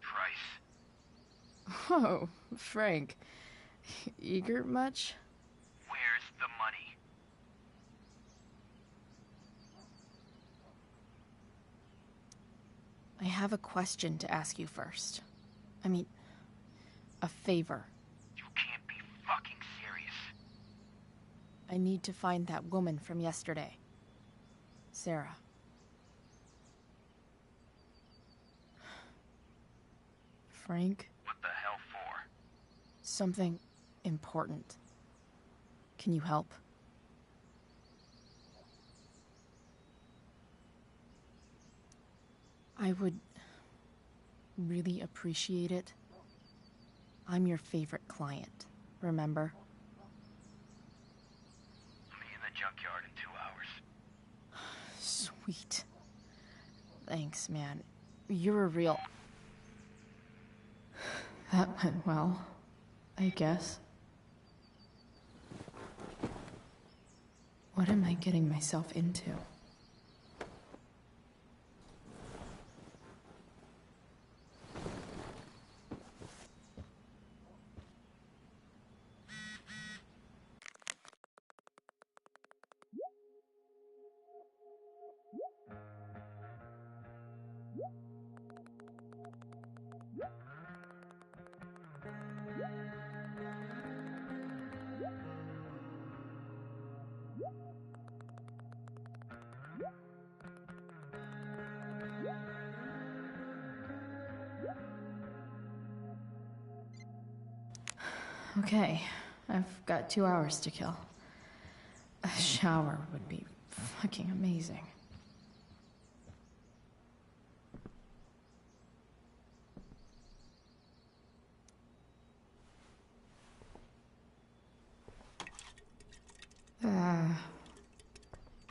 Price. Oh, Frank. Eager much? Where's the money? I have a question to ask you first. I mean, a favor. You can't be fucking serious. I need to find that woman from yesterday. Sarah. Frank? What the hell for? Something important. Can you help? I would really appreciate it. I'm your favorite client, remember? I'll meet you in the junkyard in 2 hours. Sweet. Thanks, man. You're a real... That went well, I guess. What am I getting myself into? Okay, I've got 2 hours to kill. A shower would be fucking amazing.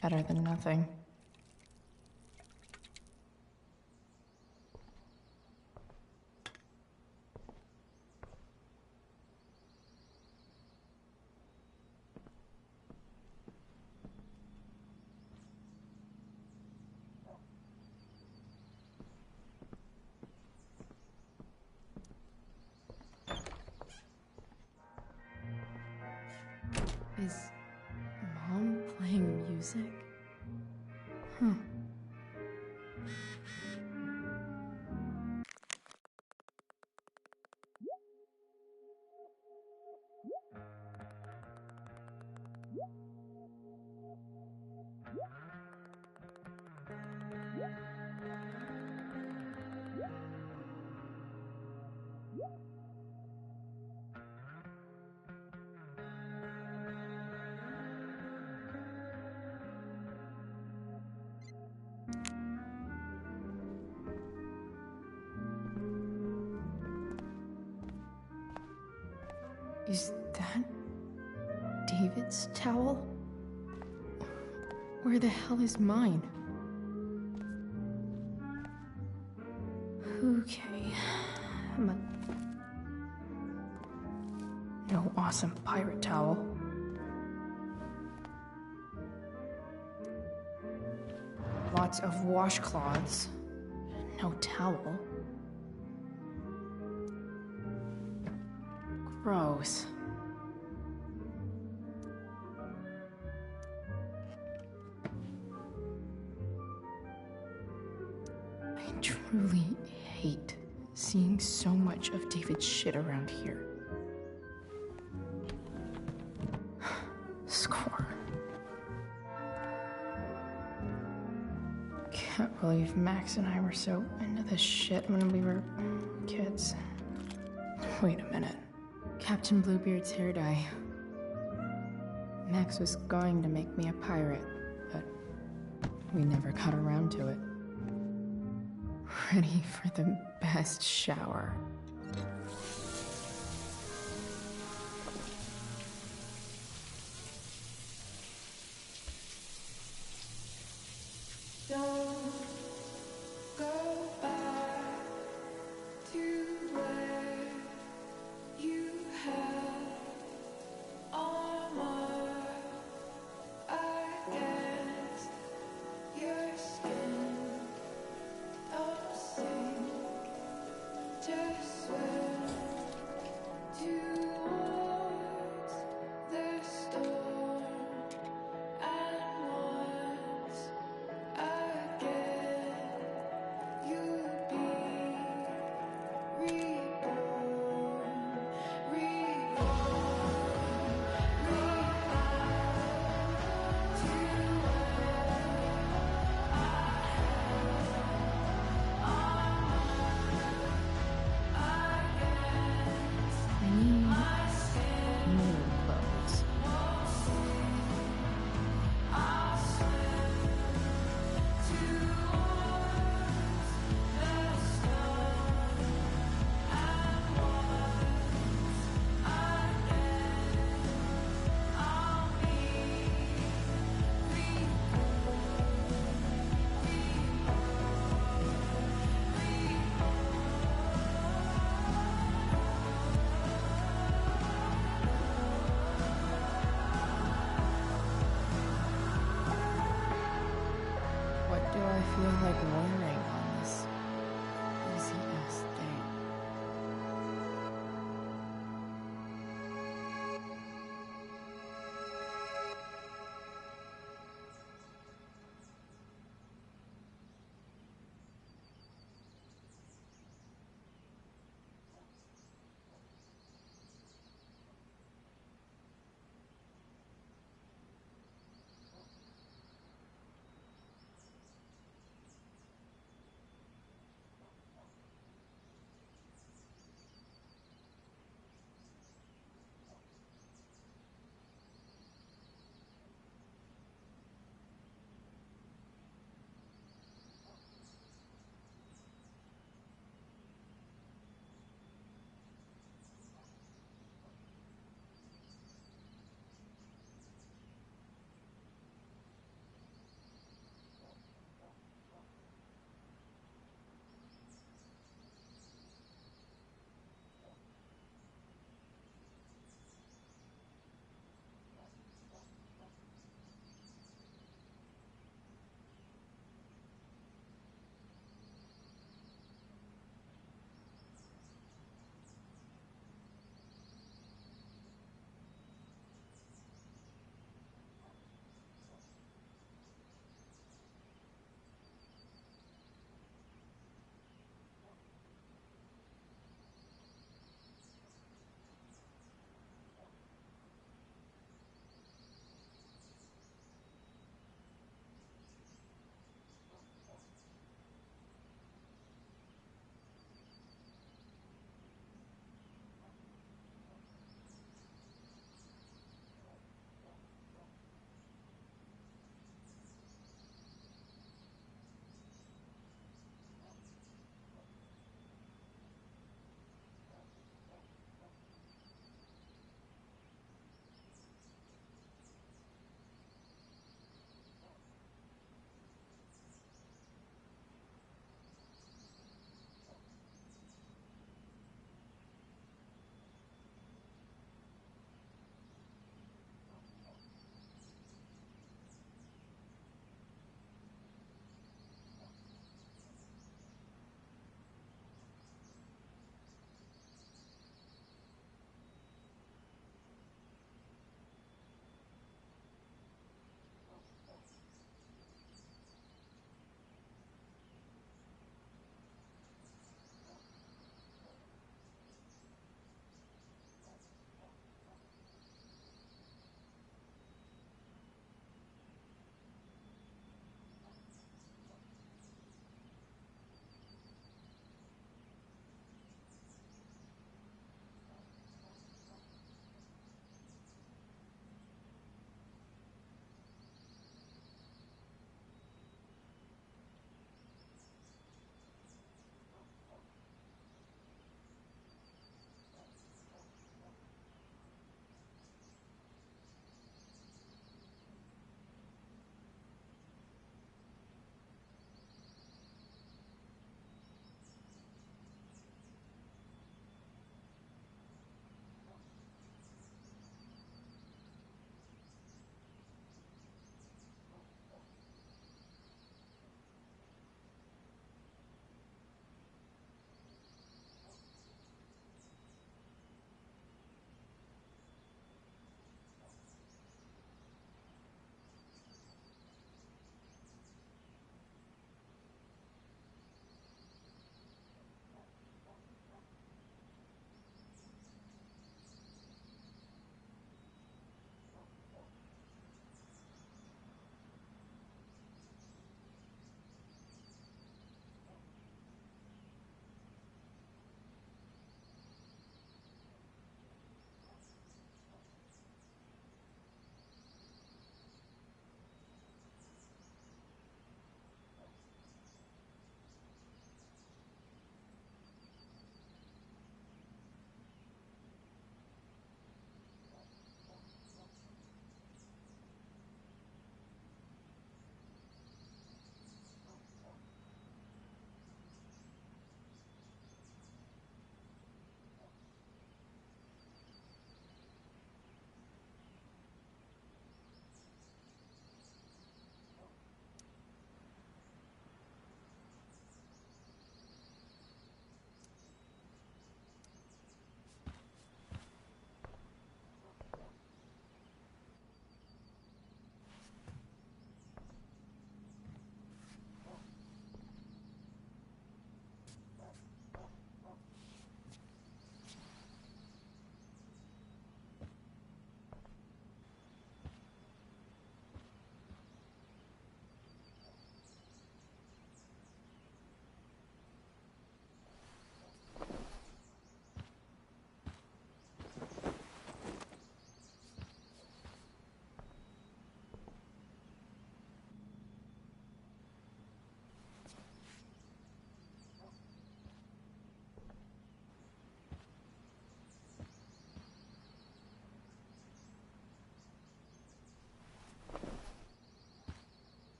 Better than nothing. Is Mom playing music? Huh. Is that David's towel? Where the hell is mine? Okay. No awesome pirate towel. Lots of washcloths. No towel. Gross. I truly hate seeing so much of David's shit around here. Score. Can't believe Max and I were so into this shit when we were kids. Wait a minute. Captain Bluebeard's hair dye. Max was going to make me a pirate, but we never got around to it. Ready for the best shower. Don't go back to where you had armor against your skin. Don't sink, just swim towards the storm. And once again, you'll be reborn, I need new clothes. What do I feel like wearing on this easy-ass day?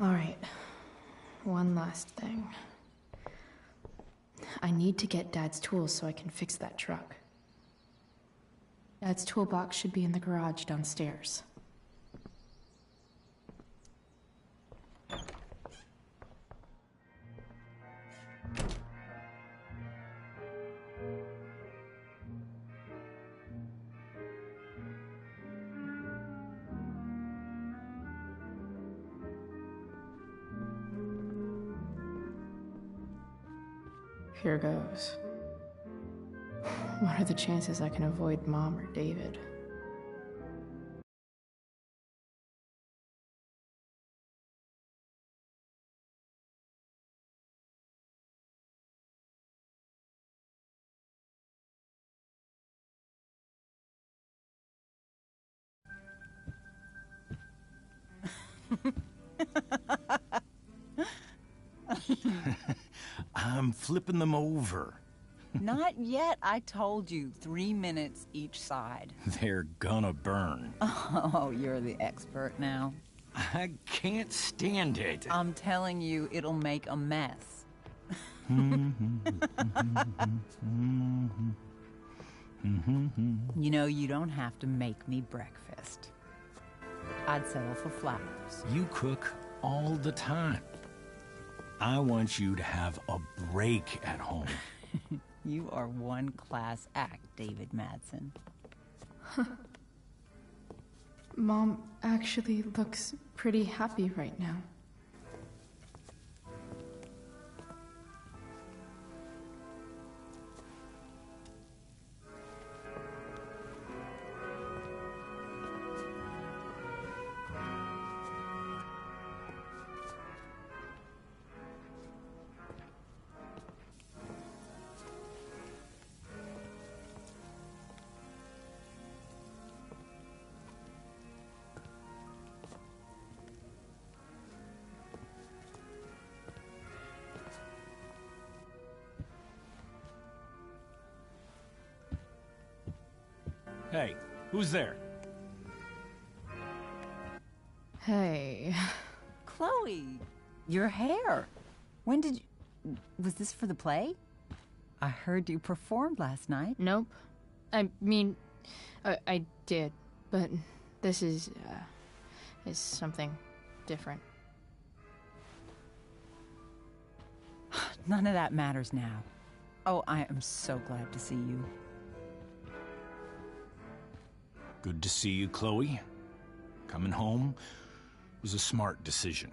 Alright, one last thing. I need to get Dad's tools so I can fix that truck. Dad's toolbox should be in the garage downstairs. Here goes. What are the chances I can avoid Mom or David? I'm flipping them over. Not yet. I told you, 3 minutes each side. They're gonna burn. Oh, you're the expert now. I can't stand it. I'm telling you, it'll make a mess. You know, you don't have to make me breakfast. I'd settle for flowers. You cook all the time. I want you to have a break at home. You are one class act, David Madsen. Mom actually looks pretty happy right now. Hey, who's there? Hey. Chloe, your hair. When did you... Was this for the play? I heard you performed last night. Nope. I mean, I did, but this is something different. None of that matters now. Oh, I am so glad to see you. Good to see you, Chloe. Coming home was a smart decision.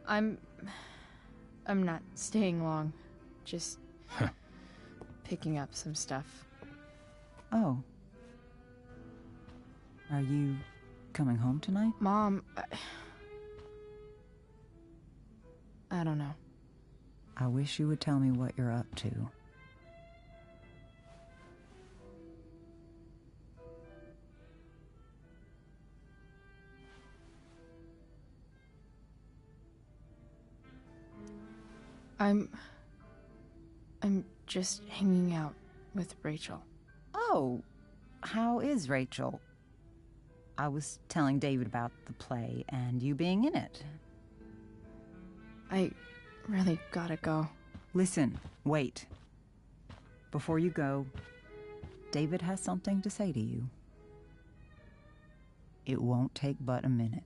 I'm not staying long. Just picking up some stuff. Oh. Are you coming home tonight? Mom, I don't know. I wish you would tell me what you're up to. I'm just hanging out with Rachel. Oh, how is Rachel? I was telling David about the play and you being in it. I really gotta go. Listen, wait. Before you go, David has something to say to you. It won't take but a minute.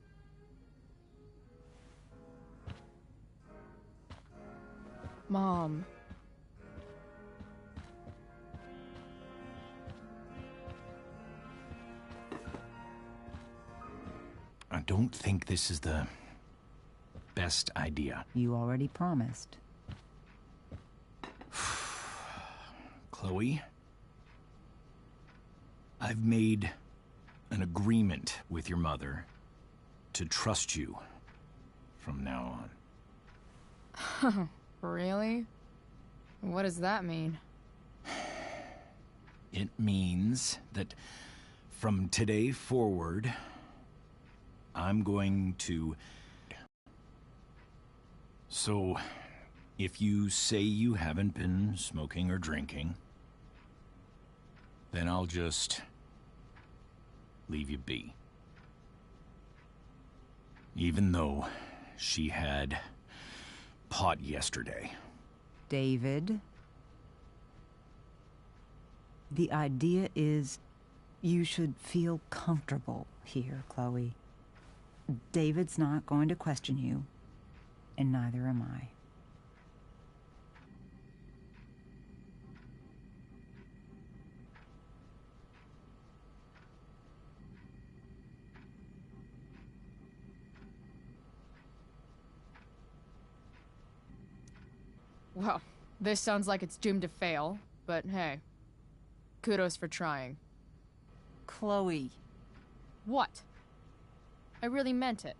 Mom. I don't think this is the best idea. You already promised. Chloe, I've made an agreement with your mother to trust you from now on. Really? What does that mean? It means that from today forward, I'm going to... So, if you say you haven't been smoking or drinking, then I'll just leave you be. Even though she had pot yesterday. David, the idea is you should feel comfortable here, Chloe. David's not going to question you, and neither am I. Well, this sounds like it's doomed to fail, but hey, kudos for trying. Chloe. What? I really meant it.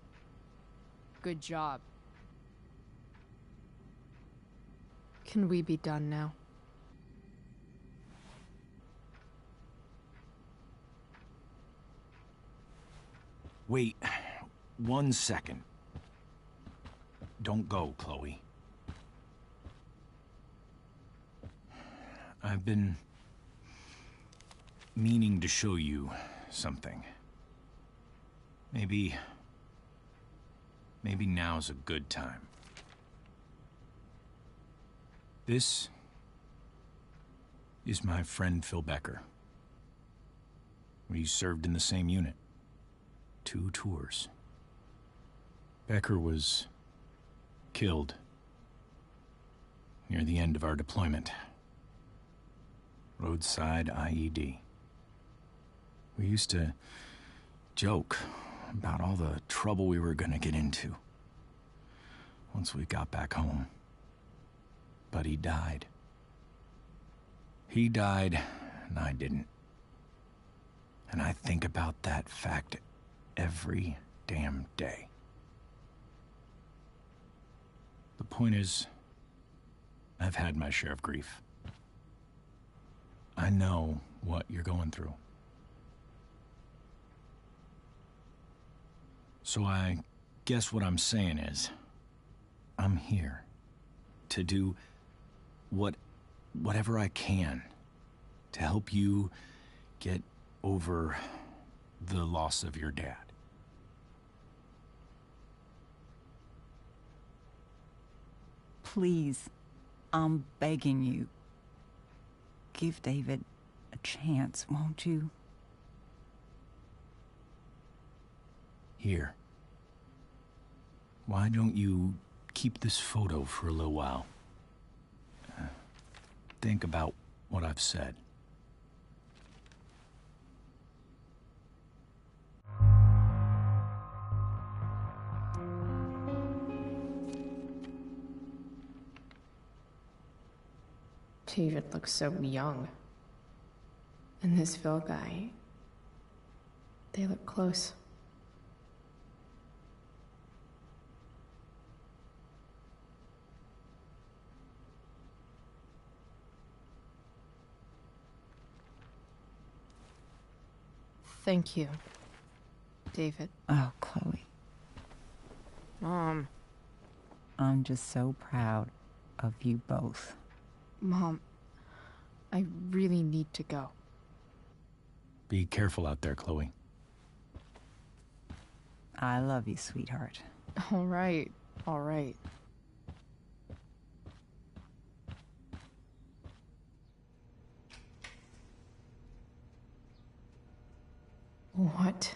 Good job. Can we be done now? Wait 1 second. Don't go, Chloe. I've been meaning to show you something. Maybe now's a good time. This is my friend Phil Becker. We served in the same unit. 2 tours. Becker was killed near the end of our deployment. Roadside IED. We used to joke about all the trouble we were gonna get into once we got back home. But he died. He died, and I didn't. And I think about that fact every damn day. The point is, I've had my share of grief. I know what you're going through. So I guess what I'm saying is, I'm here to do whatever I can to help you get over the loss of your dad. Please, I'm begging you. Give David a chance, won't you? Here. Why don't you keep this photo for a little while? Think about what I've said. David looks so young. And this Phil guy, they look close. Thank you, David. Oh, Chloe. Mom. I'm just so proud of you both. Mom, I really need to go. Be careful out there, Chloe. I love you, sweetheart. All right, all right. What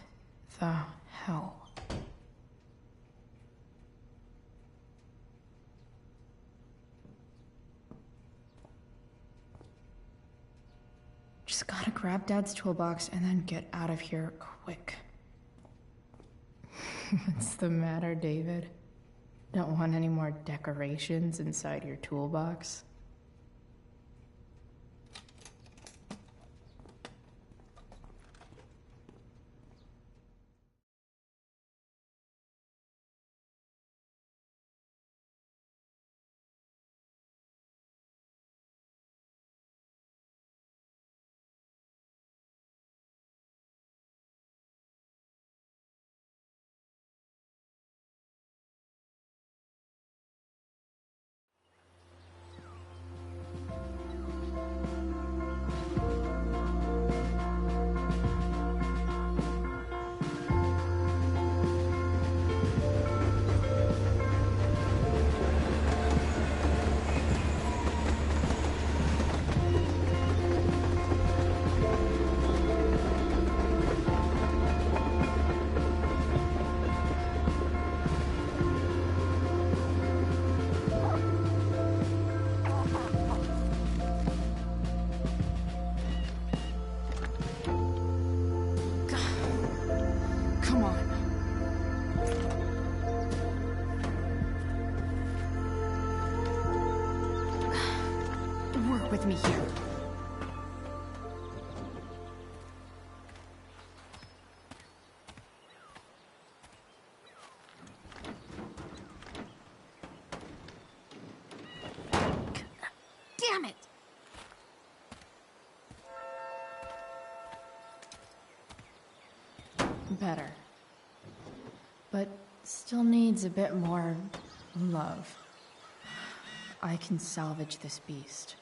the hell? Just gotta grab Dad's toolbox and then get out of here quick. What's the matter, David? Don't want any more decorations inside your toolbox? me here. Damn it! Better. But still needs a bit more love. I can salvage this beast.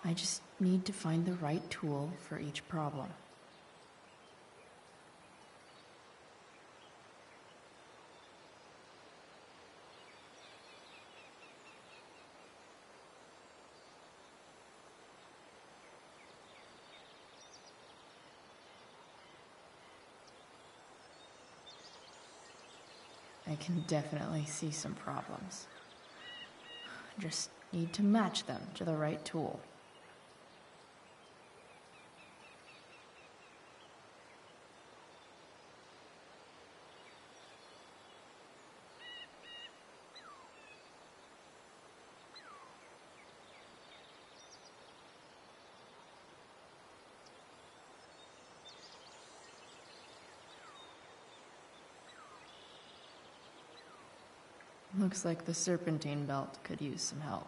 I just need to find the right tool for each problem. I can definitely see some problems. Just need to match them to the right tool. Looks like the serpentine belt could use some help.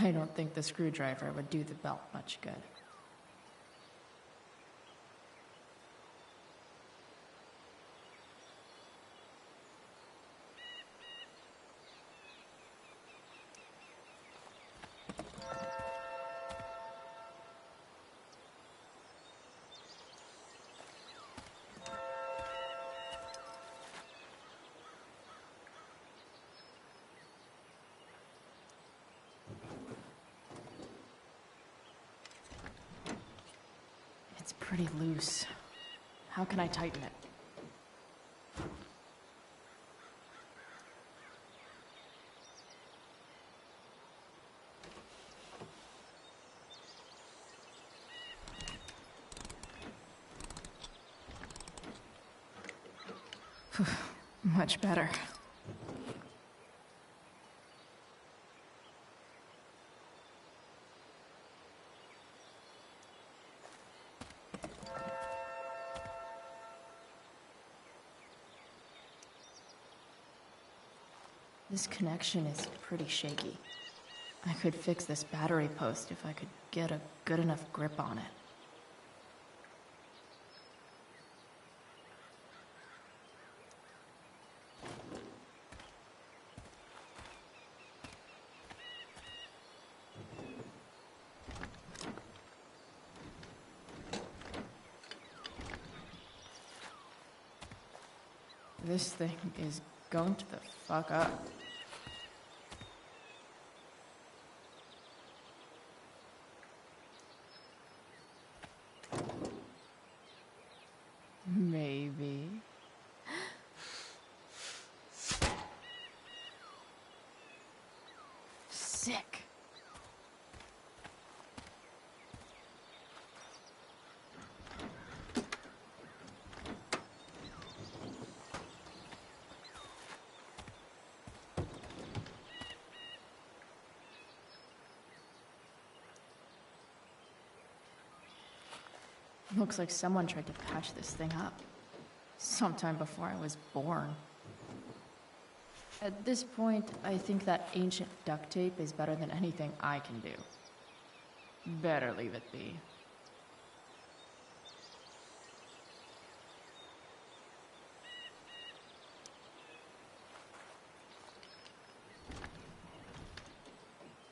I don't think the screwdriver would do the belt much good. It's pretty loose. How can I tighten it? Much better. This connection is pretty shaky. I could fix this battery post if I could get a good enough grip on it. This thing is going to the fuck up. Maybe. Sick. Looks like someone tried to patch this thing up. Sometime before I was born. At this point, I think that ancient duct tape is better than anything I can do. Better leave it be.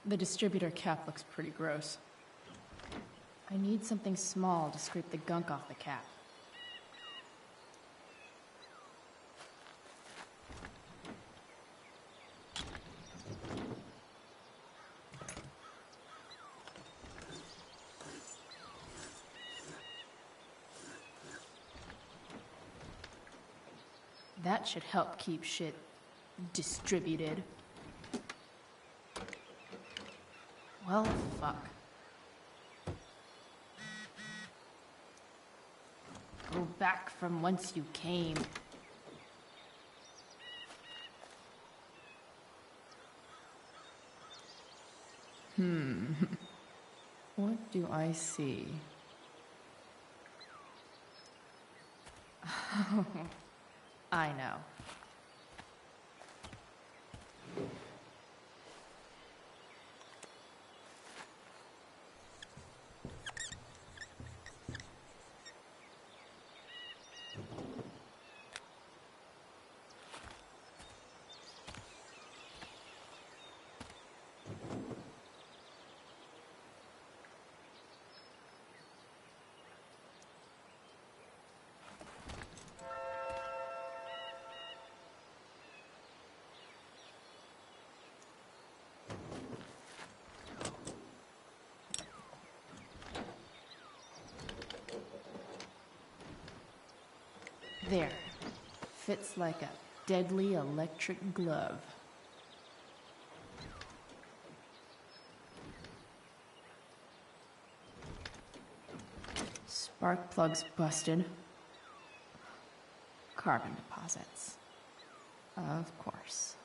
The distributor cap looks pretty gross. I need something small to scrape the gunk off the cap. That should help keep shit distributed. Well, fuck. Go back from whence you came. What do I see? I know. There. Fits like a deadly electric glove. Spark plugs busted. Carbon deposits. Of course.